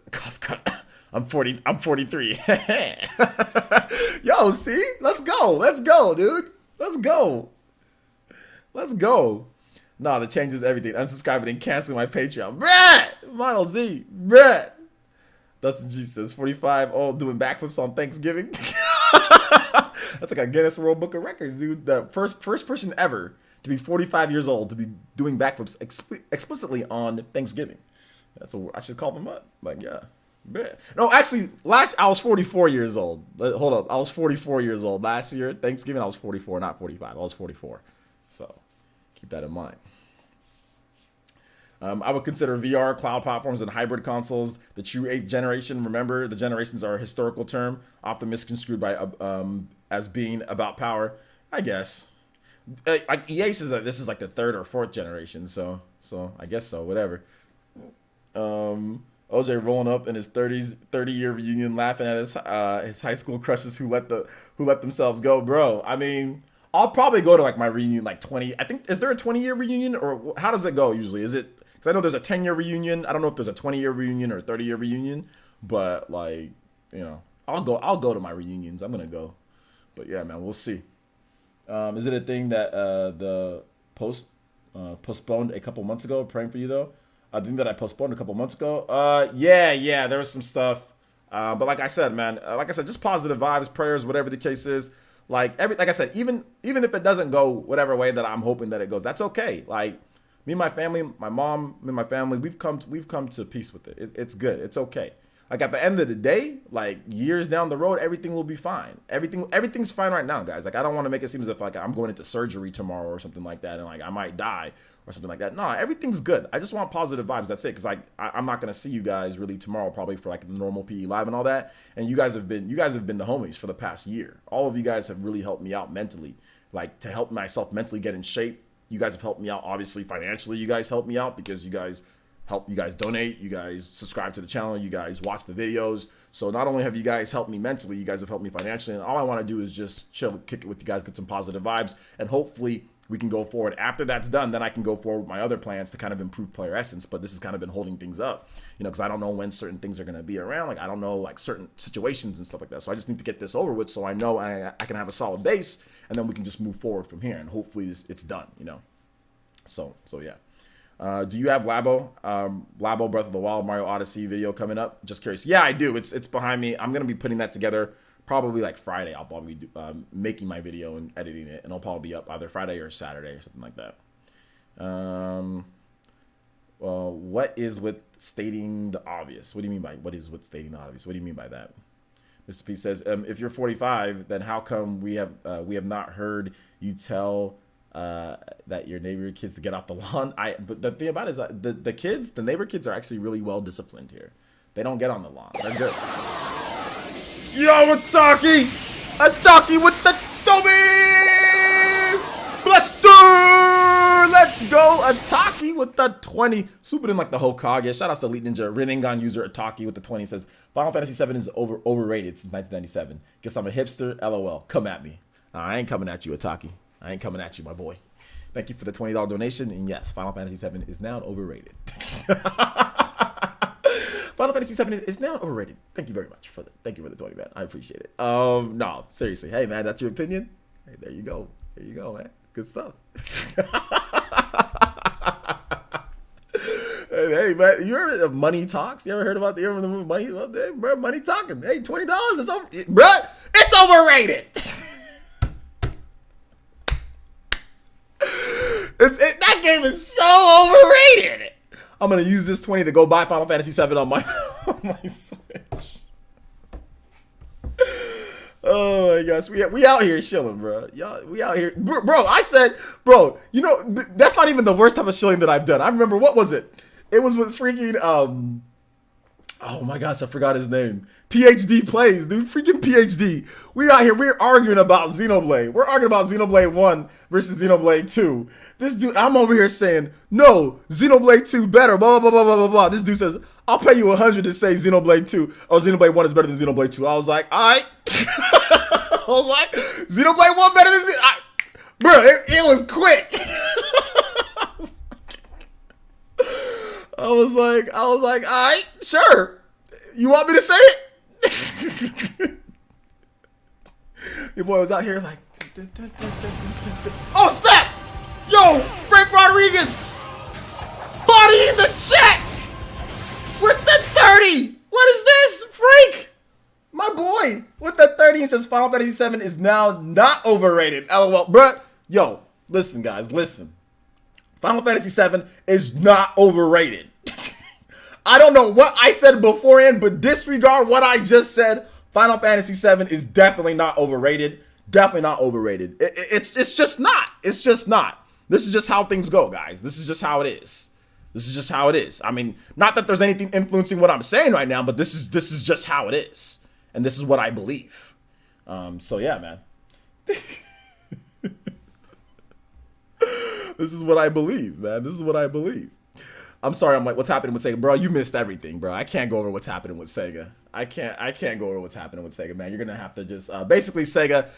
B: I'm 40. I'm 43. Yo, see? Let's go, dude. Let's go. Nah, that changes everything. Unsubscribing and canceling my Patreon. Bruh! Model Z. Bruh! Dustin G says 45. Oh, doing backflips on Thanksgiving. That's like a Guinness World Book of Records, dude. The first person ever to be 45 years old to be doing backflips explicitly on Thanksgiving. I should call them up. Like, yeah. No, actually, I was 44 years old. Hold up. I was 44 years old. Last year, Thanksgiving, I was 44, not 45. I was 44. So, keep that in mind. I would consider VR, cloud platforms, and hybrid consoles the true 8th generation. Remember, the generations are a historical term, often misconstrued by as being about power. I guess. Like EA says that this is like the 3rd or 4th generation, so I guess so. Whatever. OJ rolling up in his 30-year reunion, laughing at his high school crushes who let themselves go, bro. I mean, I'll probably go to like my reunion, like 20. I think, is there a 20-year reunion, or how does it go usually? Is it? Because I know there's a 10-year reunion. I don't know if there's a 20-year reunion or a 30-year reunion, but like, you know, I'll go to my reunions. I'm gonna go, but yeah, man, we'll see. Is it a thing that the postponed a couple months ago? Praying for you though. I think that I postponed a couple months ago. Yeah, there was some stuff. But like I said, man, just positive vibes, prayers, whatever the case is. Like I said, even if it doesn't go whatever way that I'm hoping that it goes, that's okay. Like me and my family, my mom, me and my family, we've come to peace with it. It's good. It's okay. Like at the end of the day, like years down the road, everything will be fine. Everything's fine right now, guys. Like I don't want to make it seem as if like I'm going into surgery tomorrow or something like that, and like I might die or something like that. No, everything's good. I just want positive vibes. That's it. Because like I'm not gonna see you guys really tomorrow, probably for like the normal PE live and all that. And you guys have been the homies for the past year. All of you guys have really helped me out mentally, like to help myself mentally get in shape. You guys have helped me out, obviously financially. You guys helped me out because you guys donate, you guys subscribe to the channel, you guys watch the videos. So not only have you guys helped me mentally, you guys have helped me financially, and all I want to do is just chill, kick it with you guys, get some positive vibes, and hopefully we can go forward. After that's done, then I can go forward with my other plans to kind of improve player essence. But this has kind of been holding things up, you know, because I don't know when certain things are going to be around. Like I don't know like certain situations and stuff like that. So I just need to get this over with so I know I can have a solid base, and then we can just move forward from here, and hopefully it's done, you know. So yeah. Do you have Labo Breath of the Wild Mario Odyssey video coming up? Just curious. Yeah, I do. It's behind me. I'm gonna be putting that together probably like Friday. I'll probably be making my video and editing it, and it'll probably be up either Friday or Saturday or something like that. Well, what is with stating the obvious? What do you mean by what is with stating the obvious? What do you mean by that? Mr. P says, if you're 45, then how come we have not heard you tell that your neighbor kids to get off the lawn? But the thing about it is that the neighbor kids are actually really well disciplined here. They don't get on the lawn. They're good. Yo, Ataki with the Toby Blaster. Let's go, Ataki with the 20. Swooping in like the Hokage. Shout out to Elite Ninja Rinnegan user Ataki with the 20. Says Final Fantasy VII is overrated since 1997. Guess I'm a hipster. LOL. Come at me. Nah, I ain't coming at you, Ataki. I ain't coming at you, my boy. Thank you for the $20 donation. And yes, Final Fantasy VII is now overrated. Final Fantasy VII is now overrated. Thank you very much for thank you for the 20, man. I appreciate it. No, seriously. Hey, man, that's your opinion. Hey, there you go. There you go, man. Good stuff. Hey, man, you ever Money Talks? You ever heard about the movie Money? Hey, bro, Money Talking. Hey, $20 is over, bro. It's overrated. That game is so overrated. I'm gonna use this 20 to go buy Final Fantasy VII on my Switch. Oh my gosh, we out here chilling, bro. Y'all, we out here, bro. I said, bro, you know that's not even the worst type of chilling that I've done. I remember, what was it? It was with freaking oh my gosh, I forgot his name. PhD plays, dude. Freaking PhD. We're out here. We're arguing about Xenoblade. We're arguing about Xenoblade 1 versus Xenoblade 2. This dude, I'm over here saying, no, Xenoblade 2 better, blah, blah, blah, blah, blah, blah. This dude says, I'll pay you 100 to say Xenoblade 2 or Xenoblade 1 is better than Xenoblade 2. I was like, all right. I was like, Xenoblade 1 better than bro, it was quick. I was like, all right, sure. You want me to say it? Your boy was out here like, oh snap! Yo, Frank Rodriguez, body in the chat with the 30. What is this, Frank? My boy with the 30 says Final Fantasy 7 is now not overrated. LOL. Bruh, yo, listen, guys, listen. Final Fantasy 7 is not overrated. I don't know what I said beforehand, but disregard what I just said. Final Fantasy 7 is definitely not overrated. Definitely not overrated. It's just not. It's just not. This is just how things go, guys. This is just how it is. This is just how it is. I mean, not that there's anything influencing what I'm saying right now, but this is just how it is, and this is what I believe. So yeah, man. This is what I believe, man. This is what I believe. I'm sorry. I'm like, what's happening with Sega, bro? You missed everything, bro. I can't go over what's happening with Sega. I can't go over what's happening with Sega, man. You're gonna have to just basically Sega.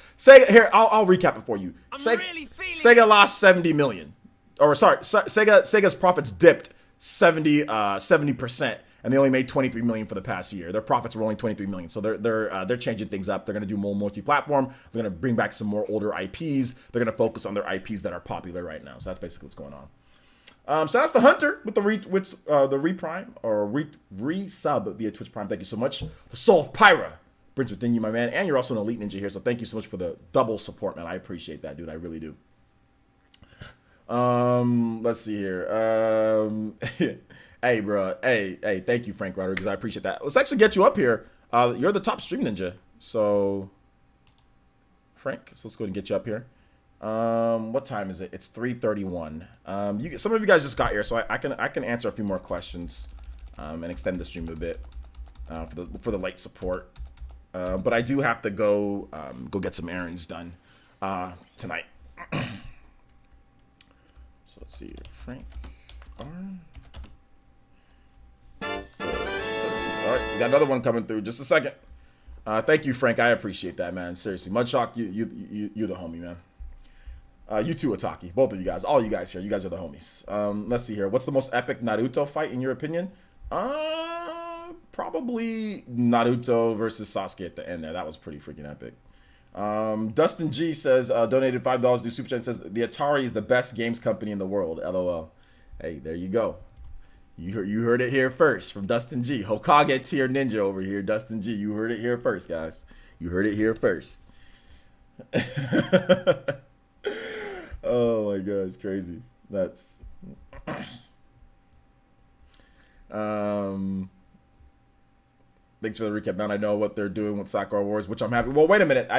B: Here, I'll recap it for you. Sega lost 70 million, or sorry, Sega's profits dipped 70%, and they only made 23 million for the past year. Their profits were only 23 million, so they're changing things up. They're gonna do more multi-platform. They're gonna bring back some more older IPs. They're gonna focus on their IPs that are popular right now. So that's basically what's going on. So that's the Hunter with the reprime or resub via Twitch Prime. Thank you so much. The Soul of Pyra brings within you, my man, and you're also an elite ninja here. So thank you so much for the double support, man. I appreciate that, dude. I really do. Let's see here. Hey, bro. Hey. Thank you, Frank Rodriguez. I appreciate that. Let's actually get you up here. You're the top stream ninja. So, Frank. So let's go ahead and get you up here. What time is it? It's 3:31. Some of you guys just got here, so I can answer a few more questions, and extend the stream a bit, for the late support. But I do have to go get some errands done, tonight. So let's see, Frank. All right, we got another one coming through. Just a second. Thank you, Frank. I appreciate that, man. Seriously, Mudshock, you're the homie, man. You too, Ataki. Both of you guys. All you guys here. You guys are the homies. Let's see here. What's the most epic Naruto fight in your opinion? Probably Naruto versus Sasuke at the end there. That was pretty freaking epic. Dustin G says, donated $5 to Super Chat, says, the Atari is the best games company in the world. LOL. Hey, there you go. You heard it here first from Dustin G. Hokage tier ninja over here. Dustin G. You heard it here first, guys. You heard it here first. Oh my god, it's crazy. That's thanks for the recap, man. I know what they're doing with Sakura Wars, which I'm happy. Well, wait a minute.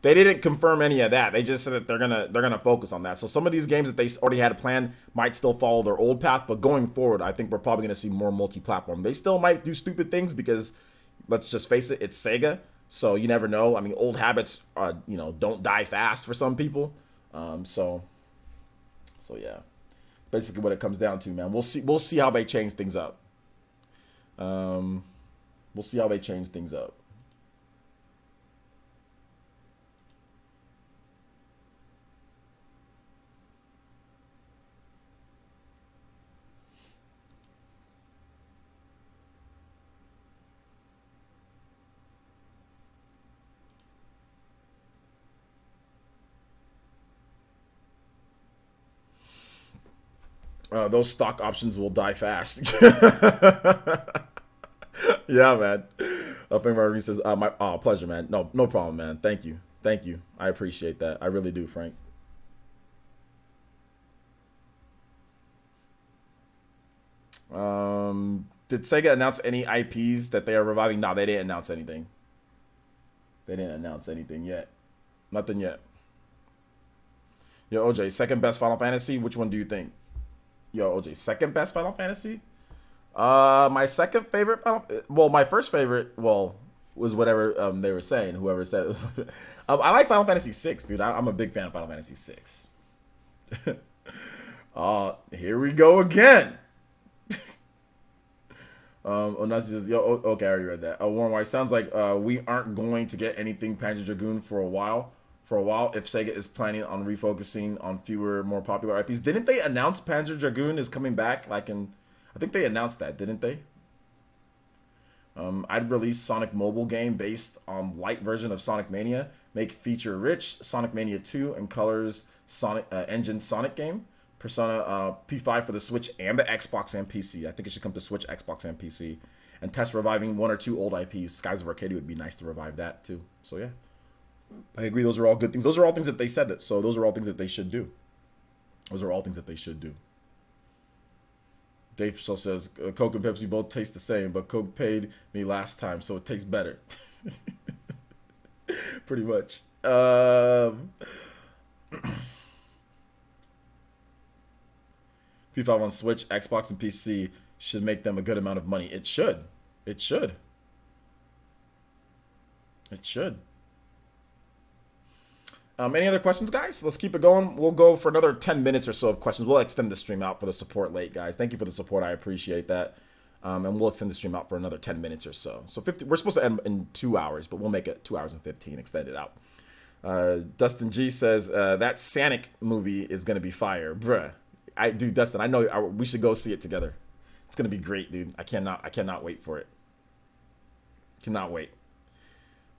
B: They didn't confirm any of that. They just said that they're gonna focus on that. So some of these games that they already had planned might still follow their old path, but going forward, I think we're probably gonna see more multi-platform. They still might do stupid things because, let's just face it, it's Sega. So you never know. I mean, old habits, don't die fast for some people. So yeah, basically what it comes down to, man. We'll see how they change things up. We'll see how they change things up. Those stock options will die fast. Yeah, man. Frank Marguerite says, pleasure, man. No problem, man. Thank you. I appreciate that. I really do, Frank. Did Sega announce any IPs that they are reviving? No, they didn't announce anything. They didn't announce anything yet. Nothing yet. Yo, OJ, second best Final Fantasy? Which one do you think? Yo, OJ, second best Final Fantasy? My second favorite my first favorite, was whatever they were saying, whoever said it. I like Final Fantasy 6, dude. I'm a big fan of Final Fantasy 6. Here we go again. Onasi says, okay, I already read that. Warren White, sounds like we aren't going to get anything Panzer Dragoon for a while. If Sega is planning on refocusing on fewer, more popular IPs. Didn't they announce Panzer Dragoon is coming back? I think they announced that, didn't they? I'd release Sonic mobile game based on light version of Sonic Mania. Make feature rich Sonic Mania 2 and colors Sonic engine Sonic game. Persona P5 for the Switch and the Xbox and PC. I think it should come to Switch, Xbox, and PC. and test reviving 1 or 2 old IPs. Skies of Arcadia would be nice to revive that too. So yeah, I agree. Those are all good things. Those are all things that they said that. So those are all things that they should do. Those are all things that they should do. Dave still says Coke and Pepsi both taste the same, but Coke paid me last time, so it tastes better. Pretty much. P5 on Switch, Xbox, and PC should make them a good amount of money. It should. It should. It should. Any other questions, guys? Let's keep it going. We'll go for another 10 minutes or so of questions. We'll extend the stream out for the support late, guys. Thank you for the support. I appreciate that. And we'll extend the stream out for another 10 minutes or so. So 50, we're supposed to end in 2 hours, but we'll make it 2 hours and 15, extend it out. Dustin G says, that Sonic movie is going to be fire. Bruh. Dude, Dustin, I know we should go see it together. It's going to be great, dude. I cannot wait for it. Cannot wait.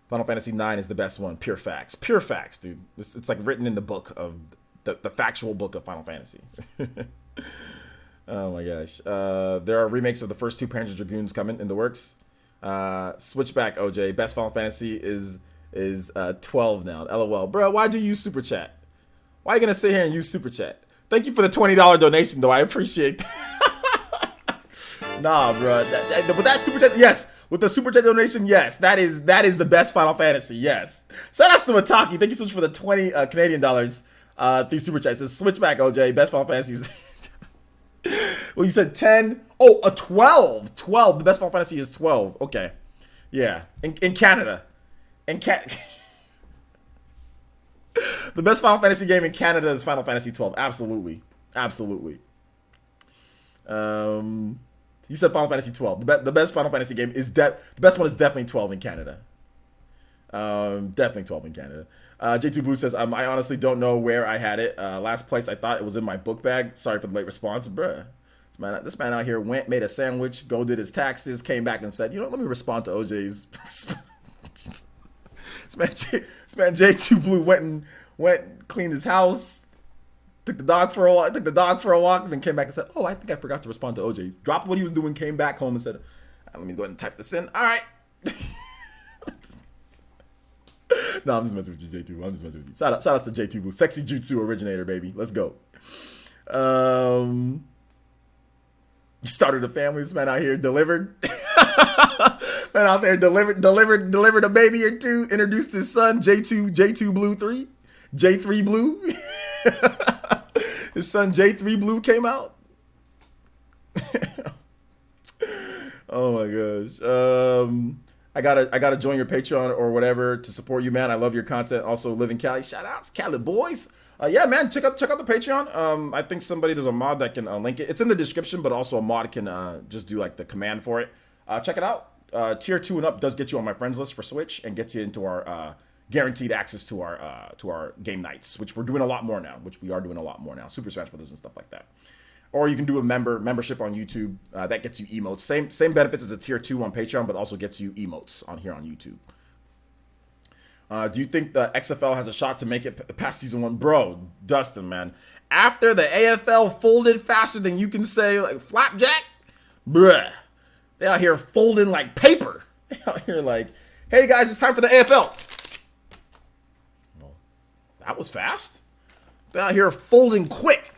B: Final Fantasy IX is the best one. Pure facts. Pure facts, dude. It's like written in the book of the factual book of Final Fantasy. Oh my gosh. There are remakes of the first 2 Panzer Dragoons coming in the works. Switchback, OJ. Best Final Fantasy is 12 now. LOL. Bro, why'd you use Super Chat? Why are you going to sit here and use Super Chat? Thank you for the $20 donation, though. I appreciate that. Nah, bro. With that Super Chat, yes. With the Super Chat donation, yes, that is the best Final Fantasy, yes. Shout out to Mataki. Thank you so much for the 20 Canadian dollars through Super Chat. It says Switchback, OJ, best Final Fantasies. Well, you said 10. Oh, a 12. 12. The best Final Fantasy is 12. Okay. Yeah. In Canada. The best Final Fantasy game in Canada is Final Fantasy 12. Absolutely. Absolutely. You said Final Fantasy 12. The best Final Fantasy game is the best one is definitely 12 in Canada. Definitely 12 in Canada. J2 Blue says, I honestly don't know where I had it. Last place I thought it was in my book bag. Sorry for the late response, bruh. This man out here made a sandwich, did his taxes, came back and said, you know, let me respond to OJ's. This man J2 Blue went cleaned his house. Took the dog for a walk, and then came back and said, "Oh, I think I forgot to respond to OJ." Dropped what he was doing, came back home and said, "Let me go ahead and type this in." All right. No, I'm just messing with you, J2. I'm just messing with you. Shout out to J2 Blue, sexy jutsu originator, baby. Let's go. You started a family. This man out here delivered. Man out there delivered a baby or two. Introduced his son, J2 Blue 3, J3 Blue. His son J3 Blue came out. Oh my gosh. I gotta join your Patreon or whatever to support you, man. I love your content. Also, live in Cali. Shout outs, Cali boys. Yeah, man. Check out the Patreon. I think there's a mod that can link it. It's in the description, but also a mod can just do like the command for it. Check it out. Tier 2 and up does get you on my friends list for Switch and gets you into our guaranteed access to our game nights, which we're doing a lot more now. Super Smash Brothers and stuff like that. Or you can do a membership on YouTube. That gets you emotes. Same benefits as a tier 2 on Patreon, but also gets you emotes on YouTube. Do you think the XFL has a shot to make it past season 1? Bro, Dustin, man. After the AFL folded faster than you can say, like, flapjack, bruh. They out here folding like paper. They out here like, hey, guys, it's time for the AFL. Well, that was fast. They out here folding quick.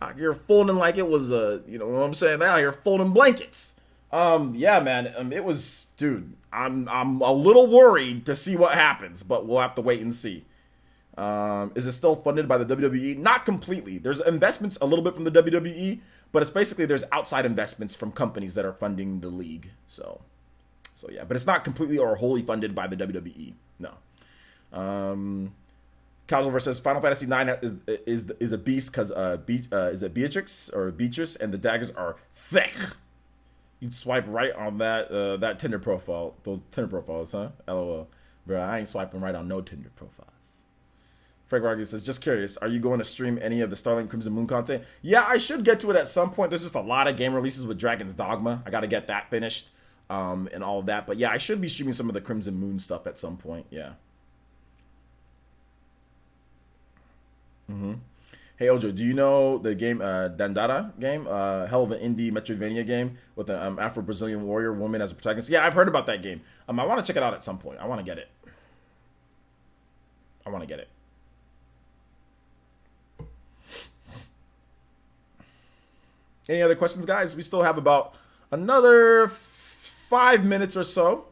B: Out here folding like it was you know what I'm saying? They out here folding blankets. Yeah, man. It was, dude. I'm a little worried to see what happens, but we'll have to wait and see. Is it still funded by the WWE? Not completely. There's investments a little bit from the WWE, but it's basically there's outside investments from companies that are funding the league. So yeah, but it's not completely or wholly funded by the WWE. No. Casual says Final Fantasy IX is a beast because is it Beatrix and the daggers are thick. You'd swipe right on that Tinder profile, those Tinder profiles, huh? LOL. Bro, I ain't swiping right on no Tinder profiles. Frank Vargas says, just curious, are you going to stream any of the Starlink Crimson Moon content? Yeah, I should get to it at some point. There's just a lot of game releases with Dragon's Dogma. I got to get that finished and all of that. But yeah, I should be streaming some of the Crimson Moon stuff at some point. Yeah. Hey Ojo, do you know the game Dandara game? Hell of an indie Metroidvania game with an Afro-Brazilian warrior woman as a protagonist. Yeah, I've heard about that game. I want to check it out at some point. I want to get it. I want to get it. Any other questions, guys? We still have about another 5 minutes or so.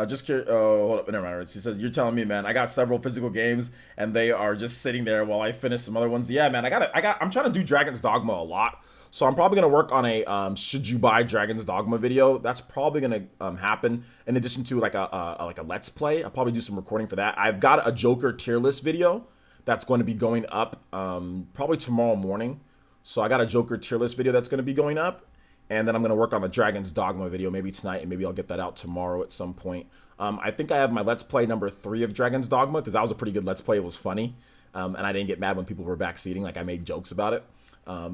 B: Just curious. Oh, hold up. Never mind. He says, "You're telling me, man. I got several physical games, and they are just sitting there while I finish some other ones." Yeah, man. I'm trying to do Dragon's Dogma a lot, so I'm probably gonna work on a should you buy Dragon's Dogma video. That's probably gonna happen in addition to like a Let's Play. I'll probably do some recording for that. I've got a Joker tier list video that's going to be going up probably tomorrow morning. So I got a Joker tier list video that's going to be going up. And then I'm going to work on a Dragon's Dogma video maybe tonight, and maybe I'll get that out tomorrow at some point. I think I have my Let's Play number 3 of Dragon's Dogma, because that was a pretty good Let's Play. It was funny. And I didn't get mad when people were backseating. Like, I made jokes about it.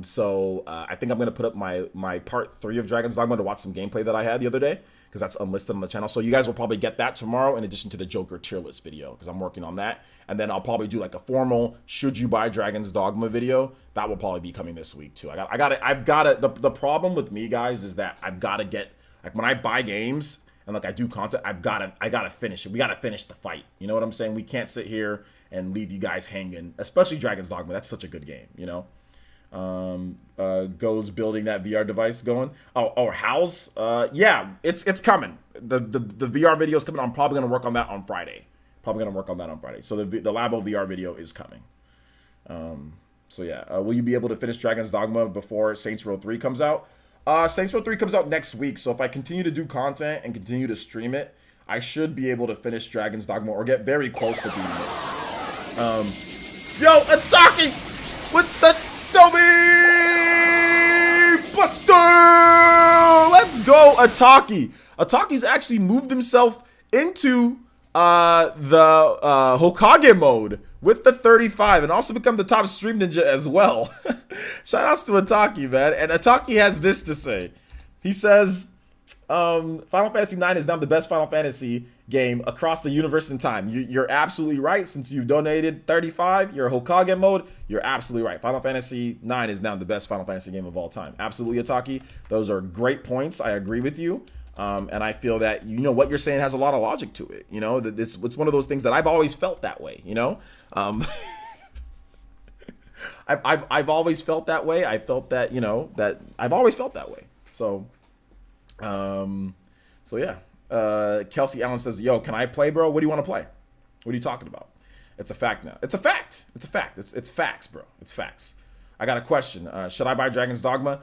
B: So I think I'm going to put up my part 3 of Dragon's Dogma to watch some gameplay that I had the other day, because that's unlisted on the channel. So you guys will probably get that tomorrow in addition to the Joker tier list video, because I'm working on that. And then I'll probably do like a formal should you buy Dragon's Dogma video. That will probably be coming this week too. I've got it. The problem with me, guys, is that I've got to get, like, when I buy games and like I do content, I gotta finish it. We gotta finish the fight. You know what I'm saying? We can't sit here and leave you guys hanging, especially Dragon's Dogma. That's such a good game, you know? Goes building that VR device going. Oh, how's yeah, it's coming. The VR video is coming. I'm probably gonna work on that on Friday. So the Labo VR video is coming. So yeah, will you be able to finish Dragon's Dogma before Saints Row 3 comes out? Saints Row 3 comes out next week, so if I continue to do content and continue to stream it, I should be able to finish Dragon's Dogma or get very close to beating it. Yo, Ataki with the Dummy Buster! Let's go, Ataki. Ataki's actually moved himself into the Hokage mode with the 35 and also become the top stream ninja as well. Shout outs to Ataki, man. And Ataki has this to say. He says, Final Fantasy IX is now the best Final Fantasy game across the universe and time. You're absolutely right. Since you've donated 35, your Hokage mode, you're absolutely right. Final Fantasy IX is now the best Final Fantasy game of all time. Absolutely, Ataki. Those are great points. I agree with you. And I feel that, you know, what you're saying has a lot of logic to it. You know, that it's one of those things that I've always felt that way, you know? I've always felt that way. I felt that, you know, that I've always felt that way. So yeah. Kelsey Allen says, yo, can I play, bro? What do you want to play? What are you talking about? It's a fact now. It's a fact. It's a fact. It's facts, bro. It's facts. I got a question. Should I buy Dragon's Dogma?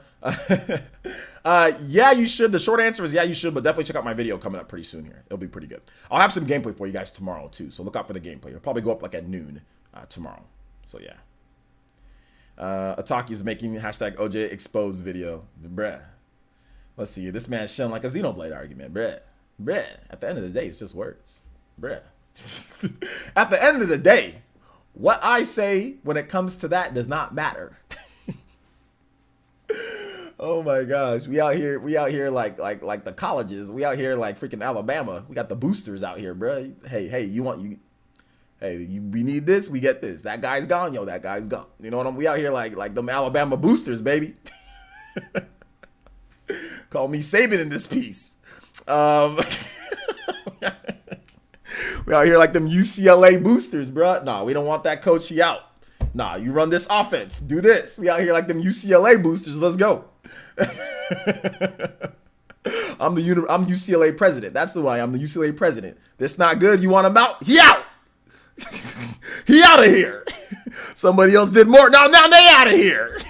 B: Yeah, you should. The short answer is yeah, you should, but definitely check out my video coming up pretty soon here. It'll be pretty good. I'll have some gameplay for you guys tomorrow too, so look out for the gameplay. It'll probably go up like at noon tomorrow. So yeah. Ataki is making hashtag OJ exposed video. Bruh. Let's see. This man's showing like a Xenoblade argument. Bruh. At the end of the day, it's just words. Bruh. At the end of the day, what I say when it comes to that does not matter. Oh my gosh, we out here like the colleges. We out here like freaking Alabama. We got the boosters out here, bro. Hey, we need this, we get this. That guy's gone, yo, that guy's gone. You know what I mean? We out here like them Alabama boosters, baby. Call me Saban in this piece. We out here like them UCLA boosters, bro. Nah, we don't want that coach. He out. Nah, you run this offense. Do this. We out here like them UCLA boosters. Let's go. I'm UCLA president. That's who I am. I'm the UCLA president. This not good. You want him out? He out. He out of here. Somebody else did more. Now they out of here.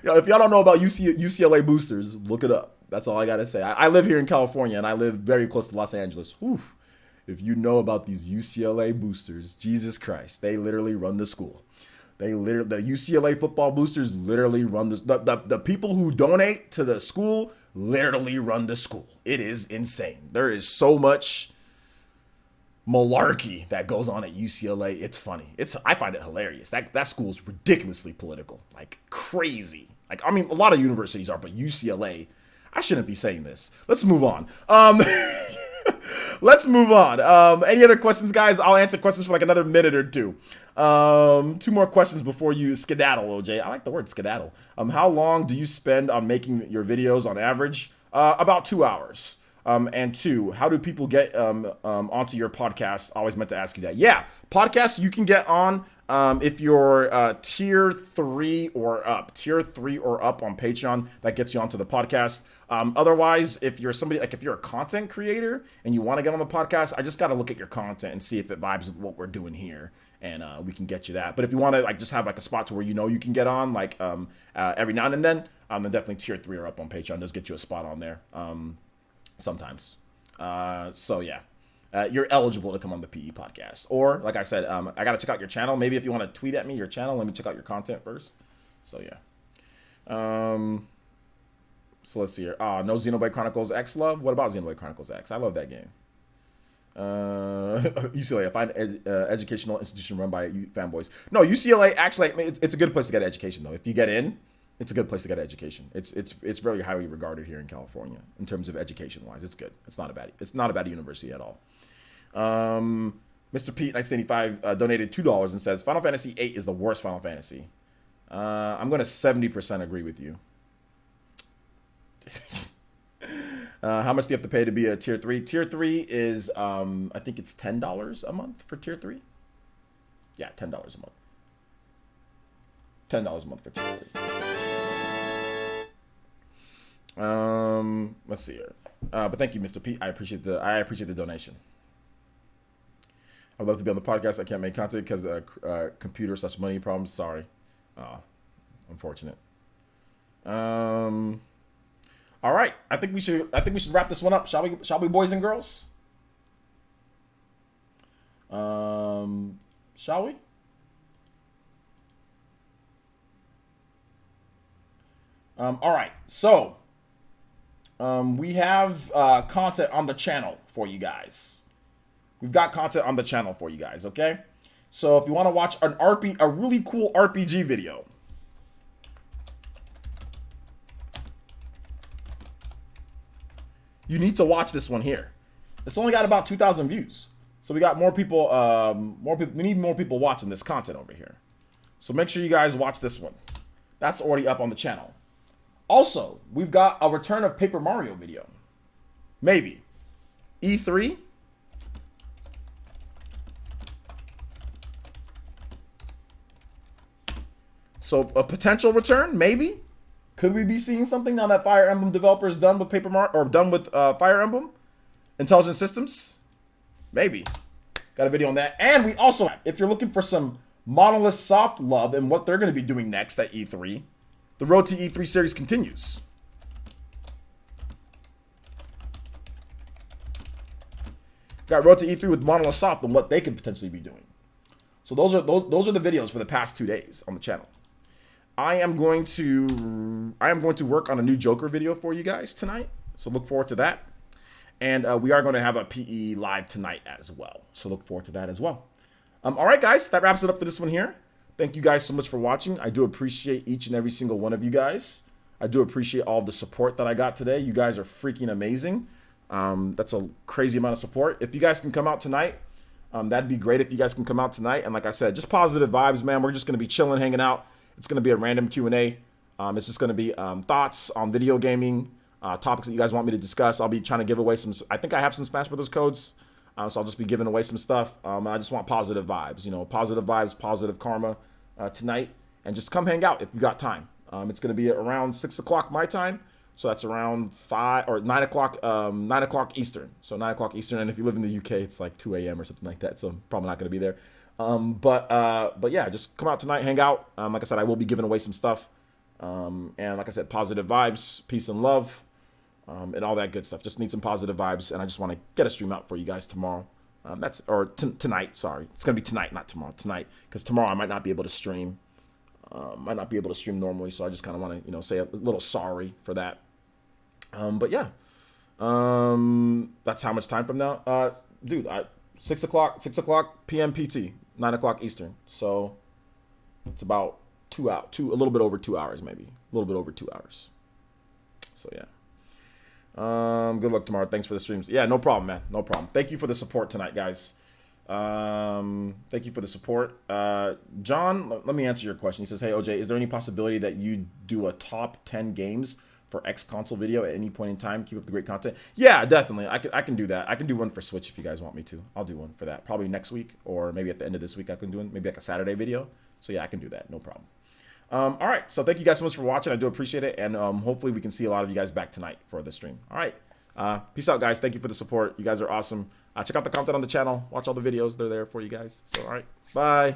B: Yo, if y'all don't know about UCLA boosters, look it up. That's all I gotta say. I live here in California and I live very close to Los Angeles. Whew. If you know about these UCLA boosters, Jesus Christ, they literally run the school. The UCLA football boosters literally run the people who donate to the school literally run the school. It is insane. There is so much malarkey that goes on at UCLA. It's funny. I find it hilarious. That school is ridiculously political, like crazy. Like, I mean, a lot of universities are, but UCLA, I shouldn't be saying this. Let's move on. Let's move on. Any other questions, guys? I'll answer questions for like another minute or two. Two more questions before you skedaddle, OJ. I like the word skedaddle. How long do you spend on making your videos on average? About 2 hours. And two, how do people get onto your podcast? Always meant to ask you that. Yeah, podcasts you can get on if you're tier 3 or up. Tier 3 or up on Patreon, that gets you onto the podcast. Otherwise, if you're somebody like if you're a content creator and you want to get on the podcast, I just got to look at your content and see if it vibes with what we're doing here, and we can get you that. But if you want to like just have like a spot to where you know you can get on like every now and then definitely tier 3 or up on Patreon does get you a spot on there. Sometimes. So yeah, you're eligible to come on the PE podcast. Or like I said, I got to check out your channel. Maybe if you want to tweet at me your channel, let me check out your content first. So yeah. So let's see here. No Xenoblade Chronicles X love. What about Xenoblade Chronicles X? I love that game. UCLA, I find educational institution run by fanboys. No, UCLA actually, it's a good place to get education though. If you get in, it's a good place to get education. It's very highly regarded here in California in terms of education wise. It's good. It's not a bad university at all. Mr. Pete 1985 donated $2 and says Final Fantasy VIII is the worst Final Fantasy. I'm going to 70% agree with you. How much do you have to pay to be a tier 3? Tier 3 is I think it's $10 a month for tier 3. Yeah, $10 a month. $10 a month for tier 3. Let's see here. But thank you, Mr. Pete. I appreciate the donation. I'd love to be on the podcast. I can't make content because computer / money problems. Sorry. Unfortunate. All right. I think we should wrap this one up. Shall we, boys and girls? Shall we? All right. So, we have content on the channel for you guys. We've got content on the channel for you guys, okay? So if you want to watch a really cool RPG video, you need to watch this one here. It's only got about 2,000 views. So we got more people, we need more people watching this content over here. So make sure you guys watch this one. That's already up on the channel. Also, we've got a return of Paper Mario video. Maybe. E3. So a potential return, maybe. Could we be seeing something now that Fire Emblem developers done with Paper Mario or done with Fire Emblem Intelligent Systems? Maybe. Got a video on that. And we also, if you're looking for some Monolith Soft love and what they're going to be doing next at E3, the Road to E3 series continues. Got Road to E3 with Monolith Soft and what they could potentially be doing. So those are the videos for the past 2 days on the channel. I am going to work on a new Joker video for you guys tonight. So look forward to that. And we are going to have a PE live tonight as well. So look forward to that as well. All right, guys, that wraps it up for this one here. Thank you guys so much for watching. I do appreciate each and every single one of you guys. I do appreciate all the support that I got today. You guys are freaking amazing. That's a crazy amount of support. If you guys can come out tonight, that'd be great if you guys can come out tonight. And like I said, just positive vibes, man. We're just going to be chilling, hanging out. It's going to be a random Q&A. It's just going to be thoughts on video gaming, topics that you guys want me to discuss. I'll be trying to give away some. I think I have some Smash Brothers codes. So I'll just be giving away some stuff. I just want positive vibes, positive vibes, positive karma tonight. And just come hang out if you got time. It's going to be around 6 o'clock my time. So that's around 9 o'clock Eastern. So 9 o'clock Eastern. And if you live in the UK, it's like 2 a.m. or something like that. So I'm probably not going to be there. But yeah, just come out tonight, hang out. Like I said, I will be giving away some stuff. And like I said, positive vibes, peace and love. And all that good stuff. Just need some positive vibes, and I just want to get a stream out for you guys tomorrow. Tonight. Sorry, it's gonna be tonight, not tomorrow. Tonight, because tomorrow I might not be able to stream. Might not be able to stream normally, so I just kind of want to, say a little sorry for that. But yeah, that's how much time from now, dude. 6 o'clock p.m. PT, 9 o'clock Eastern. So it's about a little bit over 2 hours, maybe a little bit over 2 hours. So yeah. Good luck tomorrow. Thanks for the streams. Yeah, no problem, man. No problem. Thank you for the support tonight, guys. Thank you for the support. John, let me answer your question. He says, hey, OJ, is there any possibility that you do a top 10 games for X console video at any point in time? Keep up the great content. Yeah, definitely. I can do that. I can do one for Switch if you guys want me to. I'll do one for that. Probably next week or maybe at the end of this week I can do one. Maybe like a Saturday video. So yeah, I can do that. No problem. All right. So thank you guys so much for watching. I do appreciate it. And hopefully we can see a lot of you guys back tonight for the stream. All right. Peace out, guys. Thank you for the support. You guys are awesome. Check out the content on the channel. Watch all the videos. They're there for you guys. So, all right. Bye.